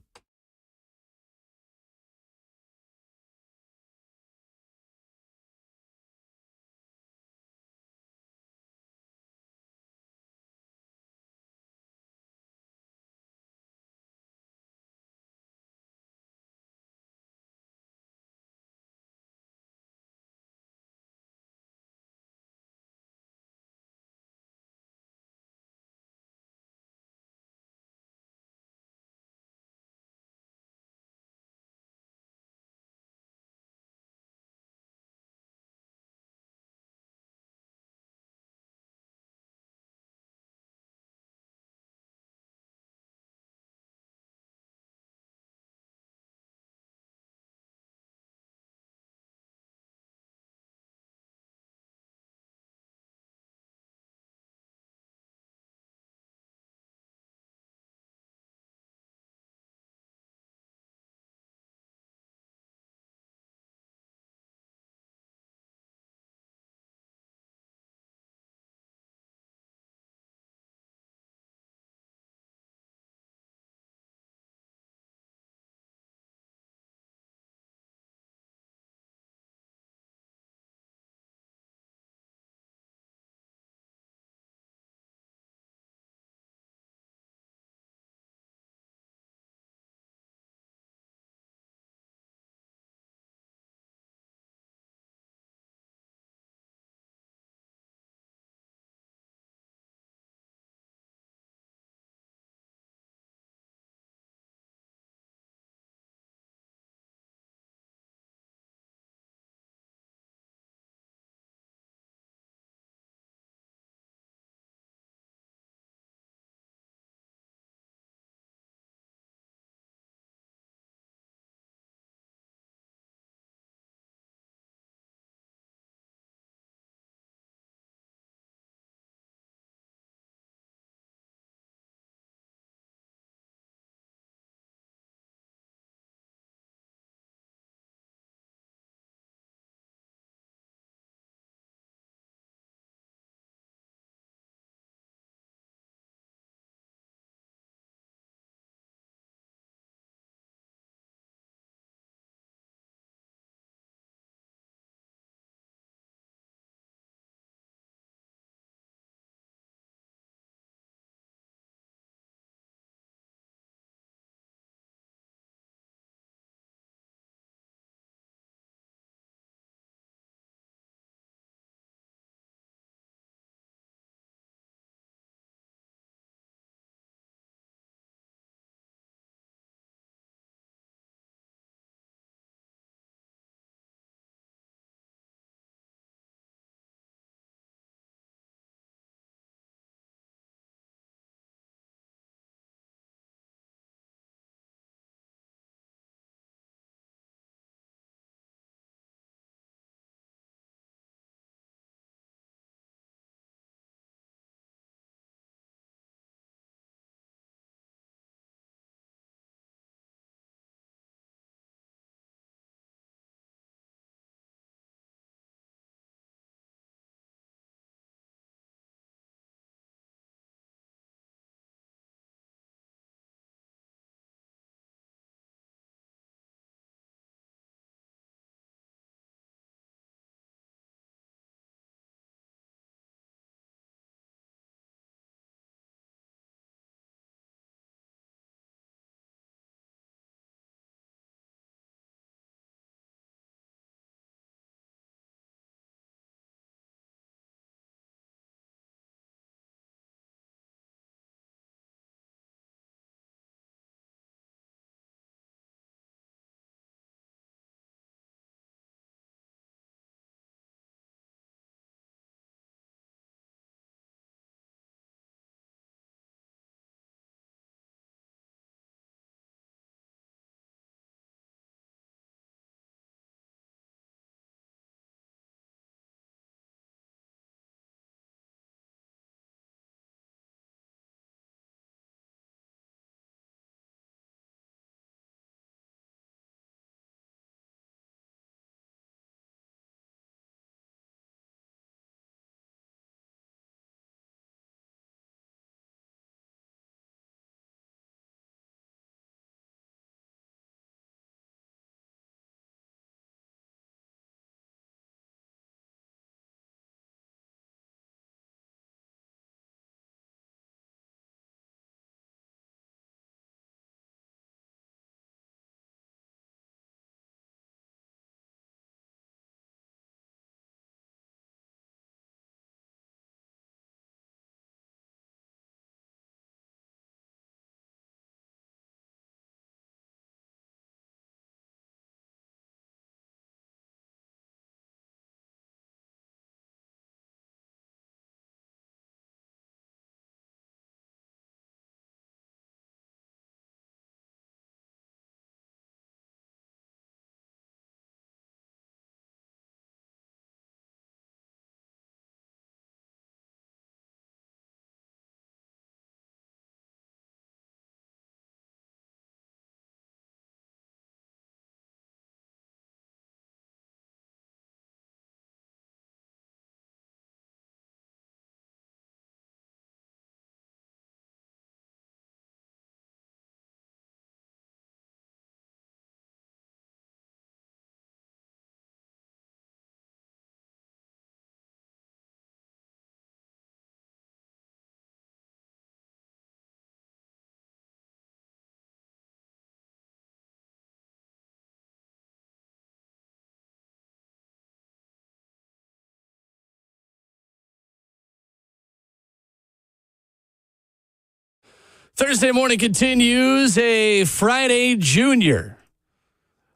Speaker 2: Thursday morning continues a Friday Junior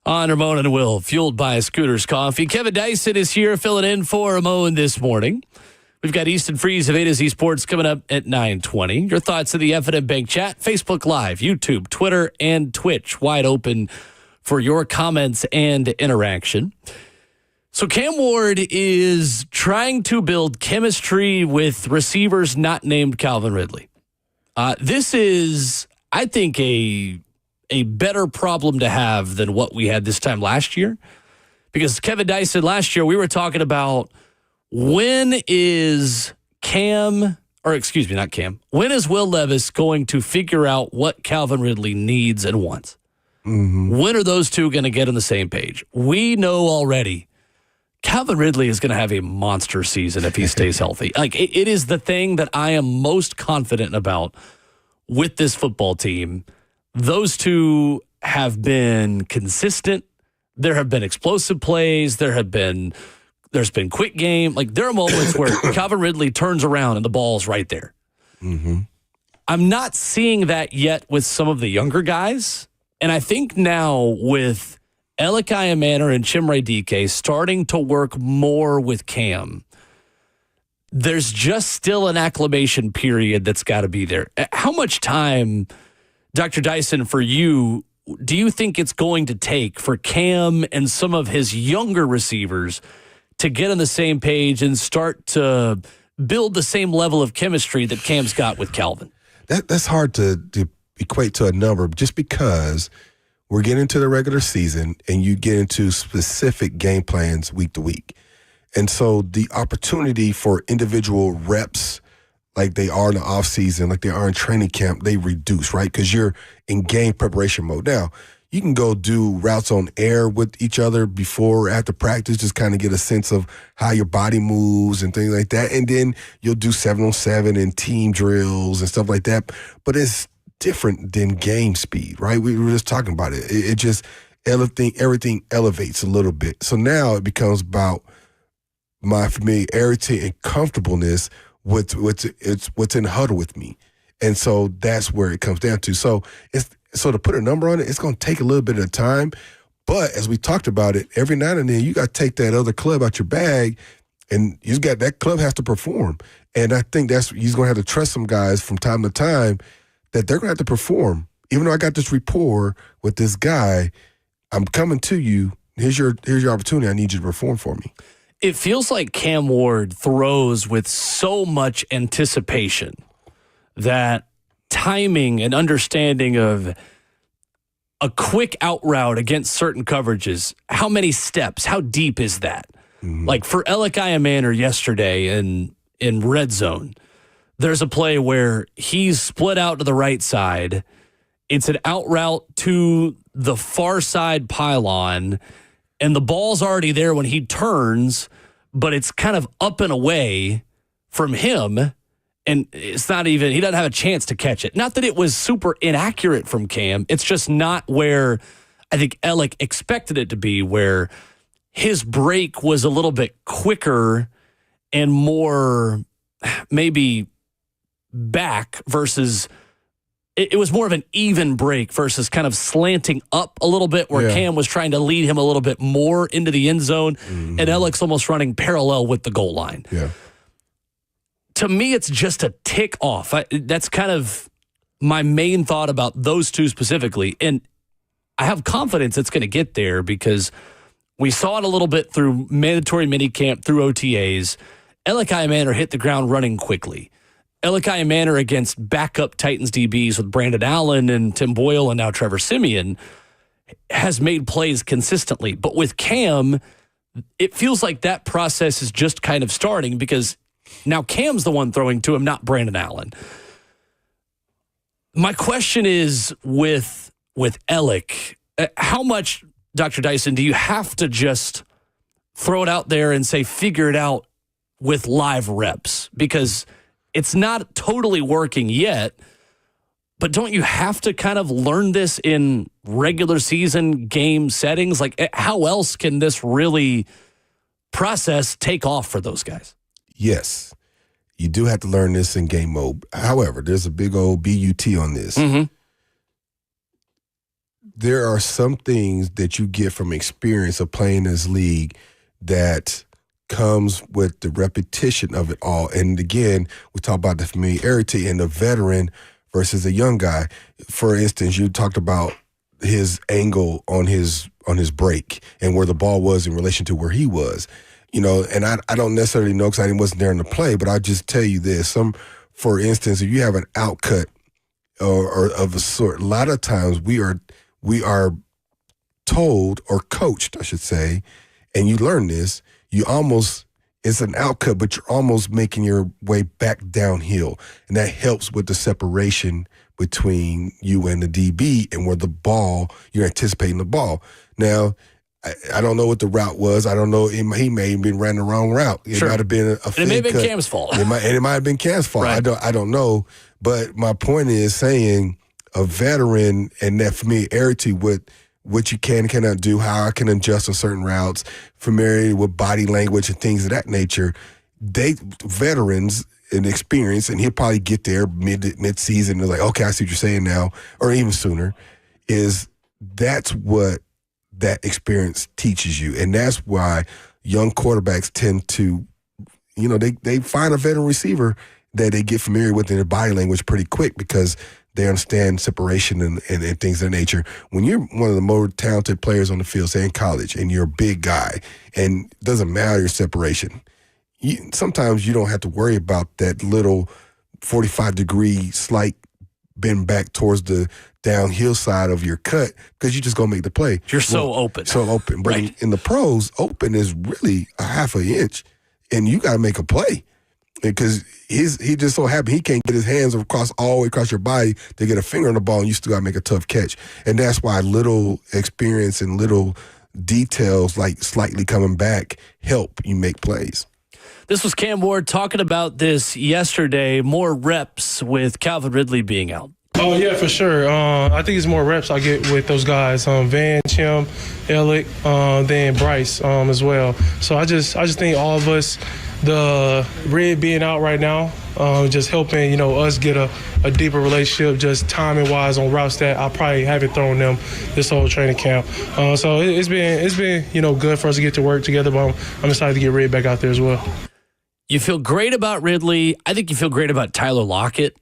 Speaker 2: on Ramon and Will, fueled by Scooter's Coffee. Kevin Dyson is here filling in for Ramon this morning. We've got Easton Freeze of A to Z Sports coming up at 9:20. Your thoughts of the F&M Bank Chat, Facebook Live, YouTube, Twitter, and Twitch. Wide open for your comments and interaction. So Cam Ward is trying to build chemistry with receivers not named Calvin Ridley. This is, I think, a better problem to have than what we had this time last year. Because Kevin Dyson, last year, we were talking about when is when is Will Levis going to figure out what Calvin Ridley needs and wants? Mm-hmm. When are those two going to get on the same page? We know already Calvin Ridley is going to have a monster season if he stays healthy. Like it is the thing that I am most confident about with this football team. Those two have been consistent. There have been explosive plays. There's been quick game. Like there are moments where Calvin Ridley turns around and the ball's right there. Mm-hmm. I'm not seeing that yet with some of the younger guys. And I think now with Elikai Manor and Chimere Dike starting to work more with Cam, there's just still an acclimation period that's got to be there. How much time, Dr. Dyson, for you, do you think it's going to take for Cam and some of his younger receivers to get on the same page and start to build the same level of chemistry that Cam's got with Calvin?
Speaker 3: That's hard to equate to a number just because we're getting into the regular season and you get into specific game plans week to week. And so the opportunity for individual reps like they are in the offseason, like they are in training camp, they reduce, right? Because you're in game preparation mode. Now, you can go do routes on air with each other before or after practice, just kind of get a sense of how your body moves and things like that. And then you'll do 7-on-7 and team drills and stuff like that. But it's different than game speed, right? We were just talking about it. It just, everything elevates a little bit. So now it becomes about my familiarity and comfortableness with what's in the huddle with me. And so that's where it comes down to. So to put a number on it, it's going to take a little bit of time. But as we talked about it, every now and then you got to take that other club out your bag, and that club has to perform. And I think he's going to have to trust some guys from time to time that they're going to have to perform. Even though I got this rapport with this guy, I'm coming to you. Here's your opportunity. I need you to perform for me.
Speaker 2: It feels like Cam Ward throws with so much anticipation that timing and understanding of a quick out route against certain coverages, how many steps, how deep is that? Mm-hmm. Like for Elikai Manor yesterday in red zone, there's a play where he's split out to the right side. It's an out route to the far side pylon, and the ball's already there when he turns, but it's kind of up and away from him, and it's not even, he doesn't have a chance to catch it. Not that it was super inaccurate from Cam. It's just not where I think Alec expected it to be, where his break was a little bit quicker and more maybe back versus it was more of an even break versus kind of slanting up a little bit where Cam was trying to lead him a little bit more into the end zone, and Alec's almost running parallel with the goal line. Yeah. To me, it's just a tick off. That's kind of my main thought about those two specifically. And I have confidence it's going to get there because we saw it a little bit through mandatory minicamp, through OTAs. Elikai Manor hit the ground running quickly. Elikai Manor against backup Titans DBs with Brandon Allen and Tim Boyle and now Trevor Siemian has made plays consistently. But with Cam, it feels like that process is just kind of starting because now Cam's the one throwing to him, not Brandon Allen. My question is with Alec, how much, Dr. Dyson, do you have to just throw it out there and say, figure it out with live reps? Because it's not totally working yet, but don't you have to kind of learn this in regular season game settings? Like, how else can this really process take off for those guys?
Speaker 3: Yes. You do have to learn this in game mode. However, there's a big old BUT on this.
Speaker 2: Mm-hmm.
Speaker 3: There are some things that you get from experience of playing this league that comes with the repetition of it all. And again, we talk about the familiarity and the veteran versus a young guy. For instance, you talked about his angle on his break and where the ball was in relation to where he was. And I don't necessarily know because I wasn't there in the play, but I'll just tell you this. For instance, if you have an outcut or of a sort, a lot of times we are told or coached, I should say, and you learn this, it's an outcut, but you're almost making your way back downhill. And that helps with the separation between you and the DB and where the ball, you're anticipating the ball. Now, I don't know what the route was. I don't know. He may have been running the wrong route. It might have been a
Speaker 2: it may have been Cam's fault.
Speaker 3: It might have been Cam's fault.
Speaker 2: Right.
Speaker 3: I don't know. But my point is saying a veteran and that familiarity with what you can and cannot do, how I can adjust on certain routes, familiarity with body language and things of that nature. Veterans and experience, and he'll probably get there mid-season. They're like, okay, I see what you're saying now, or even sooner. That's what that experience teaches you, and that's why young quarterbacks tend to, they find a veteran receiver that they get familiar with in their body language pretty quick because they understand separation and things of that nature. When you're one of the more talented players on the field, say in college, and you're a big guy, and it doesn't matter your separation, sometimes you don't have to worry about that little 45-degree slight bend back towards the downhill side of your cut because you're just going to make the play.
Speaker 2: You're so open.
Speaker 3: So open. But
Speaker 2: right.
Speaker 3: in the pros, open is really a half an inch, and you got to make a play. Because he just so happy he can't get his hands all the way across your body to get a finger on the ball, and you still got to make a tough catch. And that's why little experience and little details like slightly coming back help you make plays.
Speaker 2: This was Cam Ward talking about this yesterday. More reps with Calvin Ridley being out.
Speaker 10: Oh, yeah, for sure. I think it's more reps I get with those guys, Van, Chim, Alec, then Bryce as well. So I just think all of us, the Red being out right now, just helping, us get a deeper relationship, just timing-wise on routes that I probably haven't thrown them this whole training camp. So it's been good for us to get to work together, but I'm excited to get Red back out there as well.
Speaker 2: You feel great about Ridley. I think you feel great about Tyler Lockett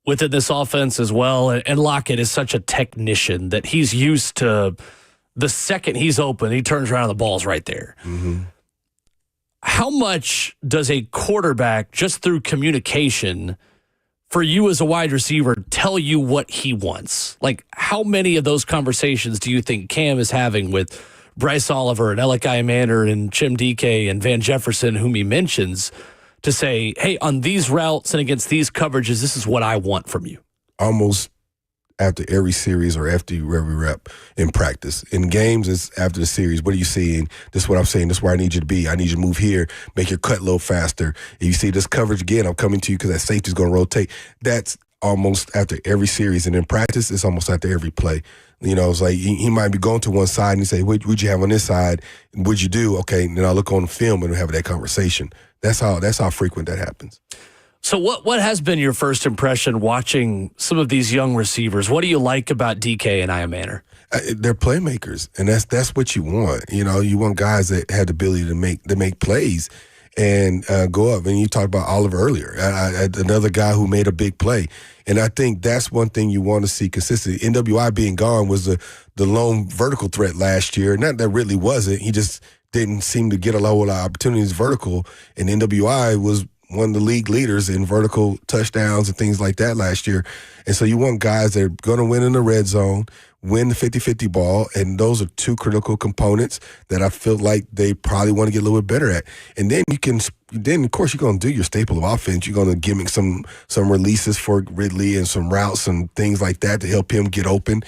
Speaker 2: within this offense as well. And Lockett is such a technician that he's used to the second he's open, he turns around and the ball's right there.
Speaker 3: Mm-hmm.
Speaker 2: How much does a quarterback, just through communication, for you as a wide receiver, tell you what he wants? Like, how many of those conversations do you think Cam is having with Bryce Oliver and Alec Iamander and Chim DK and Van Jefferson, whom he mentions, to say, hey, on these routes and against these coverages, this is what I want from you?
Speaker 3: Almost after every series or after every rep in practice. In games, it's after the series. What are you seeing? This is what I'm saying. This is where I need you to be. I need you to move here, make your cut a little faster. If you see this coverage again, I'm coming to you because that safety's going to rotate. That's almost after every series. And in practice, it's almost after every play. It's like he might be going to one side and he say, what'd you have on this side? What'd you do? Okay, and then I'll look on the film and we'll have that conversation. That's how frequent that happens.
Speaker 2: So what has been your first impression watching some of these young receivers? What do you like about DK and Iamander?
Speaker 3: They're playmakers, and that's what you want. You want guys that have the ability to make plays and go up. And you talked about Oliver earlier, another guy who made a big play. And I think that's one thing you want to see consistently. NWI being gone was the lone vertical threat last year. Not that Ridley wasn't. He just didn't seem to get a lot of opportunities vertical. And NWI was one of the league leaders in vertical touchdowns and things like that last year. And so you want guys that are going to win in the red zone, win the 50-50 ball, and those are two critical components that I feel like they probably want to get a little bit better at. And then of course, you're going to do your staple of offense. You're going to gimmick some releases for Ridley and some routes and things like that to help him get open.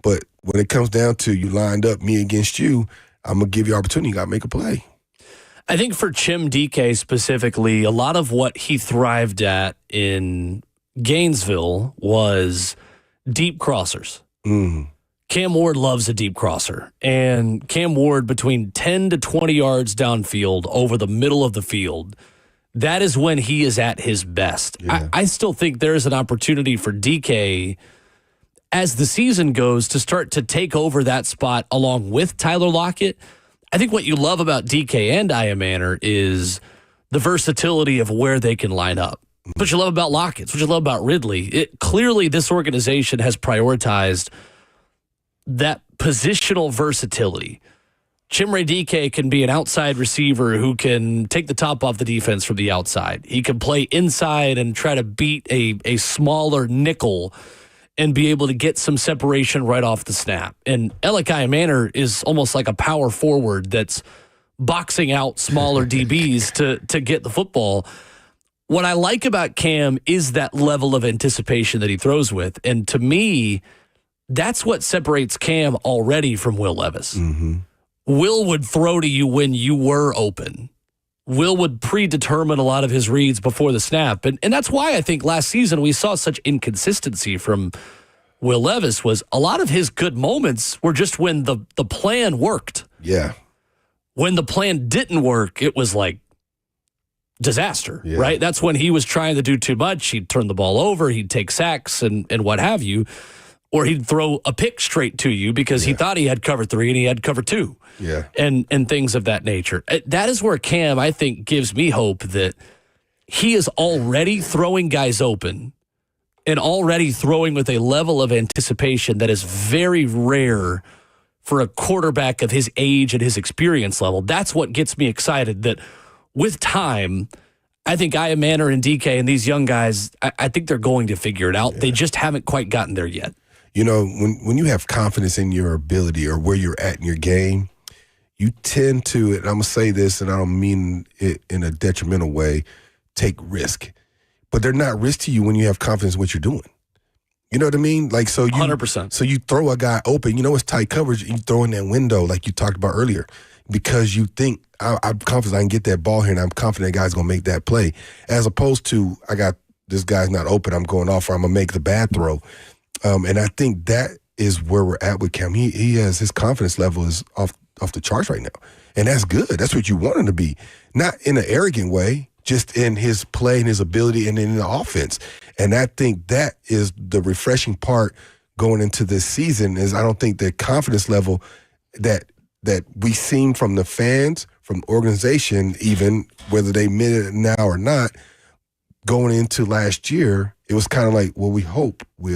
Speaker 3: But when it comes down to you lined up, me against you, I'm going to give you opportunity. You got to make a play.
Speaker 2: I think for Chim DK specifically, a lot of what he thrived at in Gainesville was deep crossers.
Speaker 3: Mm.
Speaker 2: Cam Ward loves a deep crosser. And Cam Ward, between 10 to 20 yards downfield over the middle of the field, that is when he is at his best.
Speaker 3: Yeah.
Speaker 2: I still think there is an opportunity for DK as the season goes to start to take over that spot along with Tyler Lockett. I think what you love about DK and Manor is the versatility of where they can line up. It's what you love about Lockett. It's what you love about Ridley. Clearly, this organization has prioritized that positional versatility. Chimere Dike can be an outside receiver who can take the top off the defense from the outside. He can play inside and try to beat a smaller nickel and be able to get some separation right off the snap. And Alec Manor is almost like a power forward that's boxing out smaller DBs to get the football. What I like about Cam is that level of anticipation that he throws with. And to me, that's what separates Cam already from Will Levis.
Speaker 3: Mm-hmm.
Speaker 2: Will would throw to you when you were open. Will would predetermine a lot of his reads before the snap. And that's why I think last season we saw such inconsistency from Will Levis. Was a lot of his good moments were just when the plan worked.
Speaker 3: Yeah.
Speaker 2: When the plan didn't work, it was like disaster, right? That's when he was trying to do too much. He'd turn the ball over. He'd take sacks and what have you. Or he'd throw a pick straight to you because he thought he had cover 3 and he had cover 2.
Speaker 3: Yeah.
Speaker 2: And things of that nature. That is where Cam, I think, gives me hope that he is already throwing guys open and already throwing with a level of anticipation that is very rare for a quarterback of his age and his experience level. That's what gets me excited that with time, I think Manor and DK and these young guys, I think they're going to figure it out. They just haven't quite gotten there yet.
Speaker 3: You know, when you have confidence in your ability or where you're at in your game, you tend to, and I'm going to say this, and I don't mean it in a detrimental way, take risk. But they're not risk to you when you have confidence in what you're doing. You know what I mean? Like, so you
Speaker 2: 100%.
Speaker 3: So you throw a guy open, you know it's tight coverage, you throw in that window like you talked about earlier because you think, I'm confident I can get that ball here and I'm confident that guy's going to make that play. As opposed to, this guy's not open, I'm going off or I'm going to make the bad throw. And I think that is where we're at with Cam. He has his confidence level is off the charts right now. And that's good. That's what you want him to be. Not in an arrogant way, just in his play and his ability and in the offense. And I think that is the refreshing part going into this season is I don't think the confidence level that we seen from the fans, from the organization, even whether they admit it now or not, going into last year, it was kind of like, well, we hope we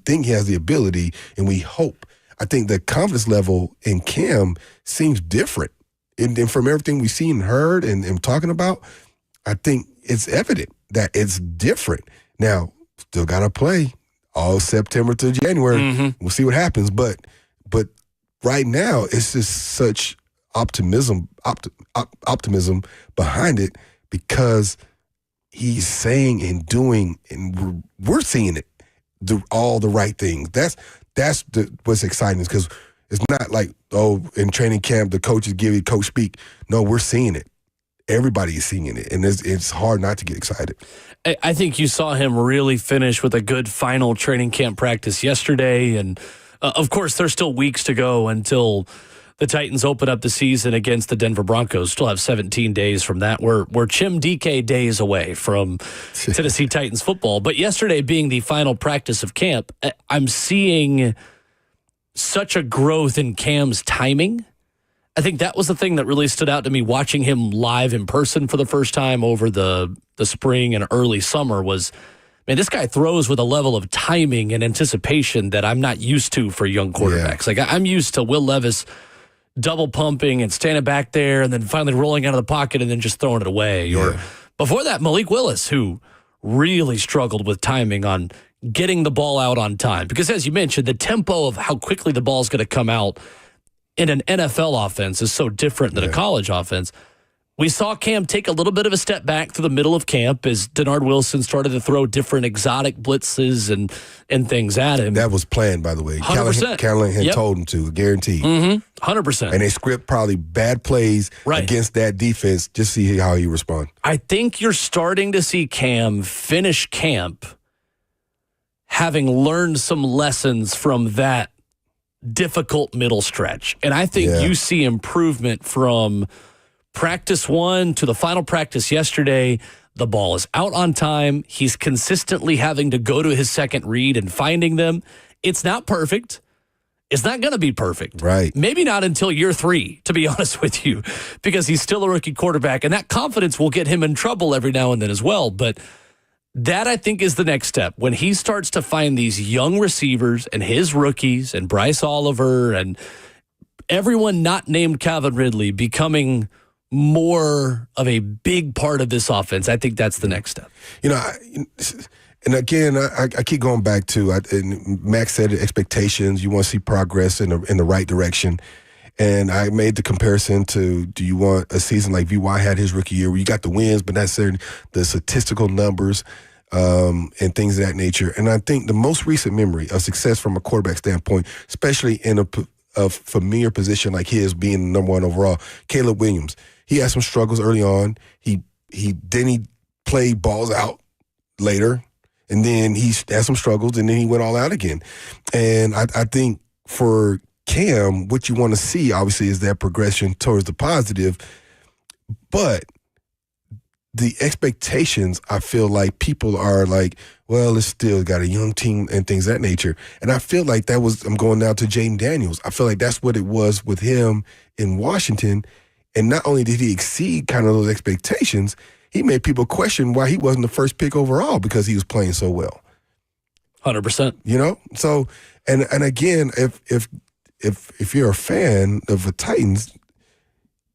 Speaker 3: think he has the ability and we hope. I think the confidence level in Cam seems different. And from everything we've seen and heard and talking about, I think it's evident that it's different. Now, still got to play all September to January. Mm-hmm. We'll see what happens. But right now, it's just such optimism behind it because he's saying and doing, and we're seeing it, all the right things. That's what's exciting because it's not like, in training camp, the coaches give you coach speak. No, we're seeing it. Everybody is seeing it, and it's hard not to get excited.
Speaker 2: I think you saw him really finish with a good final training camp practice yesterday, and of course, there's still weeks to go until the Titans open up the season against the Denver Broncos. Still have 17 days from that. We're Chim DK days away from Tennessee Titans football. But yesterday being the final practice of camp, I'm seeing such a growth in Cam's timing. I think that was the thing that really stood out to me watching him live in person for the first time over the spring and early summer was, man, this guy throws with a level of timing and anticipation that I'm not used to for young quarterbacks. Yeah. Like I'm used to Will Levis double pumping and standing back there and then finally rolling out of the pocket and then just throwing it away. Yeah. Or before that, Malik Willis, who really struggled with timing on getting the ball out on time. Because as you mentioned, the tempo of how quickly the ball is going to come out in an NFL offense is so different than a college offense. We saw Cam take a little bit of a step back to the middle of camp as Denard Wilson started to throw different exotic blitzes and things at him.
Speaker 3: That was planned, by the way.
Speaker 2: 100%.
Speaker 3: Callahan told him to, guaranteed.
Speaker 2: 100%.
Speaker 3: And they script probably bad plays against that defense, just see how he respond.
Speaker 2: I think you're starting to see Cam finish camp having learned some lessons from that difficult middle stretch. And I think you see improvement from practice one to the final practice yesterday, the ball is out on time. He's consistently having to go to his second read and finding them. It's not perfect. It's not going to be perfect.
Speaker 3: Right.
Speaker 2: Maybe not until year 3, to be honest with you, because he's still a rookie quarterback, and that confidence will get him in trouble every now and then as well. But that, I think, is the next step. When he starts to find these young receivers and his rookies and Bryce Oliver and everyone not named Calvin Ridley becoming more of a big part of this offense, I think that's the next step.
Speaker 3: And again, I keep going back to, and Mack said it, expectations. You want to see progress in the right direction. And I made the comparison to, do you want a season like VY had his rookie year where you got the wins, but not necessarily the statistical numbers and things of that nature. And I think the most recent memory of success from a quarterback standpoint, especially in a familiar position like his, being number 1 overall, Caleb Williams. He had some struggles early on. He played balls out later. And then he had some struggles, and then he went all out again. And I think for Cam, what you want to see, obviously, is that progression towards the positive. But the expectations, I feel like people are like, well, it's still got a young team and things of that nature. And I feel like I'm going now to Jaden Daniels. I feel like that's what it was with him in Washington. And not only did he exceed kind of those expectations, he made people question why he wasn't the first pick overall because he was playing so well.
Speaker 2: 100%.
Speaker 3: So and again, if you're a fan of the Titans,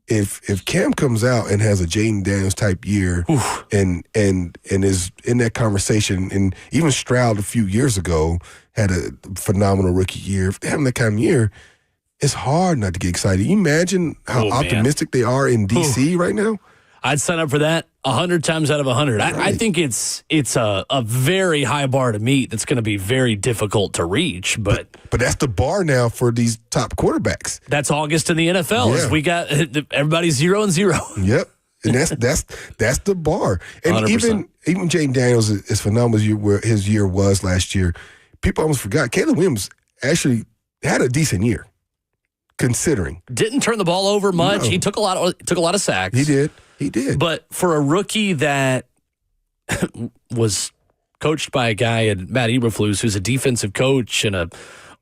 Speaker 3: if Cam comes out and has a Jaden Daniels type year and is in that conversation, and even Stroud a few years ago had a phenomenal rookie year, having that kind of year, it's hard not to get excited. You imagine how optimistic they are in DC right now?
Speaker 2: I'd sign up for that 100 times out of 100. Right. I think it's a very high bar to meet that's going to be very difficult to reach. But
Speaker 3: that's the bar now for these top quarterbacks.
Speaker 2: That's August in the NFL. Yeah. We got everybody 0-0.
Speaker 3: Yep. And that's the bar. And
Speaker 2: 100%.
Speaker 3: even Jaden Daniels, as phenomenal as his year was last year, people almost forgot. Caleb Williams actually had a decent year, considering.
Speaker 2: Didn't turn the ball over much.
Speaker 3: No.
Speaker 2: He took a lot of sacks.
Speaker 3: He did.
Speaker 2: But for a rookie that was coached by a guy in Matt Eberflus, who's a defensive coach and a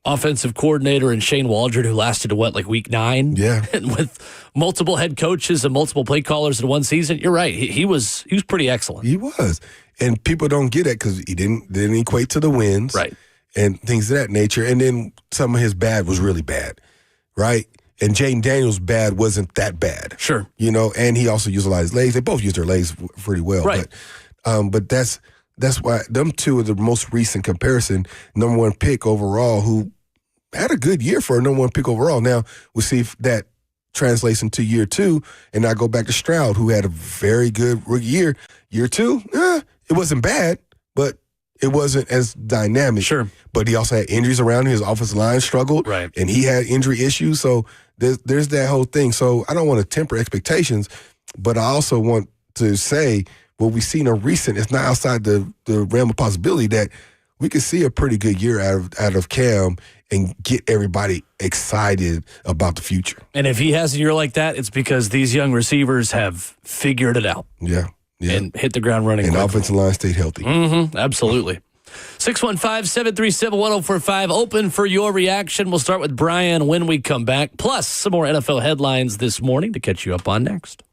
Speaker 2: offensive coordinator, and Shane Waldron, who lasted to week 9?
Speaker 3: Yeah.
Speaker 2: And with multiple head coaches and multiple play callers in one season, you're right. He was pretty excellent.
Speaker 3: He was. And people don't get it because he didn't equate to the wins.
Speaker 2: Right.
Speaker 3: And things of that nature. And then some of his bad was really bad. Right? And Jaden Daniels' bad wasn't that bad.
Speaker 2: Sure.
Speaker 3: And he also used a lot of his legs. They both used their legs pretty well.
Speaker 2: Right.
Speaker 3: But that's why them two are the most recent comparison. Number 1 pick overall, who had a good year for a number 1 pick overall. Now, we'll see if that translates into year 2. And I go back to Stroud, who had a very good rookie year. Year 2, it wasn't bad, but it wasn't as dynamic.
Speaker 2: Sure.
Speaker 3: But he also had injuries around him. His offensive line struggled.
Speaker 2: Right.
Speaker 3: And he had injury issues. So there's that whole thing. So I don't want to temper expectations, but I also want to say what we've seen in recent, it's not outside the realm of possibility that we could see a pretty good year out of Cam and get everybody excited about the future.
Speaker 2: And if he has a year like that, it's because these young receivers have figured it out.
Speaker 3: Yeah.
Speaker 2: And hit the ground running.
Speaker 3: And
Speaker 2: quickly.
Speaker 3: offensive line stayed healthy.
Speaker 2: Mm-hmm. Absolutely. 615-737-1045. Open for your reaction. We'll start with Brian when we come back. Plus, some more NFL headlines this morning to catch you up on next.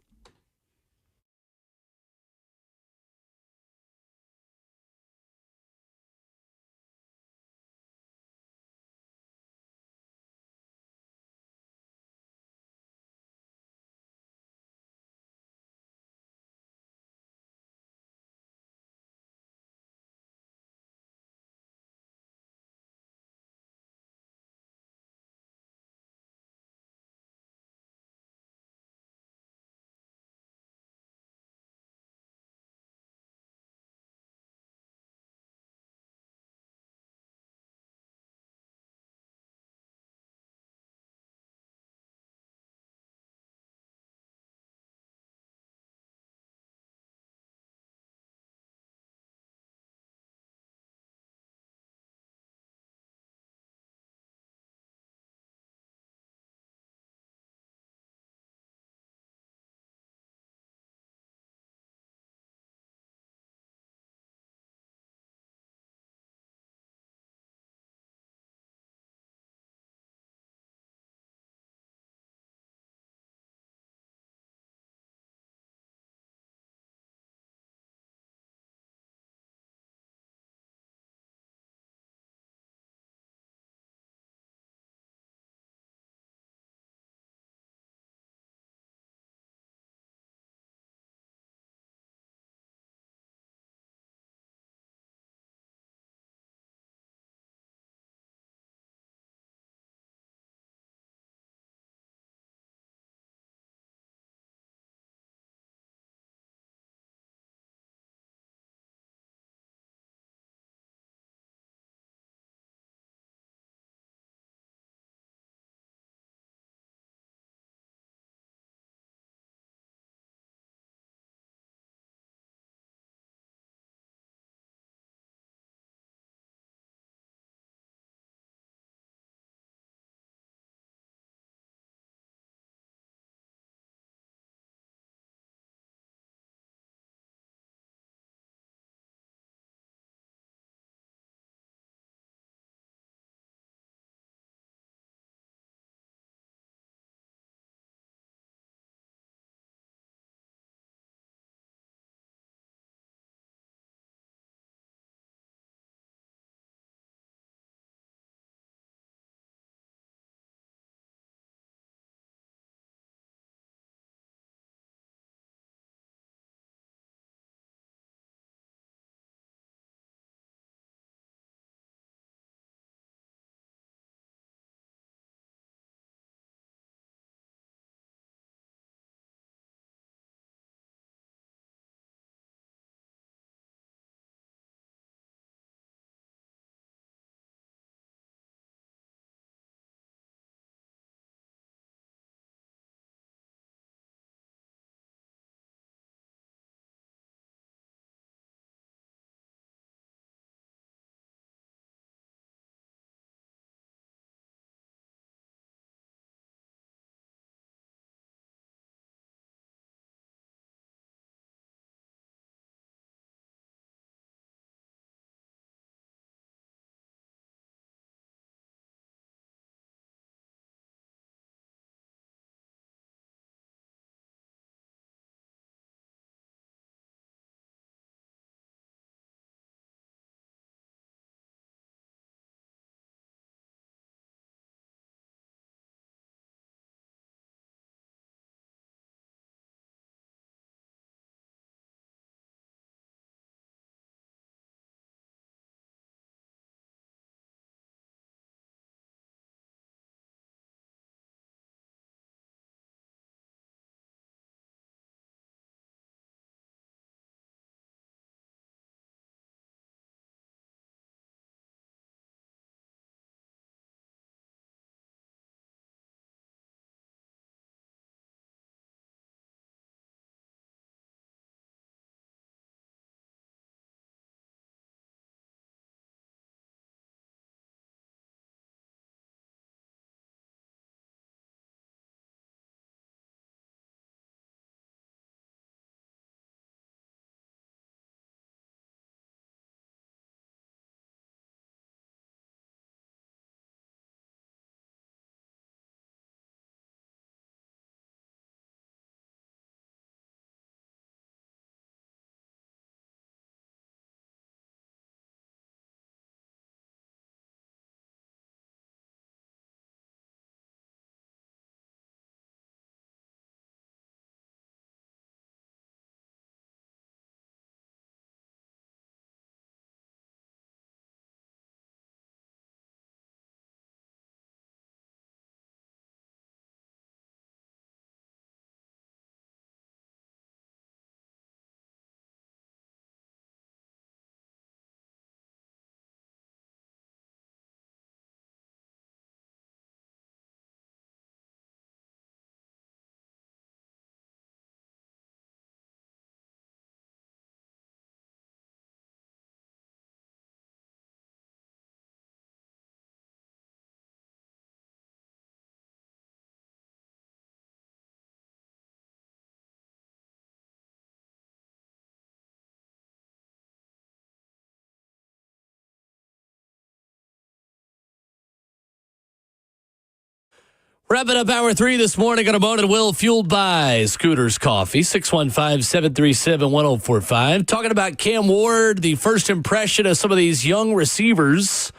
Speaker 2: Wrapping up hour 3 this morning on a Bone and Will, fueled by Scooters Coffee, 615-737-1045. Talking about Cam Ward, the first impression of some of these young receivers.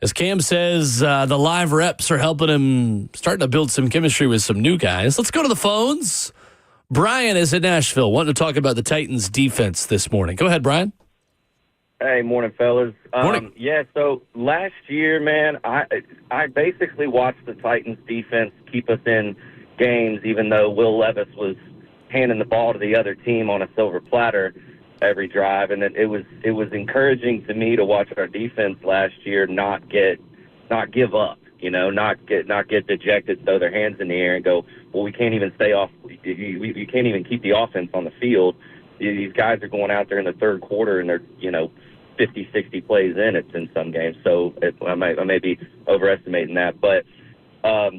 Speaker 2: As Cam says, the live reps are helping him starting to build some chemistry with some new guys. Let's go to the phones. Brian is in Nashville, wanting to talk about the Titans' defense this morning. Go ahead, Brian.
Speaker 13: Hey, morning, fellas.
Speaker 2: Morning.
Speaker 13: So last year, man, I basically watched the Titans defense keep us in games, even though Will Levis was handing the ball to the other team on a silver platter every drive, and it was encouraging to me to watch our defense last year not give up, not get dejected, throw their hands in the air and go, well, we can't even stay off. You can't even keep the offense on the field. These guys are going out there in the third quarter and they're 50, 60 plays in in some games. So I may be overestimating that. But I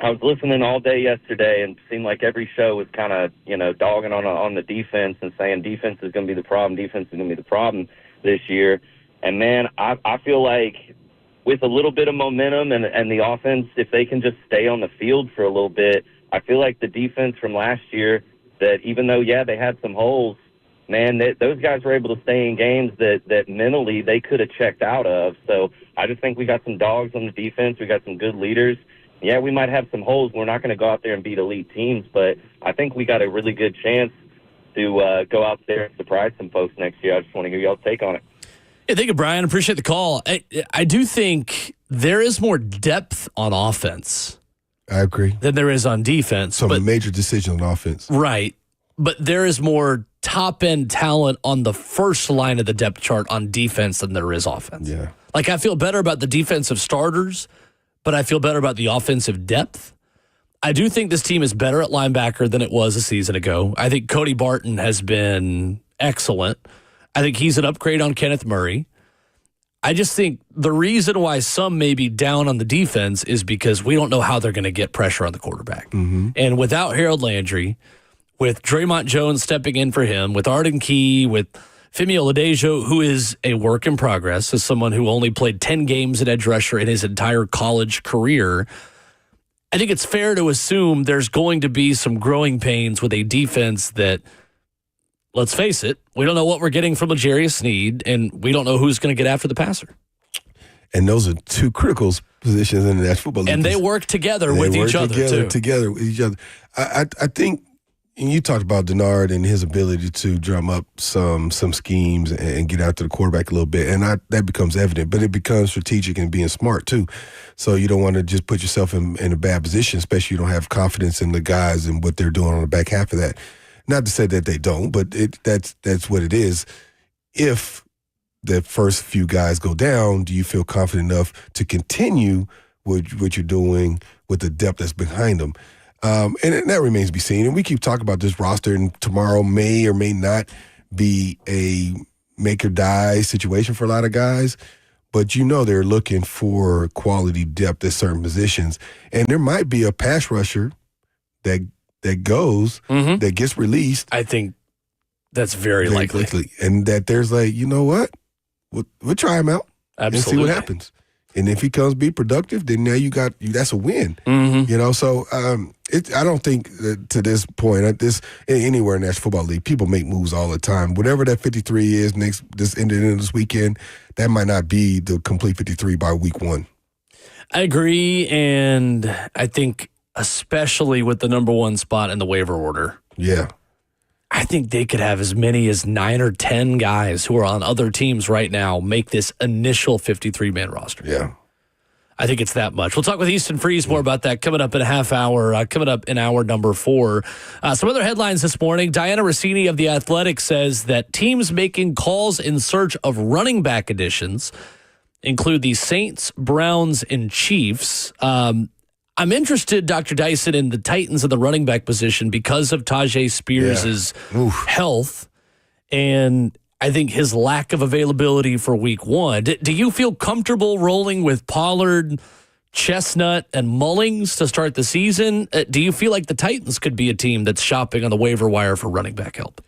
Speaker 13: was listening all day yesterday and it seemed like every show was kind of, dogging on the defense and saying defense is going to be the problem this year. And, man, I feel like with a little bit of momentum and the offense, if they can just stay on the field for a little bit, I feel like the defense from last year, that even though, they had some holes, man, those guys were able to stay in games that mentally they could have checked out of. So I just think we got some dogs on the defense. We got some good leaders. Yeah, we might have some holes. We're not going to go out there and beat elite teams, but I think we got a really good chance to go out there and surprise some folks next year. I just want to hear y'all's take on it.
Speaker 2: Yeah, thank you, Brian. Appreciate the call. I do think there is more depth on offense.
Speaker 3: I agree.
Speaker 2: Than there is on defense.
Speaker 3: Some major decisions on offense.
Speaker 2: Right. But there is more top-end talent on the first line of the depth chart on defense than there is offense.
Speaker 3: Yeah.
Speaker 2: Like, I feel better about the defensive starters, but I feel better about the offensive depth. I do think this team is better at linebacker than it was a season ago. I think Cody Barton has been excellent. I think he's an upgrade on Kenneth Murray. I just think the reason why some may be down on the defense is because we don't know how they're going to get pressure on the quarterback.
Speaker 3: Mm-hmm.
Speaker 2: And without Harold Landry, with Draymond Jones stepping in for him, with Arden Key, with Femi Oladejo, who is a work in progress, as someone who only played 10 games at edge rusher in his entire college career, I think it's fair to assume there's going to be some growing pains with a defense that, let's face it, we don't know what we're getting from L'Jarius Sneed, and we don't know who's going to get after the passer.
Speaker 3: And those are two critical positions in the National Football League.
Speaker 2: And they work together with each other, too.
Speaker 3: Together with each other. I think, and you talked about Denard and his ability to drum up some schemes and get after the quarterback a little bit, and that becomes evident. But it becomes strategic and being smart, too. So you don't want to just put yourself in a bad position, especially you don't have confidence in the guys and what they're doing on the back half of that. Not to say that they don't, but that's what it is. If the first few guys go down, do you feel confident enough to continue what you're doing with the depth that's behind them? And that remains to be seen. And we keep talking about this roster, and tomorrow may or may not be a make or die situation for a lot of guys. But they're looking for quality depth at certain positions. And there might be a pass rusher that goes, that gets released.
Speaker 2: I think that's very likely.
Speaker 3: Quickly. And that there's what? We'll try him out.
Speaker 2: Absolutely.
Speaker 3: And see what happens. And if he comes be productive, then now that's a win.
Speaker 2: Mm-hmm.
Speaker 3: So I don't think that to this point, anywhere in the National Football League, people make moves all the time. Whatever that 53 is this end of this weekend, that might not be the complete 53 by week 1.
Speaker 2: I agree, and I think especially with the number 1 spot in the waiver order.
Speaker 3: Yeah.
Speaker 2: I think they could have as many as 9 or 10 guys who are on other teams right now make this initial 53-man roster.
Speaker 3: Yeah.
Speaker 2: I think it's that much. We'll talk with Easton Freeze more about that coming up in a half hour, coming up in hour number 4. Some other headlines this morning. Diana Rossini of The Athletic says that teams making calls in search of running back additions include the Saints, Browns, and Chiefs. I'm interested, Dr. Dyson, in the Titans in the running back position because of Tajay Spears' health and I think his lack of availability for week 1. Do you feel comfortable rolling with Pollard, Chestnut, and Mullings to start the season? Do you feel like the Titans could be a team that's shopping on the waiver wire for running back help?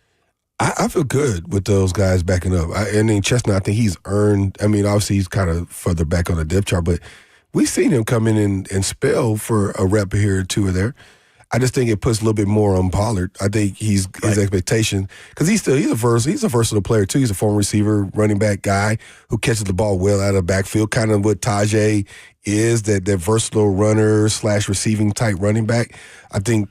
Speaker 3: I feel good with those guys backing up. And then Chestnut, I think he's earned, obviously he's kind of further back on the depth chart, but we've seen him come in and spell for a rep here or two or there. I just think it puts a little bit more on Pollard. I think his expectation, because he's a versatile player too. He's a former receiver, running back guy who catches the ball well out of the backfield, kind of what Tajay is, that versatile runner / receiving type running back. I think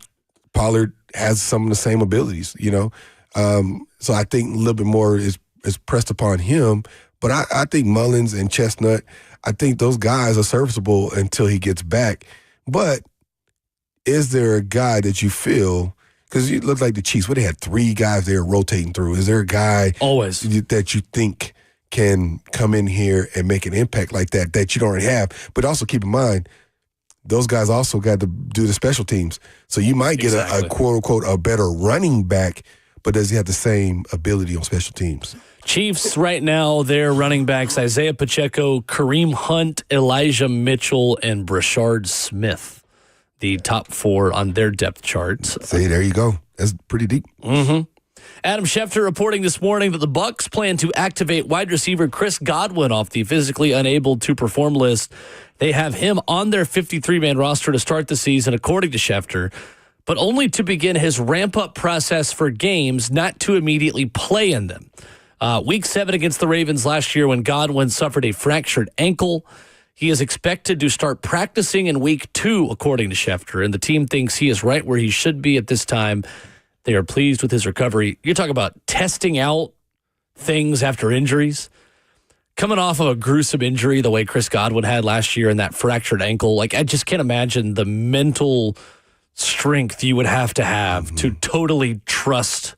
Speaker 3: Pollard has some of the same abilities, so I think a little bit more is pressed upon him. But I think Mullins and Chestnut, I think those guys are serviceable until he gets back. But is there a guy that you feel, because you look like the Chiefs, where they had 3 guys they were rotating through. Is there a guy
Speaker 2: always
Speaker 3: that you think can come in here and make an impact like that you don't already have? But also keep in mind, those guys also got to do the special teams. So you might get a quote-unquote a better running back, but does he have the same ability on special teams?
Speaker 2: Chiefs right now, their running backs, Isaiah Pacheco, Kareem Hunt, Elijah Mitchell, and Brashard Smith. The top 4 on their depth charts.
Speaker 3: See, there you go. That's pretty deep.
Speaker 2: Mm-hmm. Adam Schefter reporting this morning that the Bucs plan to activate wide receiver Chris Godwin off the physically unable to perform list. They have him on their 53-man roster to start the season, according to Schefter, but only to begin his ramp-up process for games, not to immediately play in them. Week 7 against the Ravens last year when Godwin suffered a fractured ankle. He is expected to start practicing in week 2, according to Schefter, and the team thinks he is right where he should be at this time. They are pleased with his recovery. You talk about testing out things after injuries. Coming off of a gruesome injury the way Chris Godwin had last year and that fractured ankle, I just can't imagine the mental strength you would have to totally trust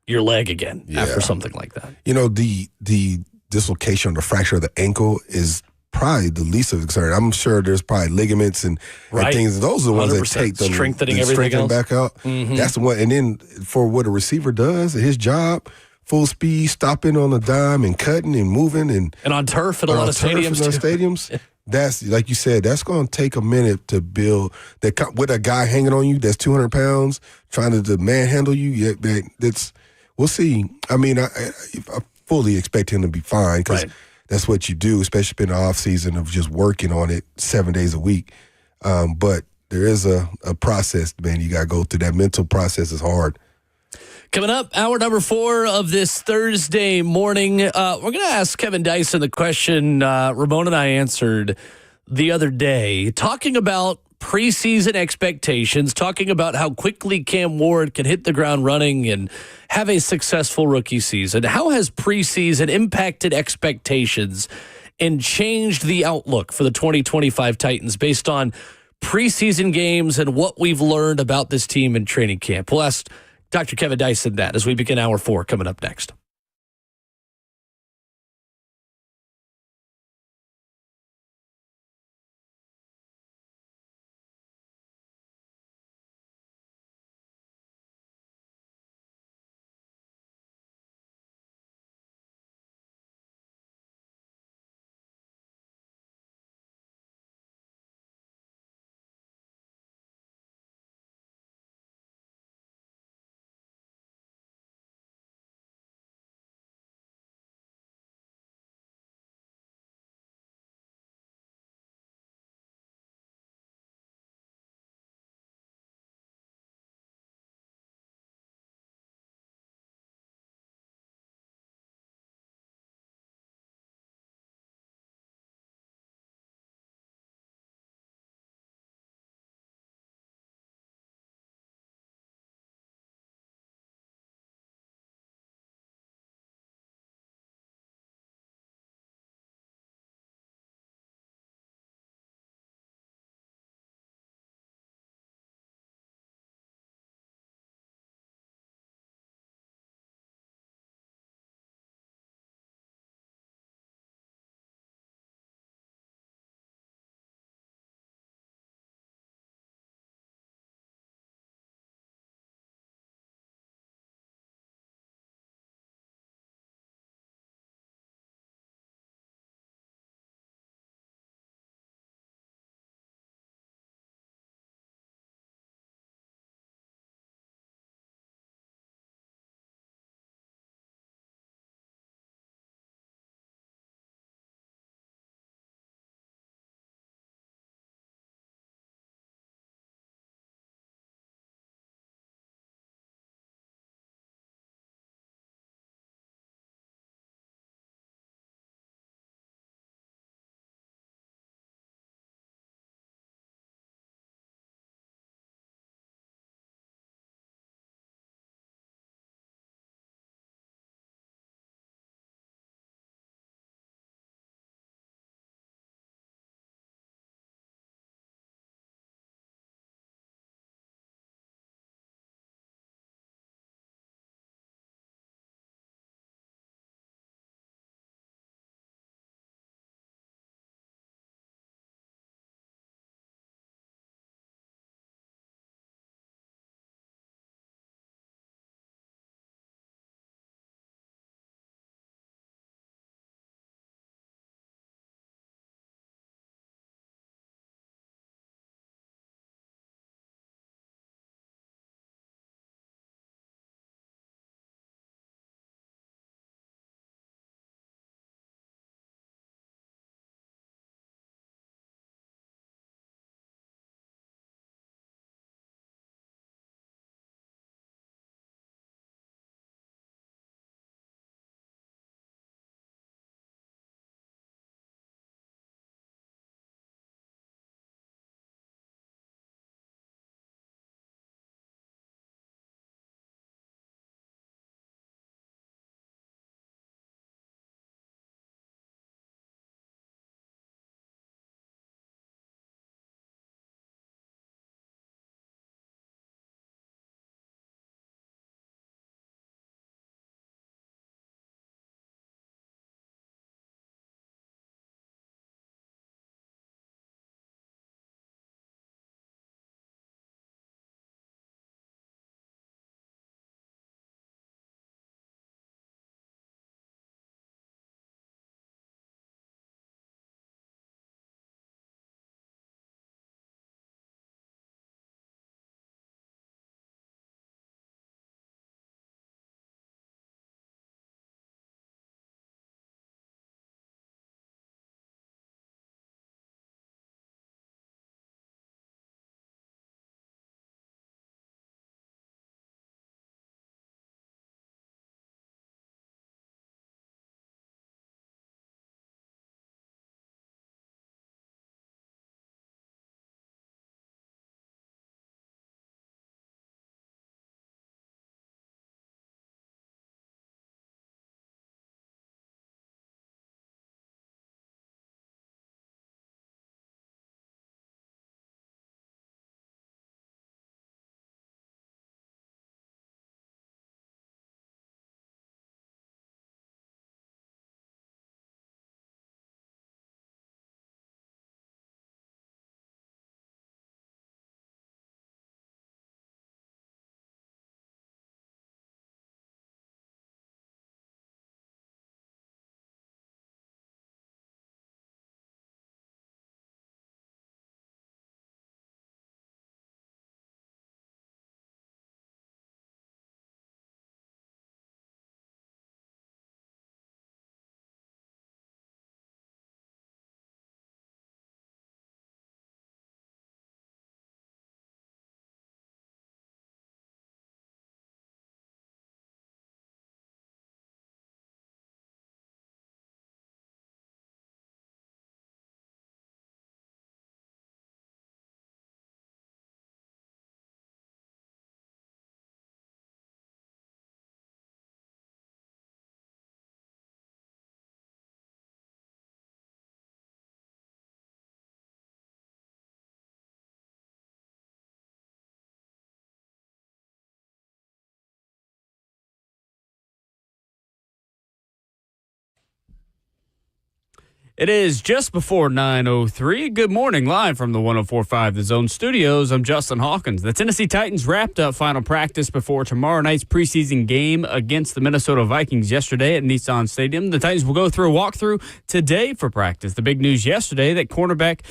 Speaker 2: your leg again after something like that.
Speaker 3: The dislocation or the fracture of the ankle is probably the least of concern. I'm sure there's probably ligaments and things. Those are the ones that take the
Speaker 2: strengthening everything else
Speaker 3: back up. Mm-hmm. That's the one. And then for what a receiver does, his job, full speed, stopping on a dime and cutting and moving and
Speaker 2: on turf at a lot of stadiums.
Speaker 3: That's, like you said, that's going to take a minute to build. That with a guy hanging on you that's 200 pounds trying to manhandle you. We'll see. I mean, I fully expect him to be fine because that's what you do, especially in the off season of just working on it 7 days a week. But there is a process, man. You got to go through. That mental process is hard.
Speaker 2: Coming up, hour number 4 of this Thursday morning, we're going to ask Kevin Dyson the question Ramon and I answered the other day, talking about preseason expectations, talking about how quickly Cam Ward can hit the ground running and have a successful rookie season. How has preseason impacted expectations and changed the outlook for the 2025 Titans based on preseason games and what we've learned about this team in training camp? We'll ask Dr. Kevin Dyson that as we begin hour 4 coming up next.
Speaker 1: It is just before 9:03. Good morning, live from the 104.5 The Zone Studios. I'm Justin Hawkins. The Tennessee Titans wrapped up final practice before tomorrow night's preseason game against the Minnesota Vikings yesterday at Nissan Stadium. The Titans will go through a walkthrough today for practice. The big news yesterday that cornerback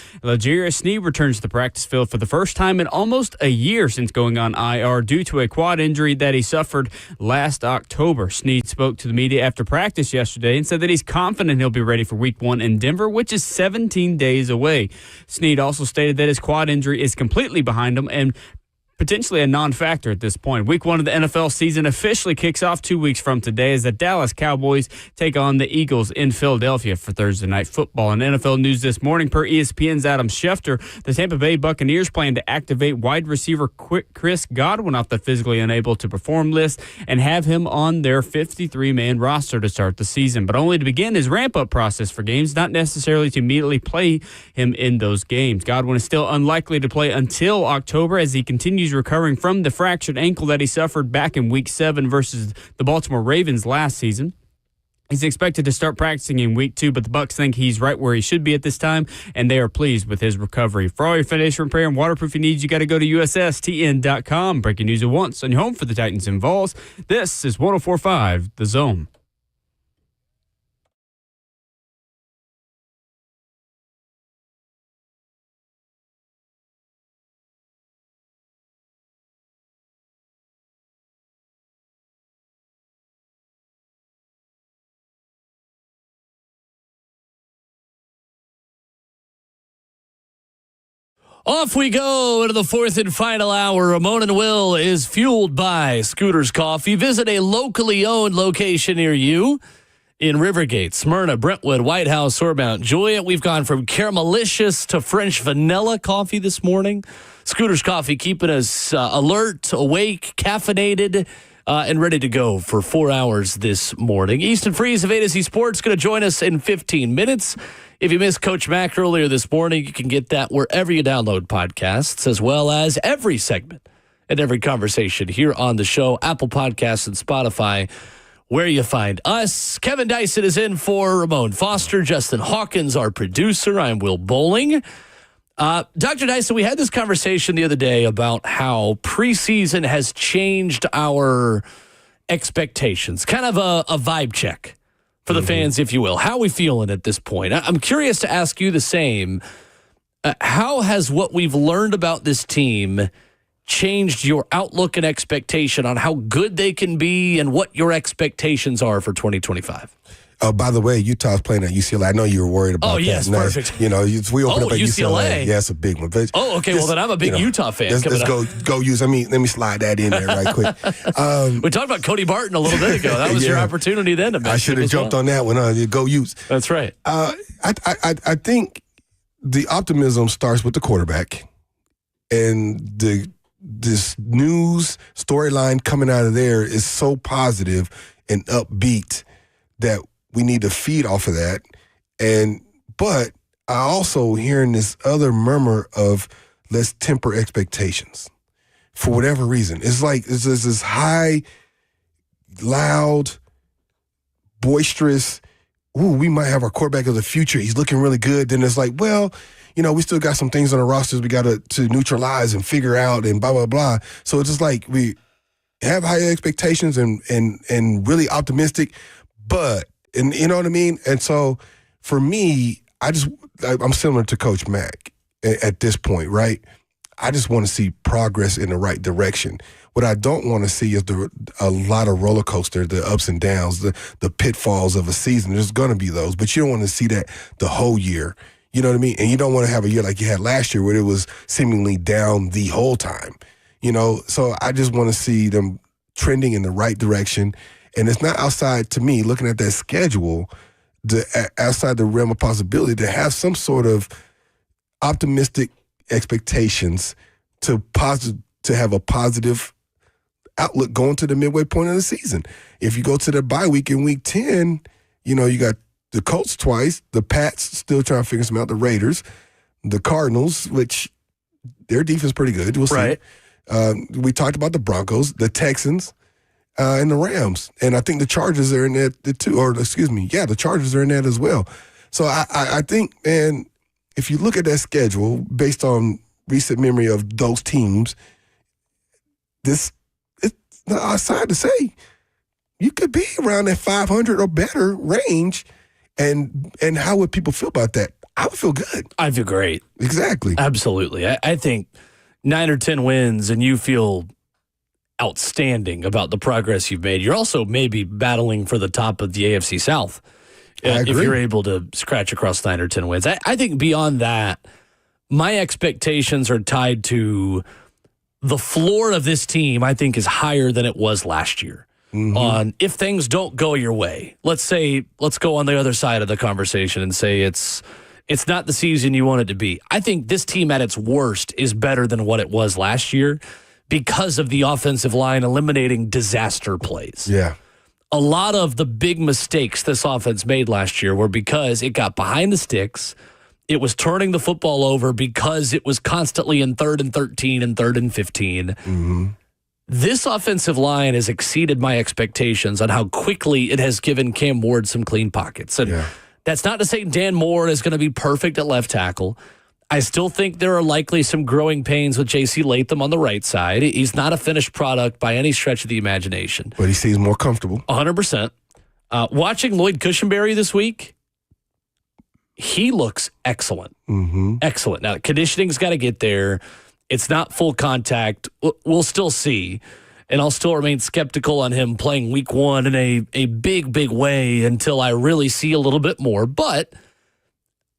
Speaker 1: Sneed returns to the practice field for the first time in almost a year since going on IR due to a quad injury that he suffered last October. Sneed spoke to the media after practice yesterday and said that he's confident he'll be ready for Week 1 in Denver, which is 17 days away. Sneed also stated that his quad injury is completely behind him and potentially a non-factor at this point. Week 1 of the NFL season officially kicks off 2 weeks from today as the Dallas Cowboys take on the Eagles in Philadelphia for Thursday Night Football. In NFL news this morning, per ESPN's Adam Schefter, the Tampa Bay Buccaneers plan to activate wide receiver Chris Godwin off the physically unable to perform list and have him on their 53-man roster to start the season, but only to begin his ramp-up process for games, not necessarily to immediately play him in those games. Godwin is still unlikely to play until October as he continues recovering from the fractured ankle that he suffered back in Week 7 versus the Baltimore Ravens last season. He's expected to start practicing in Week 2, but the Bucs think he's right where he should be at this time, and they are pleased with his recovery. For all your foundation repair and waterproofing needs, you got to go to USSTN.com. Breaking news at once on your home for the Titans and Vols. This is 104.5 The Zone.
Speaker 2: Off we go into the fourth and final hour. Ramon and Will is fueled by Scooter's Coffee. Visit a locally owned location near you in Rivergate, Smyrna, Brentwood, White House, or Mount Juliet. We've gone from caramelicious to French vanilla coffee this morning. Scooter's Coffee keeping us alert, awake, caffeinated, and ready to go for 4 hours this morning. Easton Freeze of A to Z Sports going to join us in 15 minutes. If you missed Coach Mack earlier this morning, you can get that wherever you download podcasts, as well as every segment and every conversation here on the show, Apple Podcasts and Spotify, where you find us. Kevin Dyson is in for Ramon Foster, Justin Hawkins, our producer. I'm Will Bowling. Dr. Dyson, we had this conversation the other day about how preseason has changed our expectations, kind of a vibe check for the fans, if you will. How are we feeling at this point? I'm curious to ask you the same. How has what we've learned about this team changed your outlook and expectation on how good they can be and what your expectations are for 2025?
Speaker 3: By the way, Utah's playing at UCLA. I know you were worried about that.
Speaker 2: Oh, yes,
Speaker 3: now,
Speaker 2: perfect.
Speaker 3: You know, we open up at UCLA. Yeah, it's a big one. But
Speaker 2: okay. Well, then I'm a big Utah fan.
Speaker 3: Let's go use. Let me slide that in there right quick.
Speaker 2: We talked about Cody Barton a little bit ago. That was your opportunity then to mention.
Speaker 3: I should have jumped on that one. Go use.
Speaker 2: That's right.
Speaker 3: I think the optimism starts with the quarterback, and this news storyline coming out of there is so positive and upbeat that we need to feed off of that. But I also hearing this other murmur of let's temper expectations for whatever reason. It's like it's this high, loud, boisterous, we might have our quarterback of the future. He's looking really good. Then it's like, well, we still got some things on the rosters we got to neutralize and figure out and blah, blah, blah. So it's just like we have high expectations and really optimistic, but and you know what I mean? And so for me, I'm similar to Coach Mack at this point, right? I just want to see progress in the right direction. What I don't want to see is a lot of roller coaster, the ups and downs, the pitfalls of a season. There's going to be those, but you don't want to see that the whole year. You know what I mean? And you don't want to have a year like you had last year where it was seemingly down the whole time. So I just want to see them trending in the right direction. And it's not outside, to me, looking at that schedule, outside the realm of possibility to have some sort of optimistic expectations to have a positive outlook going to the midway point of the season. If you go to the bye week in Week 10, you got the Colts twice, the Pats still trying to figure some out, the Raiders, the Cardinals, which their defense is pretty good. We'll see.
Speaker 2: Right.
Speaker 3: We talked about the Broncos, the Texans, and the Rams. And I think the Chargers are in that too, the Chargers are in that as well. So I think, man, if you look at that schedule based on recent memory of those teams, it's not outside to say you could be around that 500 or better range. And how would people feel about that? I would feel good.
Speaker 2: I feel great.
Speaker 3: Exactly.
Speaker 2: Absolutely. I think 9 or 10 wins and you feel outstanding about the progress you've made. You're also maybe battling for the top of the AFC South if you're able to scratch across 9 or 10 wins. I think beyond that, my expectations are tied to the floor of this team, I think, is higher than it was last year. On if things don't go your way. Let's go on the other side of the conversation and say it's not the season you want it to be. I think this team at its worst is better than what it was last year because of the offensive line eliminating disaster plays.
Speaker 3: Yeah.
Speaker 2: A lot of the big mistakes this offense made last year were because it got behind the sticks. It was turning the football over because it was constantly in 3rd and 13 and 3rd and 15. This offensive line has exceeded my expectations on how quickly it has given Cam Ward some clean pockets. And that's not to say Dan Moore is going to be perfect at left tackle. I still think there are likely some growing pains with J.C. Latham on the right side. He's not a finished product by any stretch of the imagination.
Speaker 3: But he seems more comfortable.
Speaker 2: 100%. Watching Lloyd Cushenberry this week, he looks excellent. Excellent. Now, conditioning's got to get there. It's not full contact. We'll still see. And I'll still remain skeptical on him playing week 1 in a big, big way until I really see a little bit more. But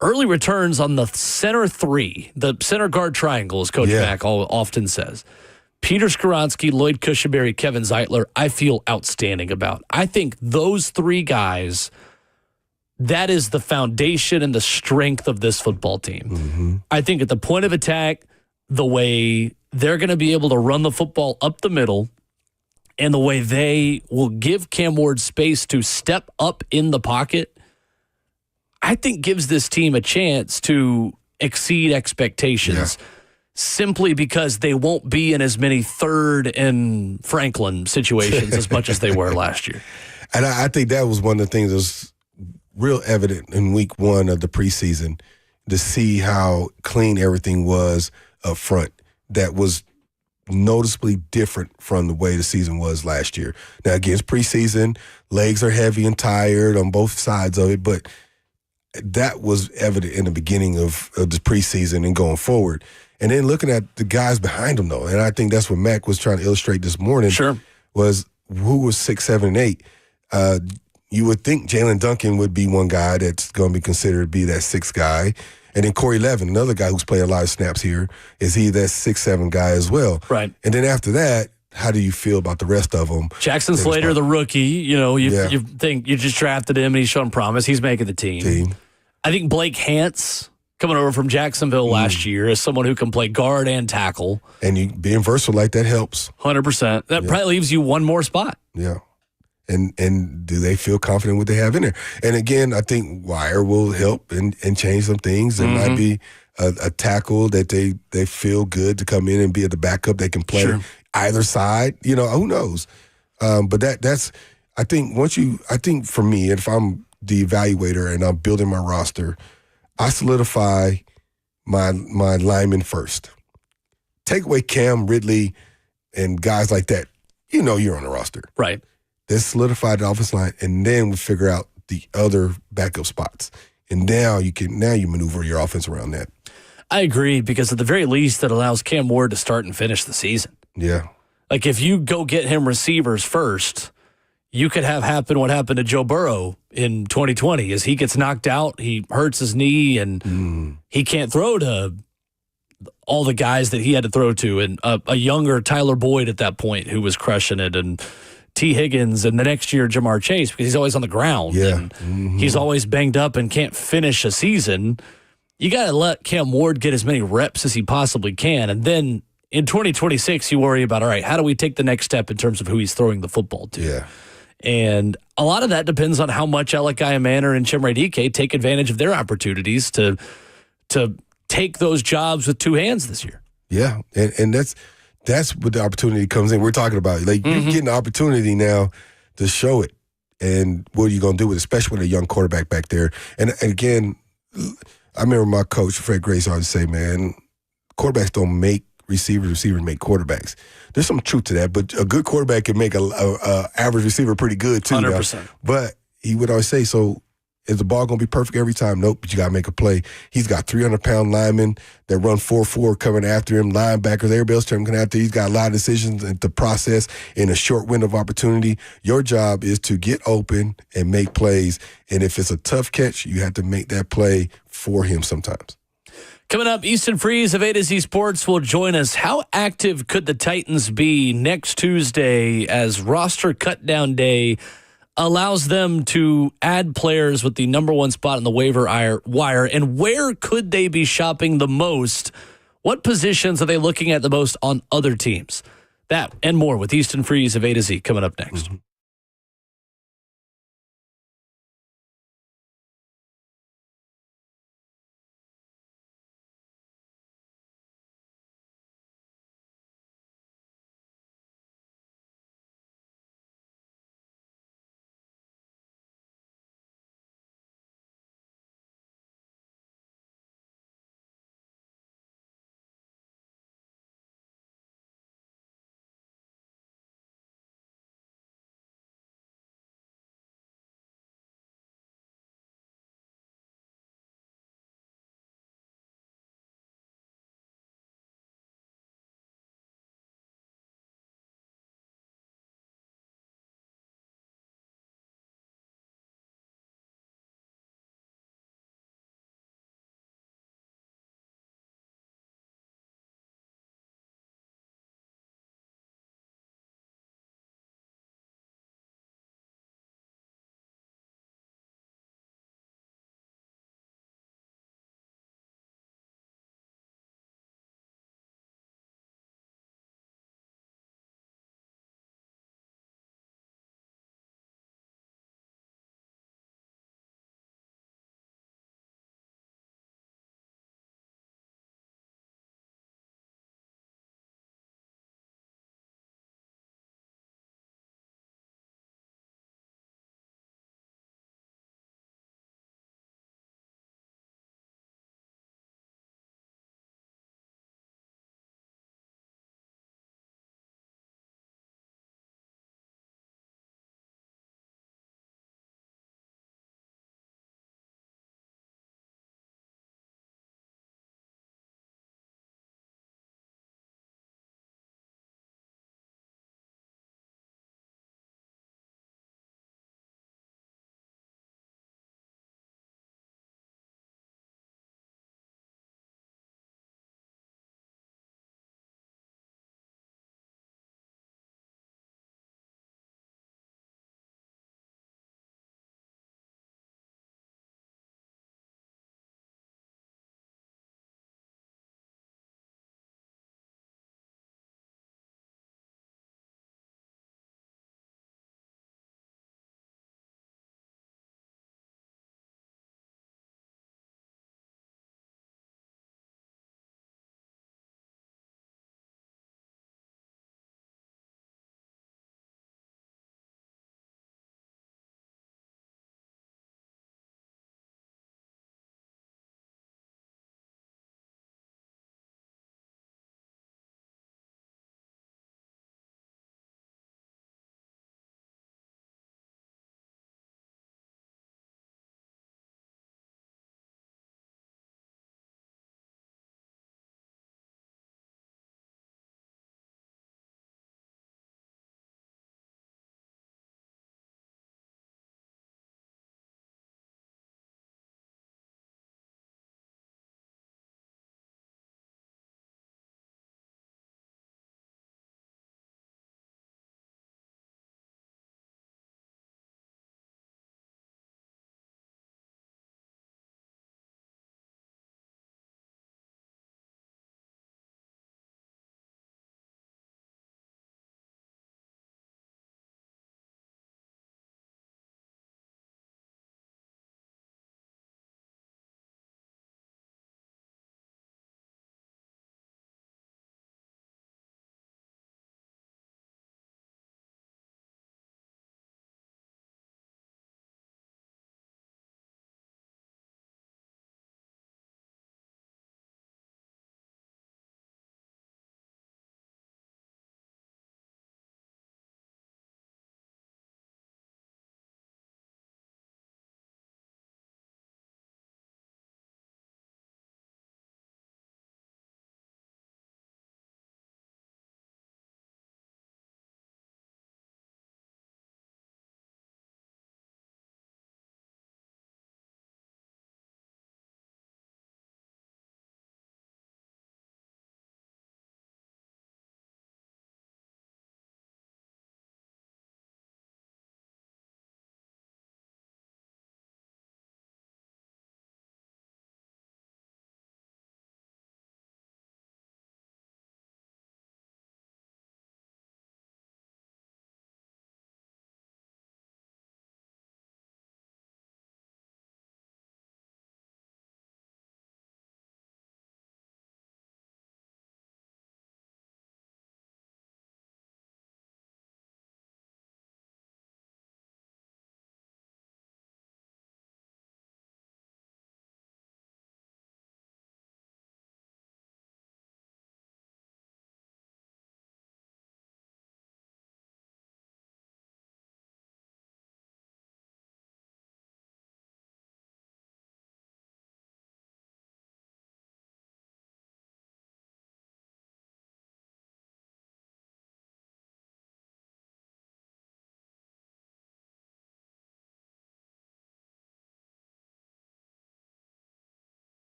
Speaker 2: early returns on the center 3, the center guard triangle, as Coach Mack often says. Peter Skoronski, Lloyd Cushenberry, Kevin Zeitler, I feel outstanding about. I think those 3 guys, that is the foundation and the strength of this football team. I think at the point of attack, the way they're going to be able to run the football up the middle and the way they will give Cam Ward space to step up in the pocket, I think gives this team a chance to exceed expectations simply because they won't be in as many 3rd and Franklin situations as much as they were last year.
Speaker 3: And I think that was one of the things that was real evident in week 1 of the preseason to see how clean everything was up front. That was noticeably different from the way the season was last year. Now, again, it's preseason. Legs are heavy and tired on both sides of it, but that was evident in the beginning of the preseason and going forward. And then looking at the guys behind them, though, and I think that's what Mack was trying to illustrate this morning, was who was 6, 7, and 8. You would think Jalen Duncan would be one guy that's going to be considered to be that 6th guy. And then Corey Levin, another guy who's played a lot of snaps here, is he that 6, 7 guy as well?
Speaker 2: Right.
Speaker 3: And then after that, how do you feel about the rest of them?
Speaker 2: Jackson Slater, the rookie, you think you just drafted him and he's shown promise. He's making the team. I think Blake Hance, coming over from Jacksonville last year, is someone who can play guard and tackle.
Speaker 3: And you being versatile like that helps.
Speaker 2: 100%. That probably leaves you one more spot.
Speaker 3: Yeah. And do they feel confident what they have in there? And again, I think Wire will help and change some things. It might be a tackle that they feel good to come in and be at the backup. They can play either side. Who knows? But that's I think for me, if I'm the evaluator and I'm building my roster, I solidify my linemen first. Take away Cam, Ridley, and guys like that. You're on the roster.
Speaker 2: Right.
Speaker 3: Let's solidify the offensive line, and then we figure out the other backup spots. And now you maneuver your offense around that.
Speaker 2: I agree, because at the very least, that allows Cam Ward to start and finish the season.
Speaker 3: Yeah.
Speaker 2: Like, if you go get him receivers first, you could have happen what happened to Joe Burrow in 2020. As he gets knocked out, he hurts his knee, and he can't throw to all the guys that he had to throw to. And a younger Tyler Boyd at that point who was crushing it, and T. Higgins, and the next year Jamar Chase, because he's always on the ground.
Speaker 3: Yeah.
Speaker 2: And he's always banged up and can't finish a season. You got to let Cam Ward get as many reps as he possibly can. And then in 2026, you worry about, all right, how do we take the next step in terms of who he's throwing the football to?
Speaker 3: Yeah.
Speaker 2: And a lot of that depends on how much Alec Manor and Chimere Dike take advantage of their opportunities to take those jobs with 2 hands this year.
Speaker 3: Yeah. And that's what the opportunity comes in. We're talking about, like, you're getting the opportunity now to show it. And what are you going to do with it, especially with a young quarterback back there? And again, I remember my coach, Fred Grace, always say, man, quarterbacks don't make receivers, receivers make quarterbacks. There's some truth to that, but a good quarterback can make a average receiver pretty good too.
Speaker 2: 100%.
Speaker 3: Now. But he would always say, so is the ball going to be perfect every time? Nope, but you got to make a play. He's got 300-pound linemen that run 4-4 coming after him, linebackers, everybody else coming after him. He's got a lot of decisions to process in a short window of opportunity. Your job is to get open and make plays, and if it's a tough catch, you have to make that play for him sometimes.
Speaker 2: Coming up, Easton Freeze of A to Z Sports will join us. How active could the Titans be next Tuesday as roster cutdown day allows them to add players with the number one spot in the waiver wire? And where could they be shopping the most? What positions are they looking at the most on other teams? That and more with Easton Freeze of A to Z coming up next.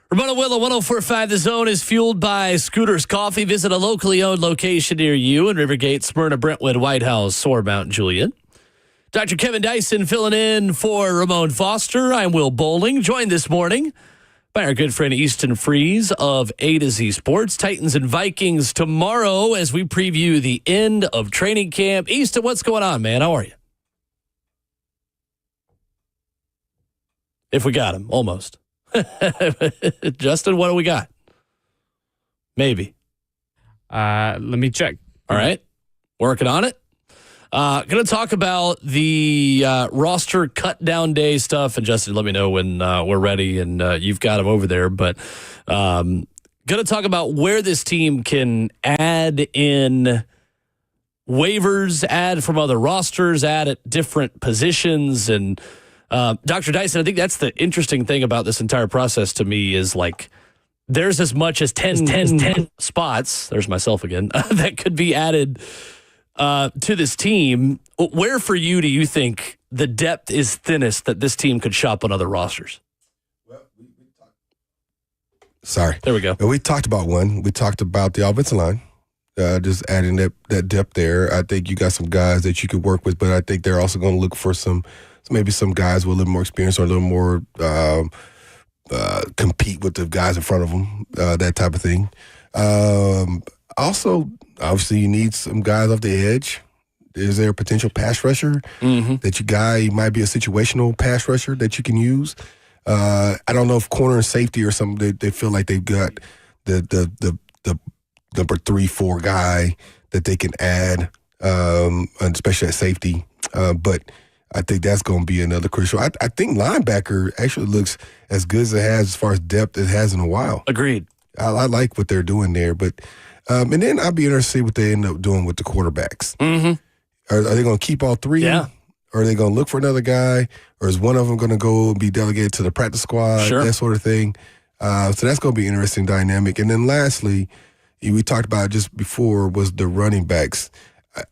Speaker 2: Ramona Willow, 104.5 The Zone is fueled by Scooter's Coffee. Visit a locally owned location near you in Rivergate, Smyrna, Brentwood, White House, or Mount Juliet. Dr. Kevin Dyson filling in for Ramon Foster. I'm Will Bowling, joined this morning by our good friend Easton Freeze of A to Z Sports. Titans and Vikings tomorrow as we preview the end of training camp. Easton, what's going on, man? How are you? If we got him, almost. Justin, what do we got? Maybe.
Speaker 1: Let me check.
Speaker 2: All right. Working on it. Going to talk about the roster cut down day stuff. And Justin, let me know when we're ready and you've got them over there. But going to talk about where this team can add in waivers, add from other rosters, add at different positions. And Dr. Dyson, I think that's the interesting thing about this entire process to me is like there's as much as 10 spots, there's myself again, that could be added to this team. Where for you do you think the depth is thinnest that this team could shop on other rosters?
Speaker 3: Sorry.
Speaker 2: There we go.
Speaker 3: We talked about one. We talked about the offensive line, just adding that depth there. I think you got some guys that you could work with, but I think they're also going to look for maybe some guys with a little more experience or a little more compete with the guys in front of them, that type of thing. Also, obviously, you need some guys off the edge. Is there a potential pass rusher that you might be a situational pass rusher that you can use? I don't know if corner and safety or something. They feel like they've got the number 3-4 guy that they can add, especially at safety. But I think that's going to be another crucial. I think linebacker actually looks as good as it has as far as depth it has in a while.
Speaker 2: Agreed.
Speaker 3: I like what they're doing there, but and then I'll be interested to see what they end up doing with the quarterbacks.
Speaker 2: Mm-hmm.
Speaker 3: Are they going to keep all three?
Speaker 2: Yeah.
Speaker 3: Or are they going to look for another guy? Or is one of them going to go and be delegated to the practice squad?
Speaker 2: Sure. That
Speaker 3: sort of thing. So that's going to be an interesting dynamic. And then lastly, we talked about just before was the running backs.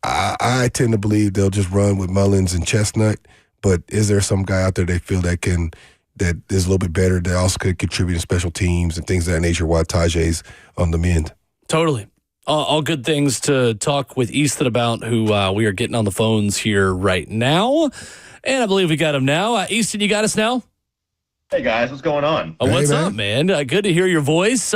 Speaker 3: I tend to believe they'll just run with Mullins and Chestnut, but is there some guy out there they feel that is a little bit better that also could contribute to special teams and things of that nature while Tajay's on the mend?
Speaker 2: Totally. All good things to talk with Easton about, who we are getting on the phones here right now. And I believe we got him now. Easton, you got us now?
Speaker 14: Hey, guys. What's going on?
Speaker 2: What's up, man? Good to hear your voice.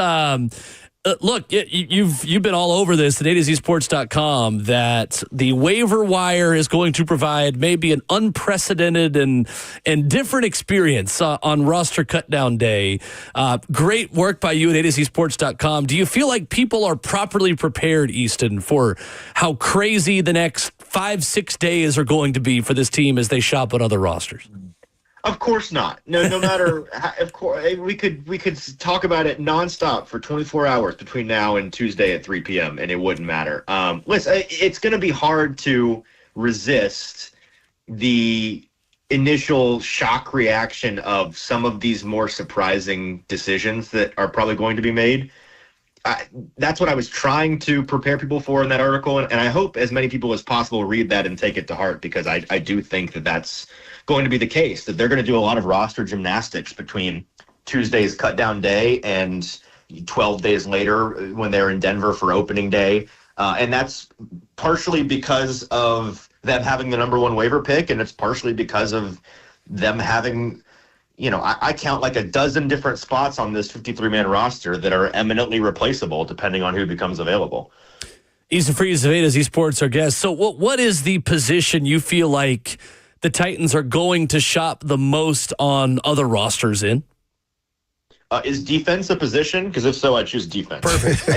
Speaker 2: Look, you've been all over this at AtoZSports.com that the waiver wire is going to provide maybe an unprecedented and different experience on roster cutdown day. Great work by you at AtoZSports.com. Do you feel like people are properly prepared, Easton, for how crazy the next 5-6 days are going to be for this team as they shop on other rosters?
Speaker 14: Of course not. No matter. Of course, we could talk about it nonstop for 24 hours between now and Tuesday at 3 p.m. and it wouldn't matter. Listen, it's going to be hard to resist the initial shock reaction of some of these more surprising decisions that are probably going to be made. That's what I was trying to prepare people for in that article, and I hope as many people as possible read that and take it to heart, because I do think that that's going to be the case, that they're going to do a lot of roster gymnastics between Tuesday's cut down day and 12 days later when they're in Denver for opening day. And that's partially because of them having the number 1 waiver pick, and it's partially because of them having, I count like a dozen different spots on this 53-man roster that are eminently replaceable depending on who becomes available.
Speaker 2: Easton Freeze of A to Z Sports, our guest. So what is the position you feel like the Titans are going to shop the most on other rosters in?
Speaker 14: Is defense a position? Because if so, I choose defense.
Speaker 2: Perfect.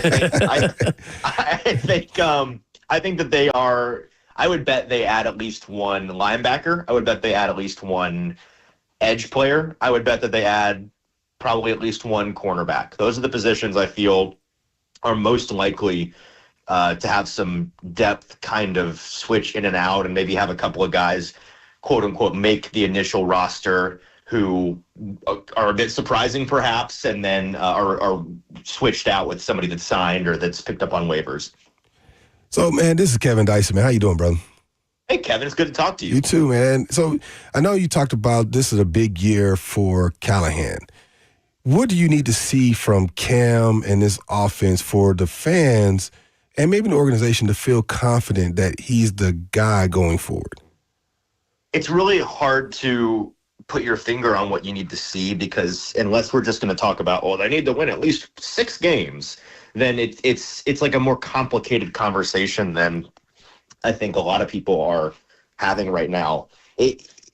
Speaker 14: I think that they are. I would bet they add at least one linebacker. I would bet they add at least one edge player. I would bet that they add probably at least one cornerback. Those are the positions I feel are most likely to have some depth kind of switch in and out, and maybe have a couple of guys, quote unquote, make the initial roster who are a bit surprising perhaps, and then are switched out with somebody that's signed or that's picked up on waivers.
Speaker 3: So, man, this is Kevin Dyson, man. How you doing, brother?
Speaker 14: Hey, Kevin, it's good to talk to you.
Speaker 3: You too, man. So I know you talked about this is a big year for Callahan. What do you need to see from Cam and this offense for the fans and maybe the organization to feel confident that he's the guy going forward?
Speaker 14: It's really hard to put your finger on what you need to see, because unless we're just going to talk about, they need to win at least 6 games, then it's like a more complicated conversation than I think a lot of people are having right now.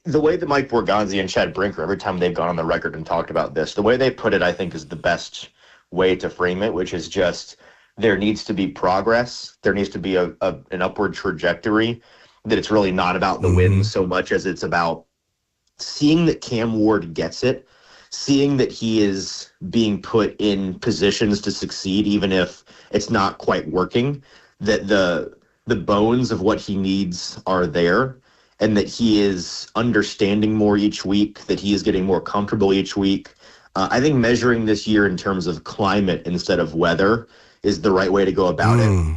Speaker 14: The way that Mike Borgonzi and Chad Brinker, every time they've gone on the record and talked about this, the way they put it, I think, is the best way to frame it, which is just there needs to be progress. There needs to be an upward trajectory, that it's really not about the wins so much as it's about seeing that Cam Ward gets it, seeing that he is being put in positions to succeed, even if it's not quite working, that the bones of what he needs are there, and that he is understanding more each week, that he is getting more comfortable each week. I think measuring this year in terms of climate instead of weather is the right way to go about it. And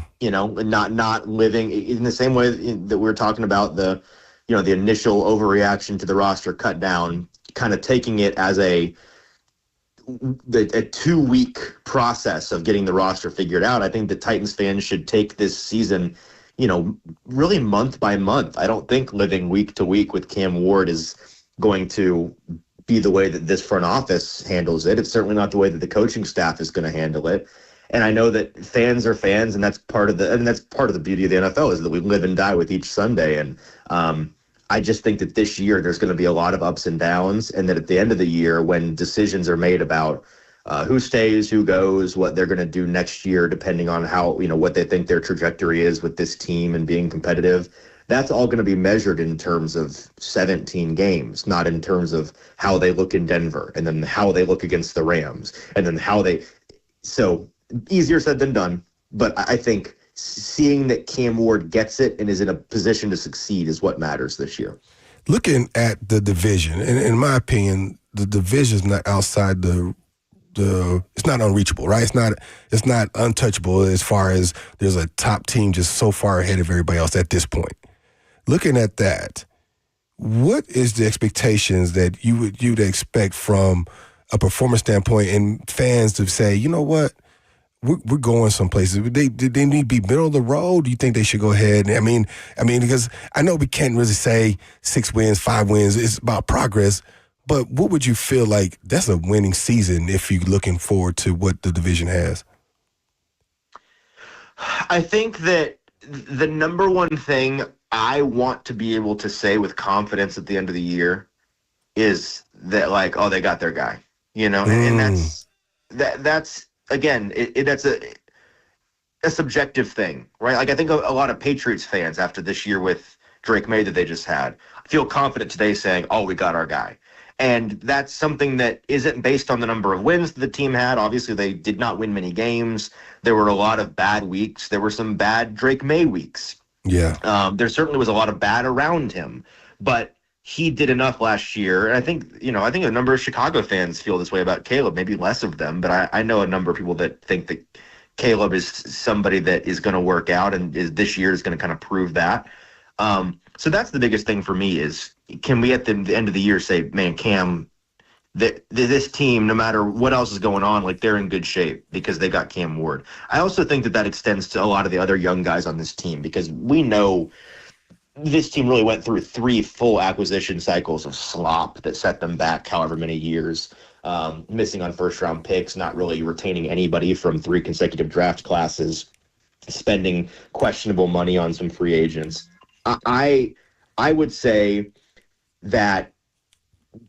Speaker 14: not living in the same way that we were talking about the initial overreaction to the roster cut down, kind of taking it as a 2-week process of getting the roster figured out. I think the Titans fans should take this season, really month by month. I don't think living week to week with Cam Ward is going to be the way that this front office handles it. It's certainly not the way that the coaching staff is going to handle it. And I know that fans are fans, and that's part of the beauty of the NFL, is that we live and die with each Sunday. And I just think that this year there's going to be a lot of ups and downs, and that at the end of the year, when decisions are made about who stays, who goes, what they're going to do next year, depending on how, what they think their trajectory is with this team and being competitive, that's all going to be measured in terms of 17 games, not in terms of how they look in Denver, and then how they look against the Rams, and then so easier said than done. But I think seeing that Cam Ward gets it and is in a position to succeed is what matters this year.
Speaker 3: Looking at the division, and in my opinion, the division is not outside it's not unreachable, right? It's not untouchable as far as there's a top team just so far ahead of everybody else at this point. Looking at that, what is the expectations that you'd expect from a performance standpoint, and fans to say, you know what, we're going some places. They need to be middle of the road? Do you think they should go ahead? I mean, because I know we can't really say 6 wins, 5 wins. It's about progress. But what would you feel like that's a winning season if you're looking forward to what the division has?
Speaker 14: I think that the number one thing I want to be able to say with confidence at the end of the year is that, like, they got their guy, and that's again, that's a subjective thing, right? Like, I think a lot of Patriots fans after this year with Drake May that they just had feel confident today saying, we got our guy. And that's something that isn't based on the number of wins that the team had. Obviously, they did not win many games. There were a lot of bad weeks. There were some bad Drake May weeks.
Speaker 3: Yeah.
Speaker 14: There certainly was a lot of bad around him. But he did enough last year. And I think a number of Chicago fans feel this way about Caleb, maybe less of them. But I know a number of people that think that Caleb is somebody that is going to work out, and this year is going to kind of prove that. So that's the biggest thing for me is, can we at the end of the year say, man, Cam, this team, no matter what else is going on, like, they're in good shape because they got Cam Ward. I also think that extends to a lot of the other young guys on this team, because we know this team really went through 3 full acquisition cycles of slop that set them back however many years, missing on first-round picks, not really retaining anybody from 3 consecutive draft classes, spending questionable money on some free agents. I would say that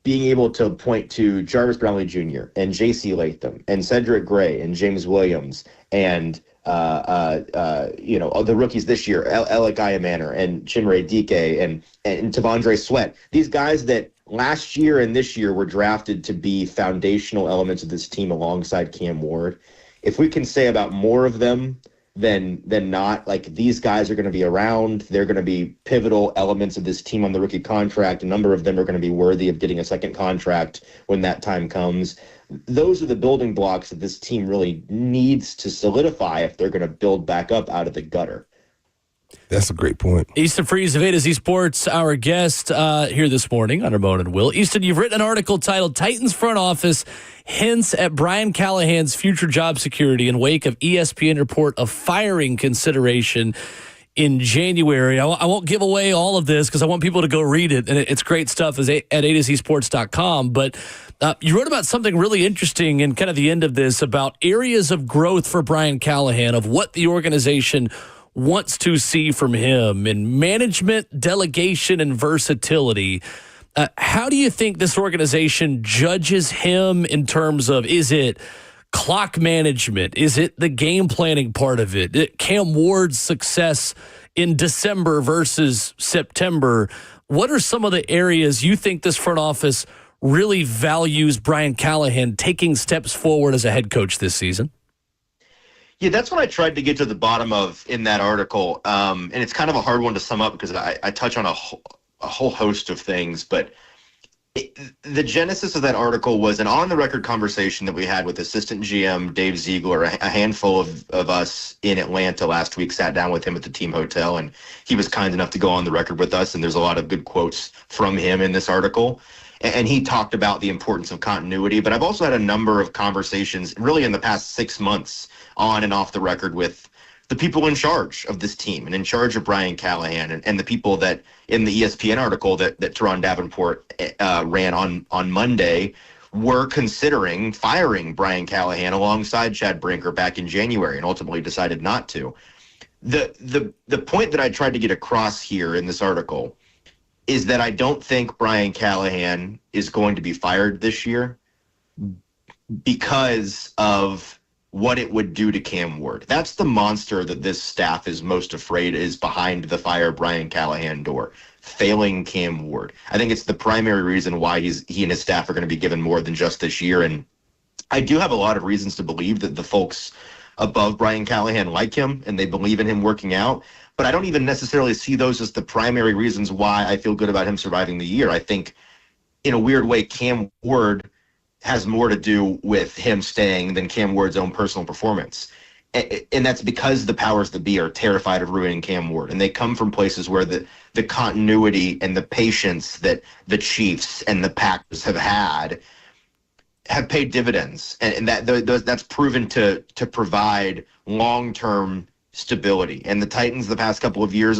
Speaker 14: being able to point to Jarvis Brownlee Jr. and J.C. Latham and Cedric Gray and James Williams and the rookies this year, Alec Iamaner and Chimere Dike and Tavondre Sweat, these guys that last year and this year were drafted to be foundational elements of this team alongside Cam Ward. If we can say about more of them than not, like, these guys are going to be around, they're going to be pivotal elements of this team on the rookie contract. A number of them are going to be worthy of getting a second contract when that time comes. Those are the building blocks that this team really needs to solidify if they're going to build back up out of the gutter.
Speaker 3: That's a great point.
Speaker 2: Easton Freeze of A to Z Sports, our guest here this morning on Ramon and Will. Easton, you've written an article titled Titans Front Office Hints at Brian Callahan's Future Job Security in Wake of ESPN Report of Firing Consideration in January. I won't give away all of this because I want people to go read it, and it's great stuff at A2Zsports.com. But you wrote about something really interesting in kind of the end of this about areas of growth for Brian Callahan, of what the organization wants to see from him in management, delegation, and versatility. How do you think this organization judges him in terms of, is it clock management? Is it the game planning part of it? Cam Ward's success in December versus September? What are some of the areas you think this front office really values Brian Callahan taking steps forward as a head coach this season?
Speaker 14: Yeah, that's what I tried to get to the bottom of in that article. And it's kind of a hard one to sum up because I touch on a whole host of things. But the genesis of that article was an on-the-record conversation that we had with assistant GM Dave Ziegler. A handful of us in Atlanta last week sat down with him at the team hotel, and he was kind enough to go on the record with us. And there's a lot of good quotes from him in this article. And he talked about the importance of continuity. But I've also had a number of conversations really in the past 6 months on and off the record with the people in charge of this team and in charge of Brian Callahan and the people that in the ESPN article that Teron Davenport ran on Monday were considering firing Brian Callahan alongside Chad Brinker back in January and ultimately decided not to. The point that I tried to get across here in this article is that I don't think Brian Callahan is going to be fired this year because of what it would do to Cam Ward. That's the monster that this staff is most afraid is behind the fire Brian Callahan door, failing Cam Ward. I think it's the primary reason why he and his staff are going to be given more than just this year. And I do have a lot of reasons to believe that the folks above Brian Callahan like him and they believe in him working out. But I don't even necessarily see those as the primary reasons why I feel good about him surviving the year. I think, in a weird way, Cam Ward has more to do with him staying than Cam Ward's own personal performance. And that's because the powers that be are terrified of ruining Cam Ward. And they come from places where the continuity and the patience that the Chiefs and the Packers have paid dividends. And that's proven to provide long-term stability. And the Titans the past couple of years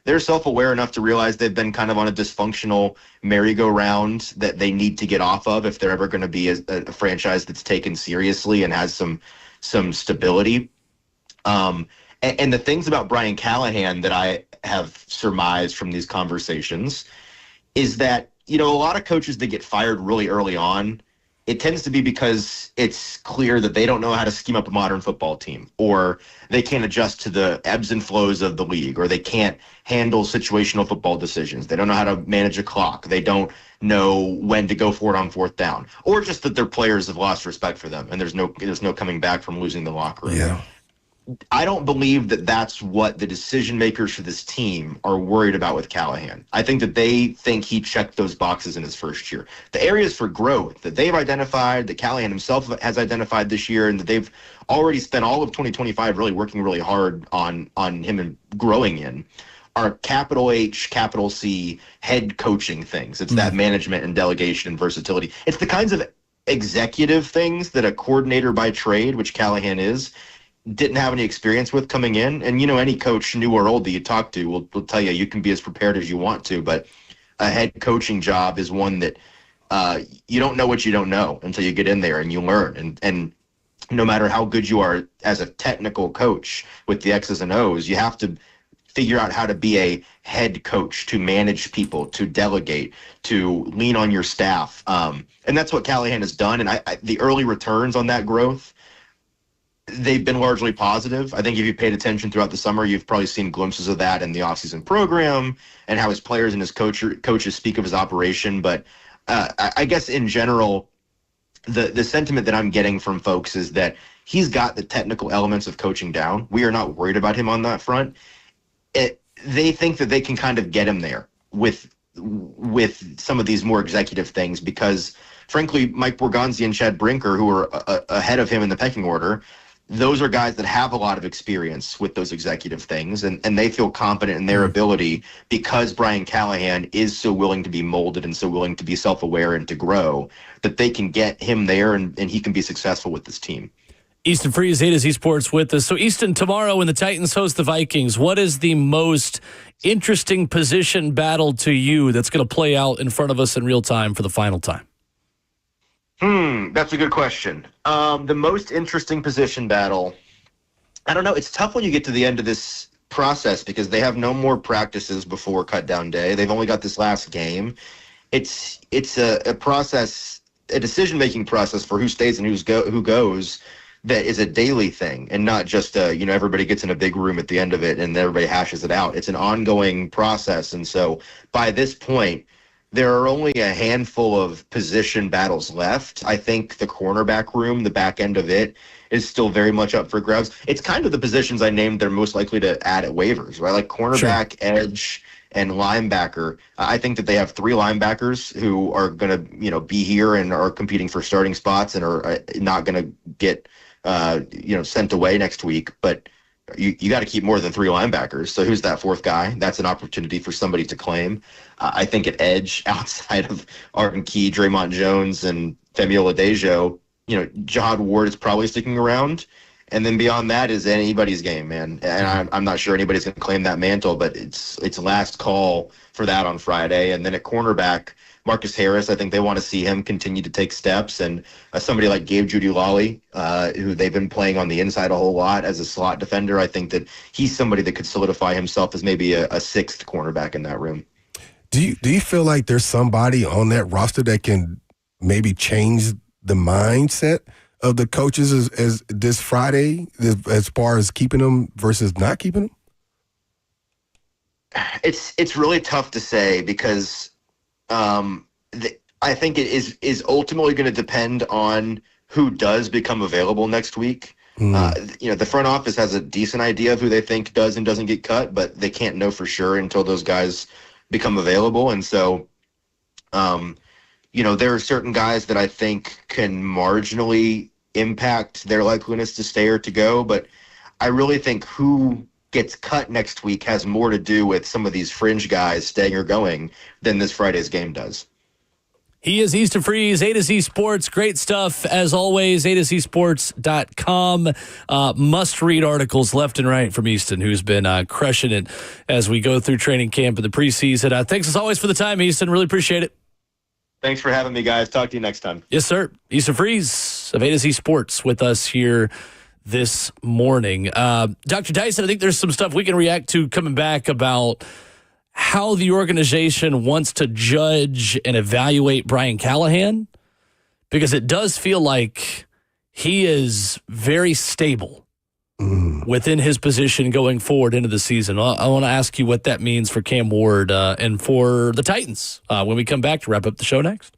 Speaker 14: they're self-aware enough to realize they've been kind of on a dysfunctional merry-go-round that they need to get off of if they're ever going to be a franchise that's taken seriously and has some stability. And the things about Brian Callahan that I have surmised from these conversations is that, a lot of coaches that get fired really early on, it tends to be because it's clear that they don't know how to scheme up a modern football team, or they can't adjust to the ebbs and flows of the league, or they can't handle situational football decisions. They don't know how to manage a clock. They don't know when to go for it on fourth down, or just that their players have lost respect for them and there's no coming back from losing the locker room.
Speaker 3: Yeah.
Speaker 14: I don't believe that that's what the decision makers for this team are worried about with Callahan. I think that they think he checked those boxes in his first year. The areas for growth that they've identified, that Callahan himself has identified this year, and that they've already spent all of 2025 really working really hard on him and growing in, are capital H, capital C, head coaching things. It's that management and delegation and versatility. It's the kinds of executive things that a coordinator by trade, which Callahan is, didn't have any experience with coming in. And, any coach, new or old, that you talk to will tell you you can be as prepared as you want to, but a head coaching job is one that you don't know what you don't know until you get in there and you learn. And no matter how good you are as a technical coach with the X's and O's, you have to figure out how to be a head coach, to manage people, to delegate, to lean on your staff. And that's what Callahan has done. And the early returns on that growth, they've been largely positive. I think if you paid attention throughout the summer, you've probably seen glimpses of that in the offseason program and how his players and his coaches speak of his operation. But I guess in general, the sentiment that I'm getting from folks is that he's got the technical elements of coaching down. We are not worried about him on that front. They think that they can kind of get him there with some of these more executive things because, frankly, Mike Borgonzi and Chad Brinker, who are ahead of him in the pecking order, those are guys that have a lot of experience with those executive things, and they feel confident in their ability because Brian Callahan is so willing to be molded and so willing to be self-aware and to grow, that they can get him there and he can be successful with this team.
Speaker 2: Easton Freeze, A to Z Sports with us. So, Easton, tomorrow when the Titans host the Vikings, what is the most interesting position battle to you that's going to play out in front of us in real time for the final time?
Speaker 14: That's a good question. The most interesting position battle, I don't know. It's tough when you get to the end of this process because they have no more practices before cut down day. They've only got this last game. It's a process, a decision-making process for who stays and who goes, that is a daily thing and not just everybody gets in a big room at the end of it and everybody hashes it out. It's an ongoing process. And so by this point, there are only a handful of position battles left. I think the cornerback room, the back end of it, is still very much up for grabs. It's kind of the positions I named they're most likely to add at waivers, right? Like cornerback, sure, edge, and linebacker. I think that they have 3 linebackers who are going to, be here and are competing for starting spots and are not going to get sent away next week, but you got to keep more than 3 linebackers. So who's that 4th guy? That's an opportunity for somebody to claim. I think at edge, outside of Arden Key, Draymond Jones, and Femi Oladejo, Jihad Ward is probably sticking around. And then beyond that is anybody's game, man. And I'm not sure anybody's going to claim that mantle, but it's last call for that on Friday. And then at cornerback, Marcus Harris, I think they want to see him continue to take steps. And somebody like Gabe Jeudy-Lally, who they've been playing on the inside a whole lot as a slot defender, I think that he's somebody that could solidify himself as maybe a 6th cornerback in that room.
Speaker 3: Do you feel like there's somebody on that roster that can maybe change the mindset of the coaches as this Friday as far as keeping them versus not keeping them?
Speaker 14: It's really tough to say because I think it is ultimately going to depend on who does become available next week. The front office has a decent idea of who they think does and doesn't get cut, but they can't know for sure until those guys become available. And so, there are certain guys that I think can marginally impact their likeliness to stay or to go, but I really think who gets cut next week has more to do with some of these fringe guys staying or going than this Friday's game does.
Speaker 2: He is Easton Freeze, A to Z Sports. Great stuff, as always, A to Z Sports.com. Must-read articles left and right from Easton, who's been crushing it as we go through training camp and the preseason. Thanks, as always, for the time, Easton. Really appreciate it.
Speaker 14: Thanks for having me, guys. Talk to you next time.
Speaker 2: Yes, sir. Easton Freeze of A to Z Sports with us here this morning. Dr. Dyson, I think there's some stuff we can react to coming back about how the organization wants to judge and evaluate Brian Callahan, because it does feel like he is very stable within his position going forward into the season. I want to ask you what that means for Cam Ward and for the Titans when we come back to wrap up the show next.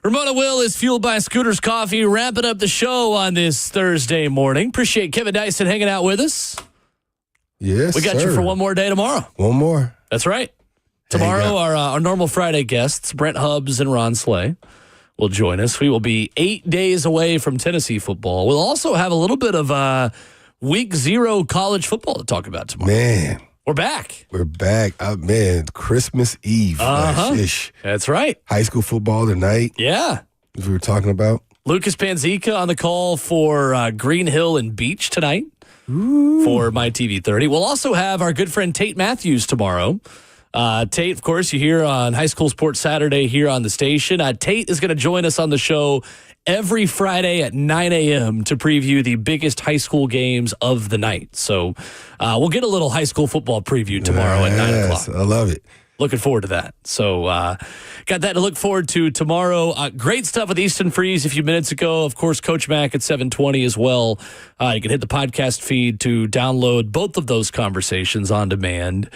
Speaker 2: Ramona Will is fueled by Scooter's Coffee, wrapping up the show on this Thursday morning. Appreciate Kevin Dyson hanging out with us.
Speaker 3: Yes,
Speaker 2: we got you for one more day tomorrow.
Speaker 3: One more.
Speaker 2: That's right. Tomorrow, our normal Friday guests, Brent Hubbs and Ron Slay, will join us. We will be 8 days away from Tennessee football. We'll also have a little bit of Week 0 college football to talk about tomorrow.
Speaker 3: Man.
Speaker 2: We're back.
Speaker 3: We're back. Man, Christmas Eve.
Speaker 2: That's right.
Speaker 3: High school football tonight.
Speaker 2: Yeah.
Speaker 3: As we were talking about.
Speaker 2: Lucas Panzica on the call for Green Hill and Beach tonight. For My TV 30. We'll also have our good friend Tate Matthews tomorrow. Tate, of course, you hear on High School Sports Saturday here on the station. Tate is going to join us on the show every Friday at 9 a.m. to preview the biggest high school games of the night. So we'll get a little high school football preview tomorrow at 9 o'clock.
Speaker 3: I love it.
Speaker 2: Looking forward to that. So got that to look forward to tomorrow. Great stuff with Easton Freeze a few minutes ago. Of course, Coach Mack at 7:20 as well. You can hit the podcast feed to download both of those conversations on demand.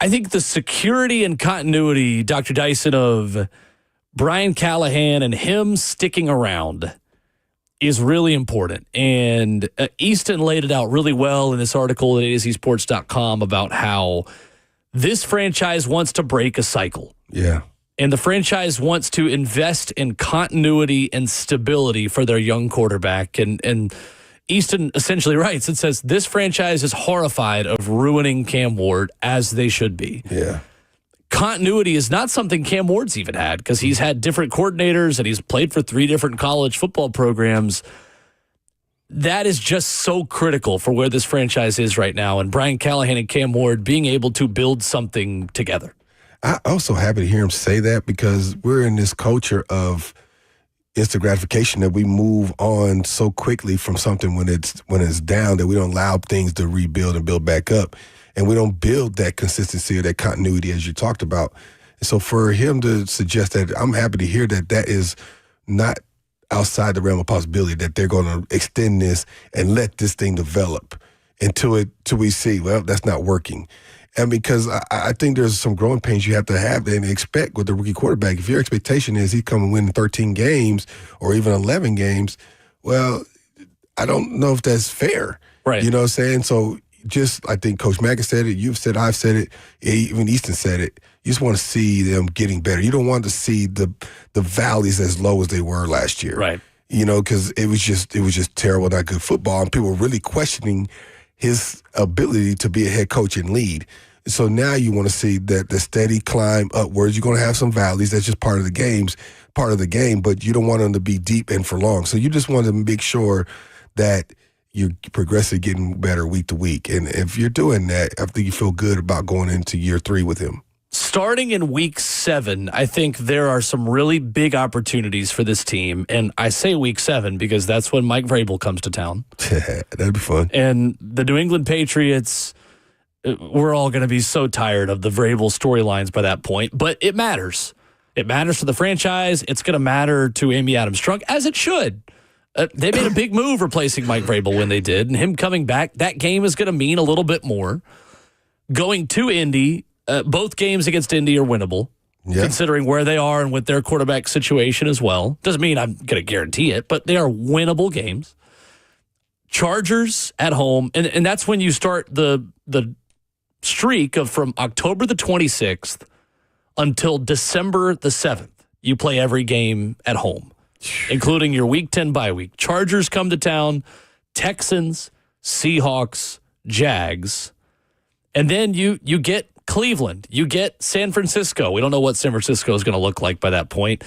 Speaker 2: I think the security and continuity, Dr. Dyson, of Brian Callahan and him sticking around is really important. And Easton laid it out really well in this article at azsports.com about how this franchise wants to break a cycle.
Speaker 3: Yeah.
Speaker 2: And the franchise wants to invest in continuity and stability for their young quarterback. And Easton essentially writes, it says, this franchise is horrified of ruining Cam Ward, as they should be.
Speaker 3: Yeah.
Speaker 2: Continuity is not something Cam Ward's even had, because he's had different coordinators and he's played for 3 different college football programs. That is just so critical for where this franchise is right now, and Brian Callahan and Cam Ward being able to build something together.
Speaker 3: I'm also happy to hear him say that, because we're in this culture of instant gratification that we move on so quickly from something when it's down, that we don't allow things to rebuild and build back up, and we don't build that consistency or that continuity as you talked about. And so for him to suggest that, I'm happy to hear that is not outside the realm of possibility, that they're going to extend this and let this thing develop until we see, well, that's not working. And because I think there's some growing pains you have to have and expect with the rookie quarterback. If your expectation is he's coming to win 13 games or even 11 games, well, I don't know if that's fair.
Speaker 2: Right.
Speaker 3: You know what I'm saying? So just, I think Coach Mack said it, you've said, I've said it, even Easton said it. You just want to see them getting better. You don't want to see the valleys as low as they were last year.
Speaker 2: Right.
Speaker 3: You know, because it was just terrible, not good football, and people were really questioning his ability to be a head coach and lead. So now you want to see that the steady climb upwards. You're going to have some valleys. That's just part of the game, but you don't want them to be deep and for long. So you just want to make sure that you're progressively getting better week to week. And if you're doing that, I think you feel good about going into year 3 with him.
Speaker 2: Starting in week 7, I think there are some really big opportunities for this team. And I say week 7 because that's when Mike Vrabel comes to town.
Speaker 3: That'd be fun.
Speaker 2: And the New England Patriots, we're all going to be so tired of the Vrabel storylines by that point. But it matters. It matters to the franchise. It's going to matter to Amy Adams-Strunk, as it should. They made a big move replacing Mike Vrabel when they did. And him coming back, that game is going to mean a little bit more. Going to Indy, both games against Indy are winnable, considering where they are and with their quarterback situation as well. Doesn't mean I'm going to guarantee it, but they are winnable games. Chargers at home, and that's when you start the streak of from October the 26th until December the 7th. You play every game at home, including your Week 10 bye week. Chargers come to town, Texans, Seahawks, Jags, and then you get Cleveland, you get San Francisco. We don't know what San Francisco is going to look like by that point.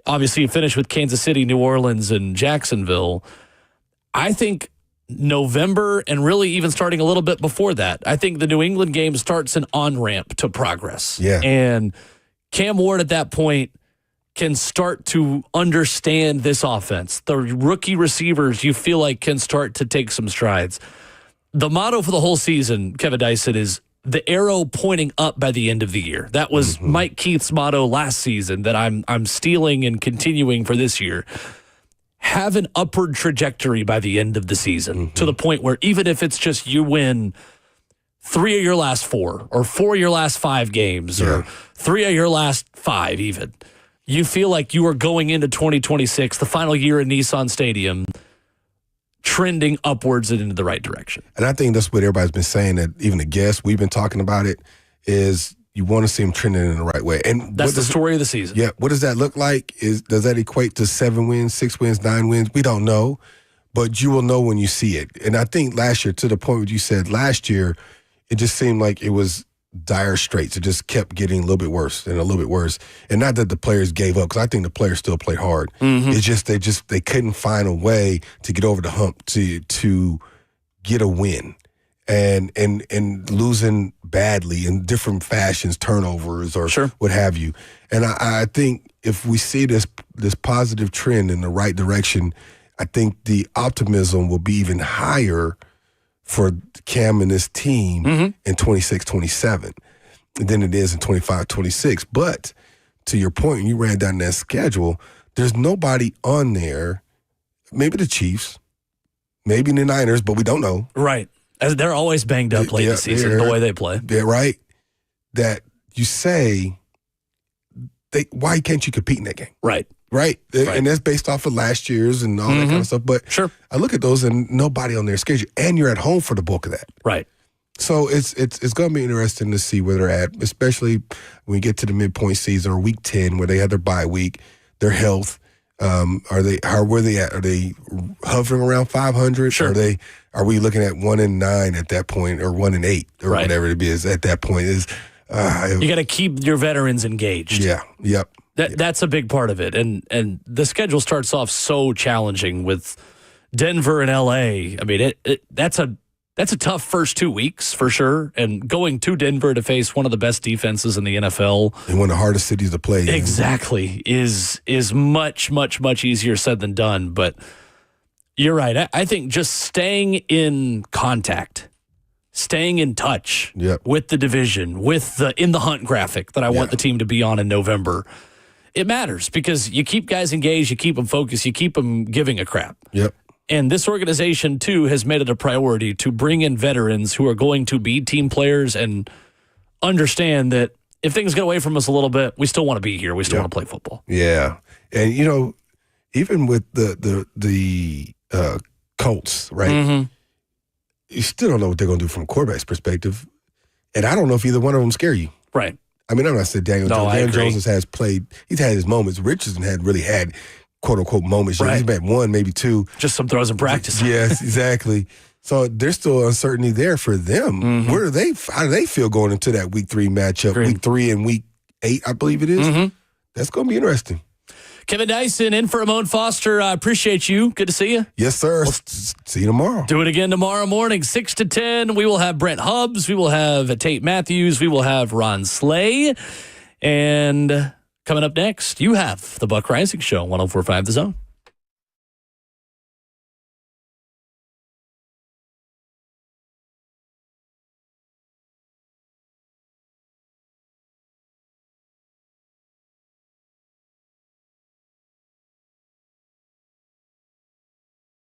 Speaker 2: Obviously, you finish with Kansas City, New Orleans, and Jacksonville. I think November, and really even starting a little bit before that, I think the New England game starts an on-ramp to progress.
Speaker 3: Yeah.
Speaker 2: And Cam Ward at that point can start to understand this offense. The rookie receivers you feel like can start to take some strides. The motto for the whole season, Kevin Dyson, is the arrow pointing up by the end of the year. That was Mike Keith's motto last season that I'm stealing and continuing for this year. Have an upward trajectory by the end of the season to the point where even if it's just you win 3 of your last 4 or 4 of your last 5 games or 3 of your last 5 even, you feel like you are going into 2026, the final year in Nissan Stadium, trending upwards and into the right direction.
Speaker 3: And I think that's what everybody's been saying, that even the guests, we've been talking about it, is you want to see them trending in the right way. And
Speaker 2: that's the story of the season.
Speaker 3: Yeah. What does that look like? Does that equate to 7 wins, 6 wins, 9 wins? We don't know, but you will know when you see it. And I think last year, to the point where you said last year, it just seemed like it was dire straits. It just kept getting a little bit worse and a little bit worse. And not that the players gave up, because I think the players still played hard.
Speaker 2: Mm-hmm.
Speaker 3: It's just they couldn't find a way to get over the hump to get a win. And losing badly in different fashions, turnovers or what have you. And I think if we see this positive trend in the right direction, I think the optimism will be even higher for Cam and this team in 26-27 than it is in 25-26. But to your point, when you ran down that schedule, there's nobody on there, maybe the Chiefs, maybe the Niners, but we don't know.
Speaker 2: Right. As they're always banged up late in the season, the way they play.
Speaker 3: Yeah, right. That you say, why can't you compete in that game?
Speaker 2: Right.
Speaker 3: Right. And that's based off of last year's and all that kind of stuff. But I look at those and nobody on their schedule, and you're at home for the bulk of that.
Speaker 2: Right.
Speaker 3: So it's going to be interesting to see where they're at, especially when we get to the midpoint season or week 10 where they have their bye week, their health. Where they at? Are they hovering around 500?
Speaker 2: Sure.
Speaker 3: Are we looking at 1-9 at that point, or 1-8, or whatever it is at that point? You
Speaker 2: got to keep your veterans engaged.
Speaker 3: Yeah. Yep.
Speaker 2: That's a big part of it, and the schedule starts off so challenging with Denver and LA. I mean, that's a tough first 2 weeks for sure, and going to Denver to face one of the best defenses in the NFL
Speaker 3: and one of the hardest cities to play in.
Speaker 2: Exactly is much easier said than done. But you're right. I think just staying in contact, staying in touch with the division, with in the hunt graphic that I want the team to be on in November, it matters because you keep guys engaged, you keep them focused, you keep them giving a crap.
Speaker 3: Yep.
Speaker 2: And this organization, too, has made it a priority to bring in veterans who are going to be team players and understand that if things get away from us a little bit, we still want to be here. We still want to play football.
Speaker 3: Yeah. And, even with the Colts, right?
Speaker 2: Mm-hmm.
Speaker 3: You still don't know what they're going to do from a quarterback's perspective. And I don't know if either one of them scare you.
Speaker 2: Right.
Speaker 3: I mean, I'm not saying Daniel Jones. Daniel Jones has played, he's had his moments. Richardson had really had quote-unquote moments.
Speaker 2: Right.
Speaker 3: He's had 1, maybe 2.
Speaker 2: Just some throws in practice.
Speaker 3: Yes, exactly. So there's still uncertainty there for them.
Speaker 2: Mm-hmm.
Speaker 3: How do they feel going into that week 3 matchup?
Speaker 2: Agreed.
Speaker 3: Week 3 and week 8, I believe it is.
Speaker 2: Mm-hmm.
Speaker 3: That's going to be interesting.
Speaker 2: Kevin Dyson in for Ramon Foster. I appreciate you. Good to see you.
Speaker 3: Yes, sir. See you tomorrow.
Speaker 2: Do it again tomorrow morning, 6 to 10. We will have Brent Hubbs. We will have Tate Matthews. We will have Ron Slay. And coming up next, you have the Buck Rising Show, 104.5 The Zone.